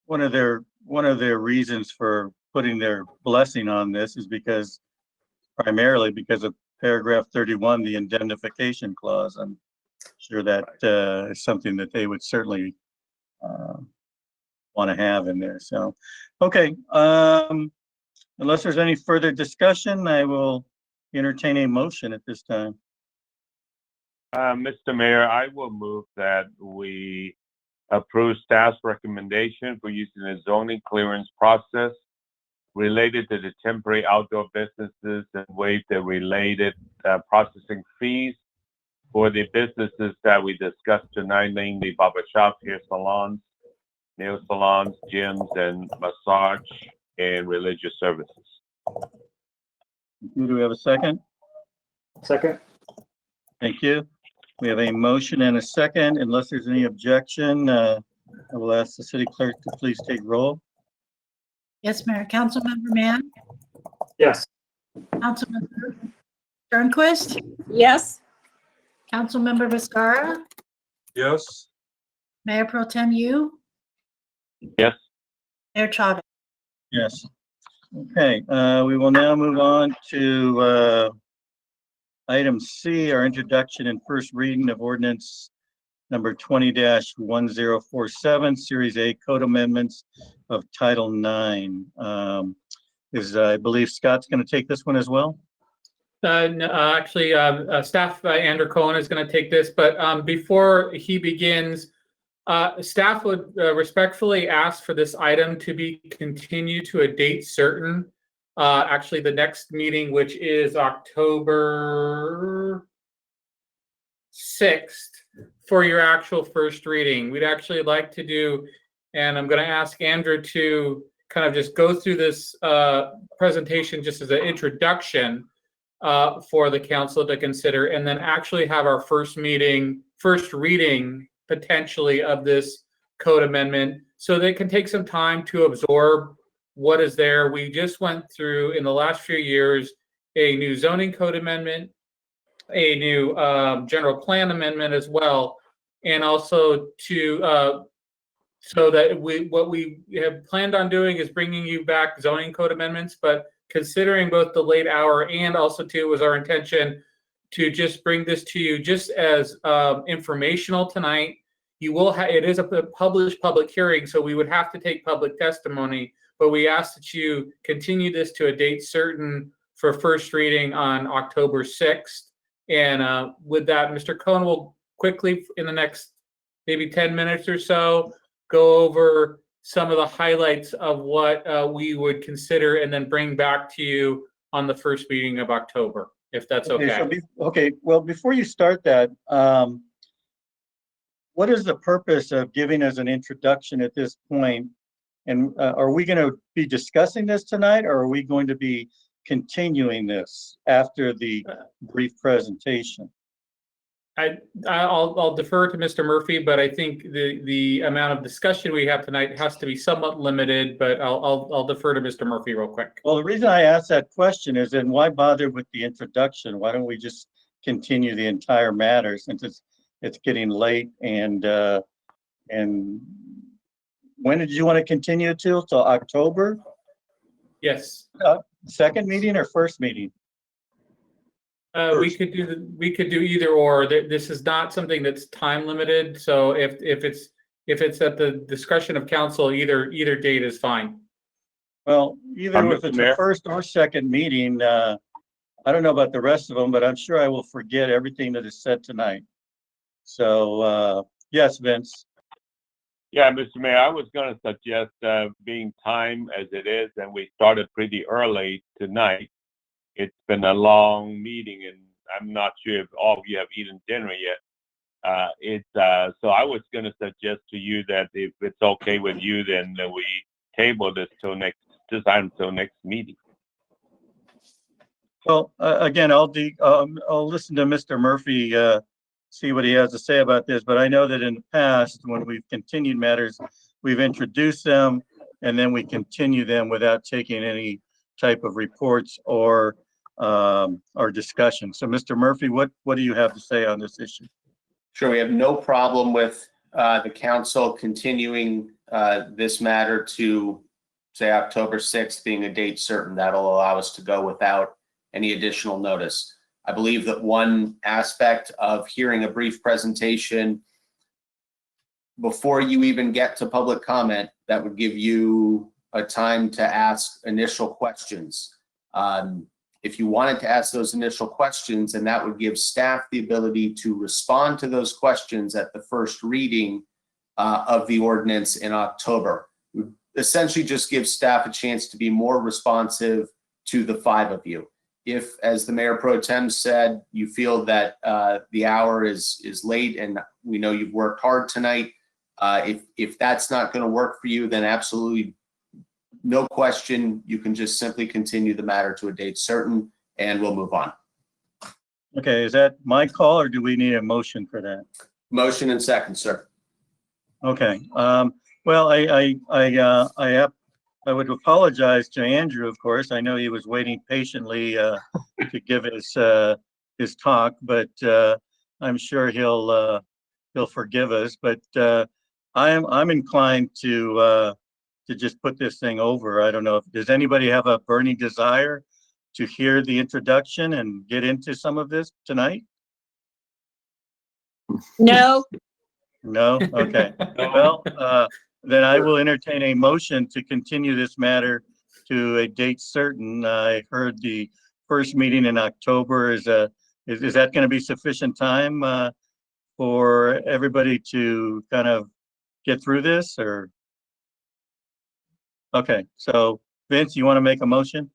one of their reasons for putting their blessing on this is primarily because of paragraph 31, the indemnification clause. I'm sure that is something that they would certainly want to have in there. So, okay. Unless there's any further discussion, I will entertain a motion at this time. Mr. Mayor, I will move that we approve staff's recommendation for using a zoning clearance process related to the temporary outdoor businesses and waive the related processing fees for the businesses that we discussed tonight, namely barber shop, hair salons, nail salons, gyms, and massage and religious services. Do we have a second? Second. Thank you. We have a motion and a second. Unless there's any objection, I will ask the city clerk to please take roll. Yes, Mayor. Councilmember Mann, Yes. Councilmember Sternquist, Yes, Councilmember Viscara, Yes. Mayor Pro Tem You, Yes. Mayor Chavez. Yes. Okay, we will now move on to item C, our introduction and first reading of ordinance number 20-1047, Series A Code Amendments of Title IX. I believe Scott's going to take this one as well? No, actually, staff Andrew Cohen is going to take this, but before he begins, staff would respectfully ask for this item to be continued to a date certain. Actually, the next meeting, which is October 6th, for your actual first reading. We'd actually like to do, and I'm going to ask Andrew to kind of just go through this presentation just as an introduction for the council to consider, and then actually have our first reading potentially of this code amendment, so they can take some time to absorb what is there. We just went through in the last few years a new zoning code amendment, a new general plan amendment as well, and also to so that what we have planned on doing is bringing you back zoning code amendments, but considering both the late hour and also too, it was our intention to just bring this to you just as informational tonight. You will it is a published public hearing, so we would have to take public testimony, but we ask that you continue this to a date certain for first reading on October 6th. And with that, Mr. Cohen will quickly, in the next maybe 10 minutes or so, go over some of the highlights of what we would consider and then bring back to you on the first meeting of October, if that's okay. Well, before you start that, what is the purpose of giving us an introduction at this point? And are we going to be discussing this tonight, or are we going to be continuing this after the brief presentation? I'll defer to Mr. Murphy, but I think the amount of discussion we have tonight has to be somewhat limited, but I'll defer to Mr. Murphy real quick. Well, the reason I asked that question is, then why bother with the introduction? Why don't we just continue the entire matter, since it's getting late? And when did you want to continue till October? Yes. Second meeting or first meeting? We could do either or. This is not something that's time limited. So if it's at the discretion of council, either date is fine. Well, either if it's the first or second meeting, I don't know about the rest of them, but I'm sure I will forget everything that is said tonight. So yes, Vince. Yeah, Mr. Mayor, I was going to suggest being time as it is, and we started pretty early tonight. It's been a long meeting, and I'm not sure if all of you have eaten dinner yet. So I was going to suggest to you that if it's okay with you, then we table this item till next meeting. Well, again, I'll listen to Mr. Murphy, see what he has to say about this. But I know that in the past, when we've continued matters, we've introduced them, and then we continue them without taking any type of reports or discussion. So Mr. Murphy, what do you have to say on this issue? Sure, we have no problem with the council continuing this matter to, say, October 6th being a date certain. That'll allow us to go without any additional notice. I believe that one aspect of hearing a brief presentation before you even get to public comment, that would give you a time to ask initial questions. If you wanted to ask those initial questions, and that would give staff the ability to respond to those questions at the first reading of the ordinance in October. It would essentially just give staff a chance to be more responsive to the five of you. If, as the Mayor Pro Tem said, you feel that the hour is late, and we know you've worked hard tonight, if that's not going to work for you, then absolutely no question, you can just simply continue the matter to a date certain, and we'll move on. Okay, is that my call, or do we need a motion for that? Motion and second, sir. Okay, well, I would apologize to Andrew, of course. I know he was waiting patiently to give his talk, but I'm sure he'll forgive us. But I'm inclined to just put this thing over. I don't know. Does anybody have a burning desire to hear the introduction and get into some of this tonight? No. No? Okay. Well, then I will entertain a motion to continue this matter to a date certain. I heard the first meeting in October. Is that going to be sufficient time for everybody to kind of get through this, or? Okay, so Vince, you want to make a motion?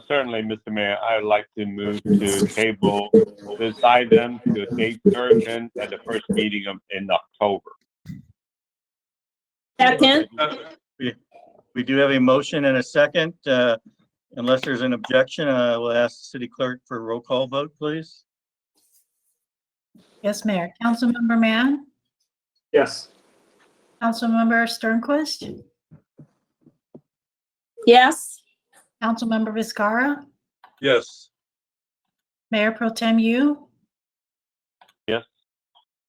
Certainly, Mr. Mayor, I would like to move to table this item to a date certain at the first meeting in October. Second. We do have a motion and a second. Unless there's an objection, I will ask the city clerk for a roll call vote, please. Yes, Mayor. Councilmember Mann, Yes. Councilmember Sternquist, Yes. Councilmember Vizcarra, Yes. Mayor Pro Tem Yu, Yes.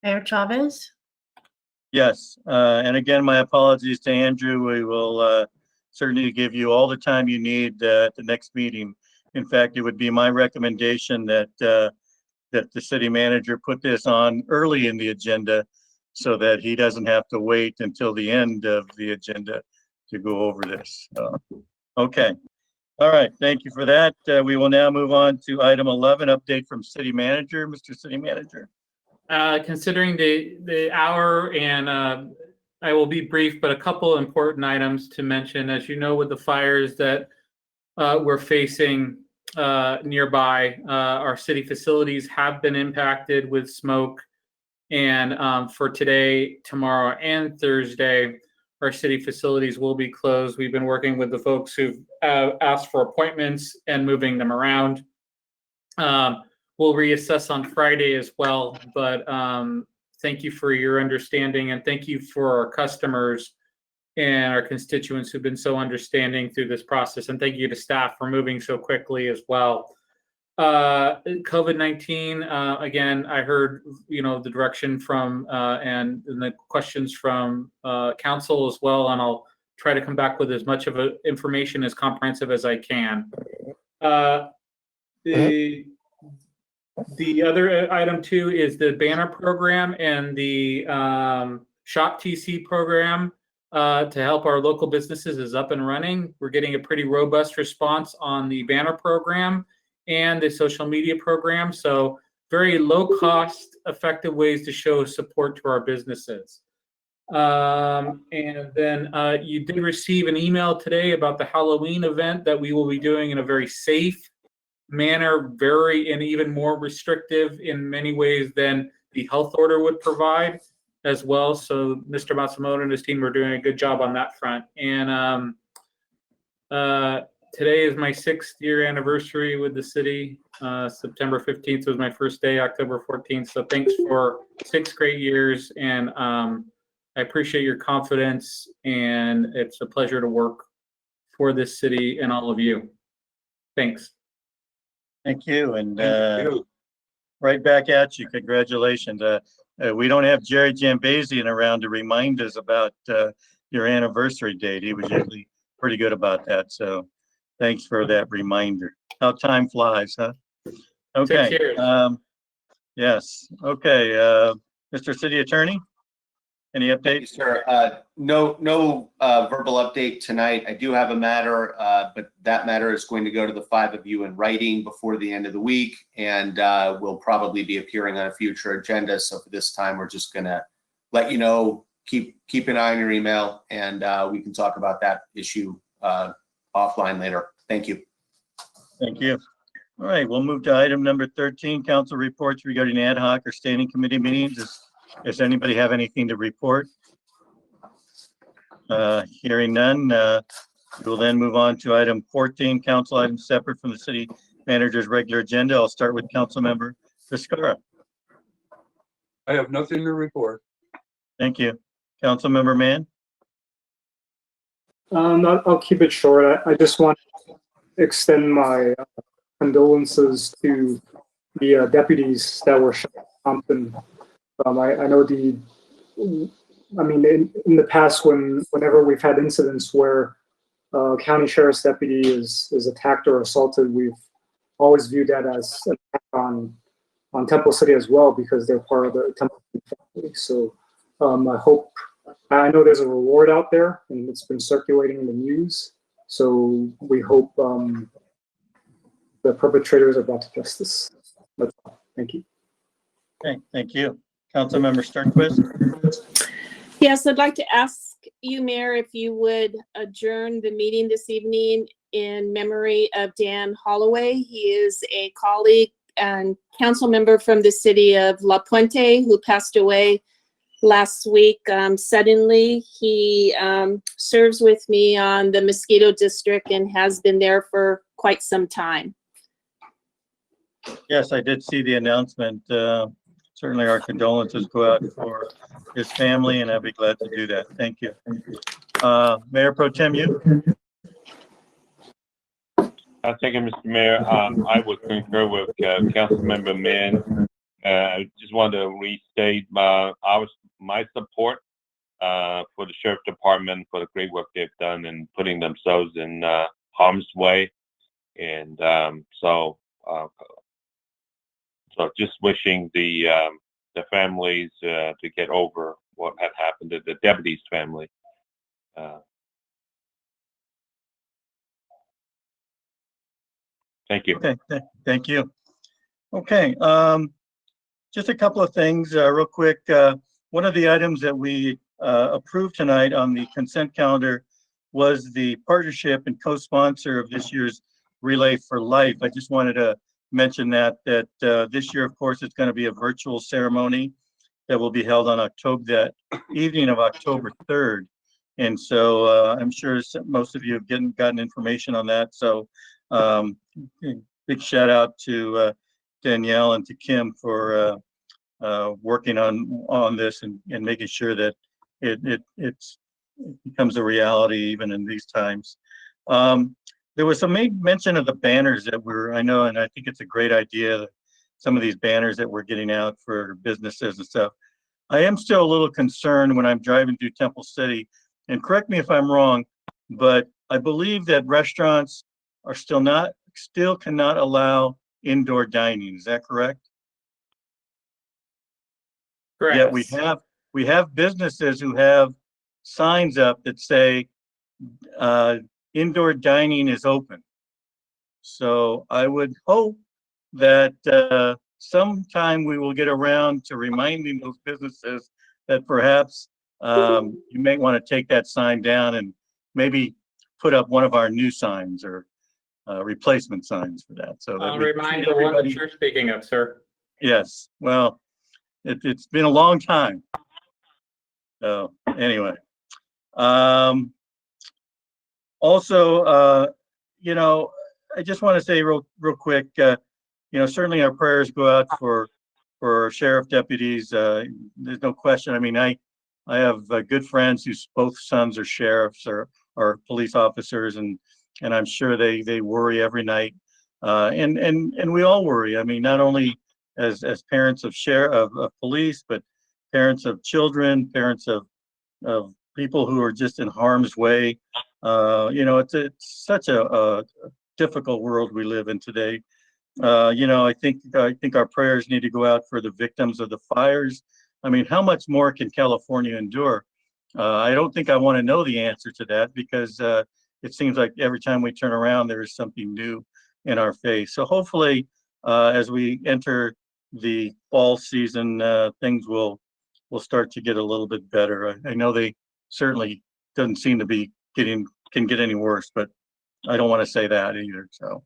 Mayor Chavez. Yes, and again, my apologies to Andrew. We will certainly give you all the time you need at the next meeting. In fact, it would be my recommendation that that the city manager put this on early in the agenda so that he doesn't have to wait until the end of the agenda to go over this. Okay. All right. Thank you for that. We will now move on to item 11, update from city manager. Mr. City Manager. Considering the hour, and I will be brief, but a couple important items to mention. As you know, with the fires that we're facing nearby, our city facilities have been impacted with smoke. And for today, tomorrow, and Thursday, our city facilities will be closed. We've been working with the folks who've asked for appointments and moving them around. We'll reassess on Friday as well, but thank you for your understanding, and thank you for our customers and our constituents who've been so understanding through this process. And thank you to staff for moving so quickly as well. COVID-19, again, I heard, the direction from and the questions from council as well, and I'll try to come back with as much of information as comprehensive as I can. The other item too is the banner program and the Shop TC program to help our local businesses is up and running. We're getting a pretty robust response on the banner program and the social media program. So very low cost, effective ways to show support to our businesses. And then you did receive an email today about the Halloween event that we will be doing in a very safe manner, and even more restrictive in many ways than the health order would provide as well. So Mr. Matsumoto and his team are doing a good job on that front. And today is my 6th year anniversary with the city. September 15th was my first day, October 14th. So thanks for 6 great years. And I appreciate your confidence, and it's a pleasure to work for this city and all of you. Thanks. Thank you. And Thank you. right back at you. Congratulations. We don't have Jerry Jambazian around to remind us about your anniversary date. He was usually pretty good about that. So thanks for that reminder. How time flies, huh? Okay. 6 years. Yes. Okay. Mr. City Attorney, any Thank you, updates? sir. No verbal update tonight. I do have a matter, but that matter is going to go to the 5 of you in writing before the end of the week, and will probably be appearing on a future agenda. So for this time, we're just going to let you know, keep an eye on your email, and we can talk about that issue offline later. Thank you. Thank you. All right, we'll move to item number 13, council reports regarding ad hoc or standing committee meetings. Does anybody have anything to report? Hearing none, we'll then move on to item 14, council items separate from the city manager's regular agenda. I'll start with council member Viscara. I have nothing to report. Thank you. Council member Mann? I'll keep it short. I just want to extend my condolences to the deputies that were shot in Compton. I know in the past, whenever we've had incidents where county sheriff's deputy is attacked or assaulted, we've always viewed that as an attack on Temple City as well, because they're part of the Temple City family. So I know there's a reward out there, and it's been circulating in the news. So we hope the perpetrators are brought to justice. That's all. Thank you. Okay, thank you. Councilmember Sternquist? Yes, I'd like to ask you, Mayor, if you would adjourn the meeting this evening in memory of Dan Holloway. He is a colleague and council member from the city of La Puente who passed away last week suddenly. He serves with me on the Mosquito District and has been there for quite some time. Yes, I did see the announcement. Certainly our condolences go out for his family, and I'd be glad to do that. Thank you. Mayor Pro Tem, you? Thank you, Mr. Mayor. I would concur with Councilmember Mann. I just wanted to restate my support for the Sheriff Department for the great work they've done in putting themselves in harm's way. And so just wishing the families to get over what had happened to the deputy's family. Thank you. Okay, thank you. Okay, just a couple of things real quick. One of the items that we approved tonight on the consent calendar was the partnership and co-sponsor of this year's Relay for Life. I just wanted to mention that this year, of course, it's going to be a virtual ceremony that will be held on that evening of October 3rd. And so I'm sure most of you have gotten information on that. So big shout out to Danielle and to Kim for working on this and making sure that it becomes a reality even in these times. There was some mention of the banners that I know, and I think it's a great idea, some of these banners that we're getting out for businesses and stuff. I am still a little concerned when I'm driving through Temple City, and correct me if I'm wrong, but I believe that restaurants are still cannot allow indoor dining. Is that correct? Correct. Yet we have businesses who have signs up that say indoor dining is open. So I would hope that sometime we will get around to reminding those businesses that perhaps you may want to take that sign down and maybe put up one of our new signs or replacement signs for that. So that I'll remind the one that you're speaking of, sir. Yes, well, it's been a long time. So anyway, also, I just want to say real quick, certainly our prayers go out for sheriff deputies. There's no question. I mean, I have good friends whose both sons are sheriffs or police officers, and I'm sure they worry every night. And we all worry. I mean, not only as parents of police, but parents of children, parents of people who are just in harm's way. It's such a difficult world we live in today. I think our prayers need to go out for the victims of the fires. I mean, how much more can California endure? I don't think I want to know the answer to that, because it seems like every time we turn around, there is something new in our face. So hopefully, as we enter the fall season, things will start to get a little bit better. I know they certainly doesn't seem to be can get any worse, but I don't want to say that either. So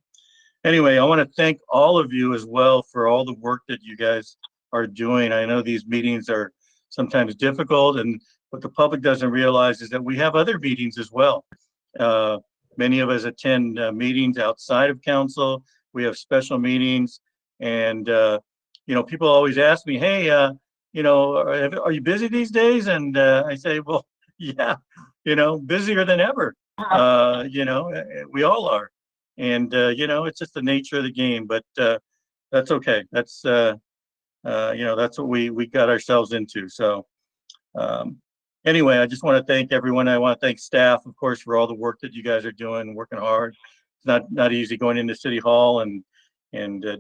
anyway, I want to thank all of you as well for all the work that you guys are doing. I know these meetings are sometimes difficult, and what the public doesn't realize is that we have other meetings as well. Many of us attend meetings outside of council. We have special meetings, and people always ask me, "Hey, are you busy these days?" And I say, "Well, yeah, busier than ever. We all are, and it's just the nature of the game. But that's okay. That's that's what we got ourselves into. So." Anyway, I just want to thank everyone. I want to thank staff, of course, for all the work that you guys are doing, working hard. It's not easy going into City Hall and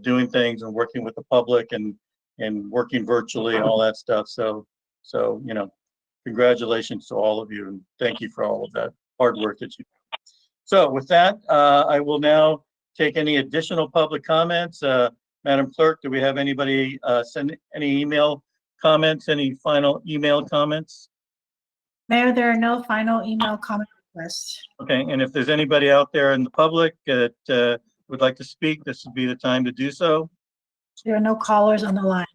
doing things and working with the public and working virtually and all that stuff. So congratulations to all of you, and thank you for all of that hard work that you do. So with that, I will now take any additional public comments. Madam Clerk, do we have anybody send any email comments, any final email comments? Mayor, there are no final email comment requests. Okay, and if there's anybody out there in the public that would like to speak, this would be the time to do so. There are no callers on the line.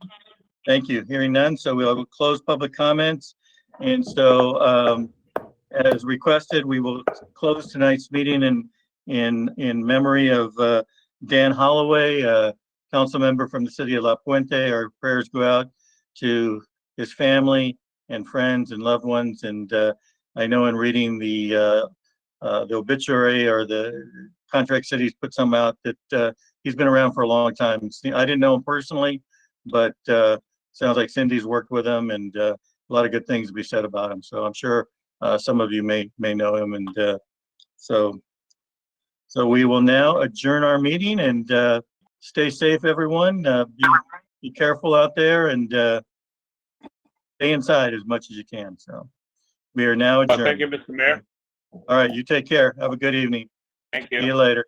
Thank you. Hearing none, so we'll close public comments. And so, as requested, we will close tonight's meeting in memory of Dan Holloway, council member from the city of La Puente. Our prayers go out to his family and friends and loved ones. And I know in reading the obituary, or the contract cities put some out, that he's been around for a long time. I didn't know him personally, but sounds like Cindy's worked with him, and a lot of good things to be said about him. So I'm sure some of you may know him. And so we will now adjourn our meeting, and stay safe, everyone. Be careful out there, and stay inside as much as you can. So we are now adjourned. Thank you, Mr. Mayor. All right, you take care. Have a good evening. Thank you. See you later.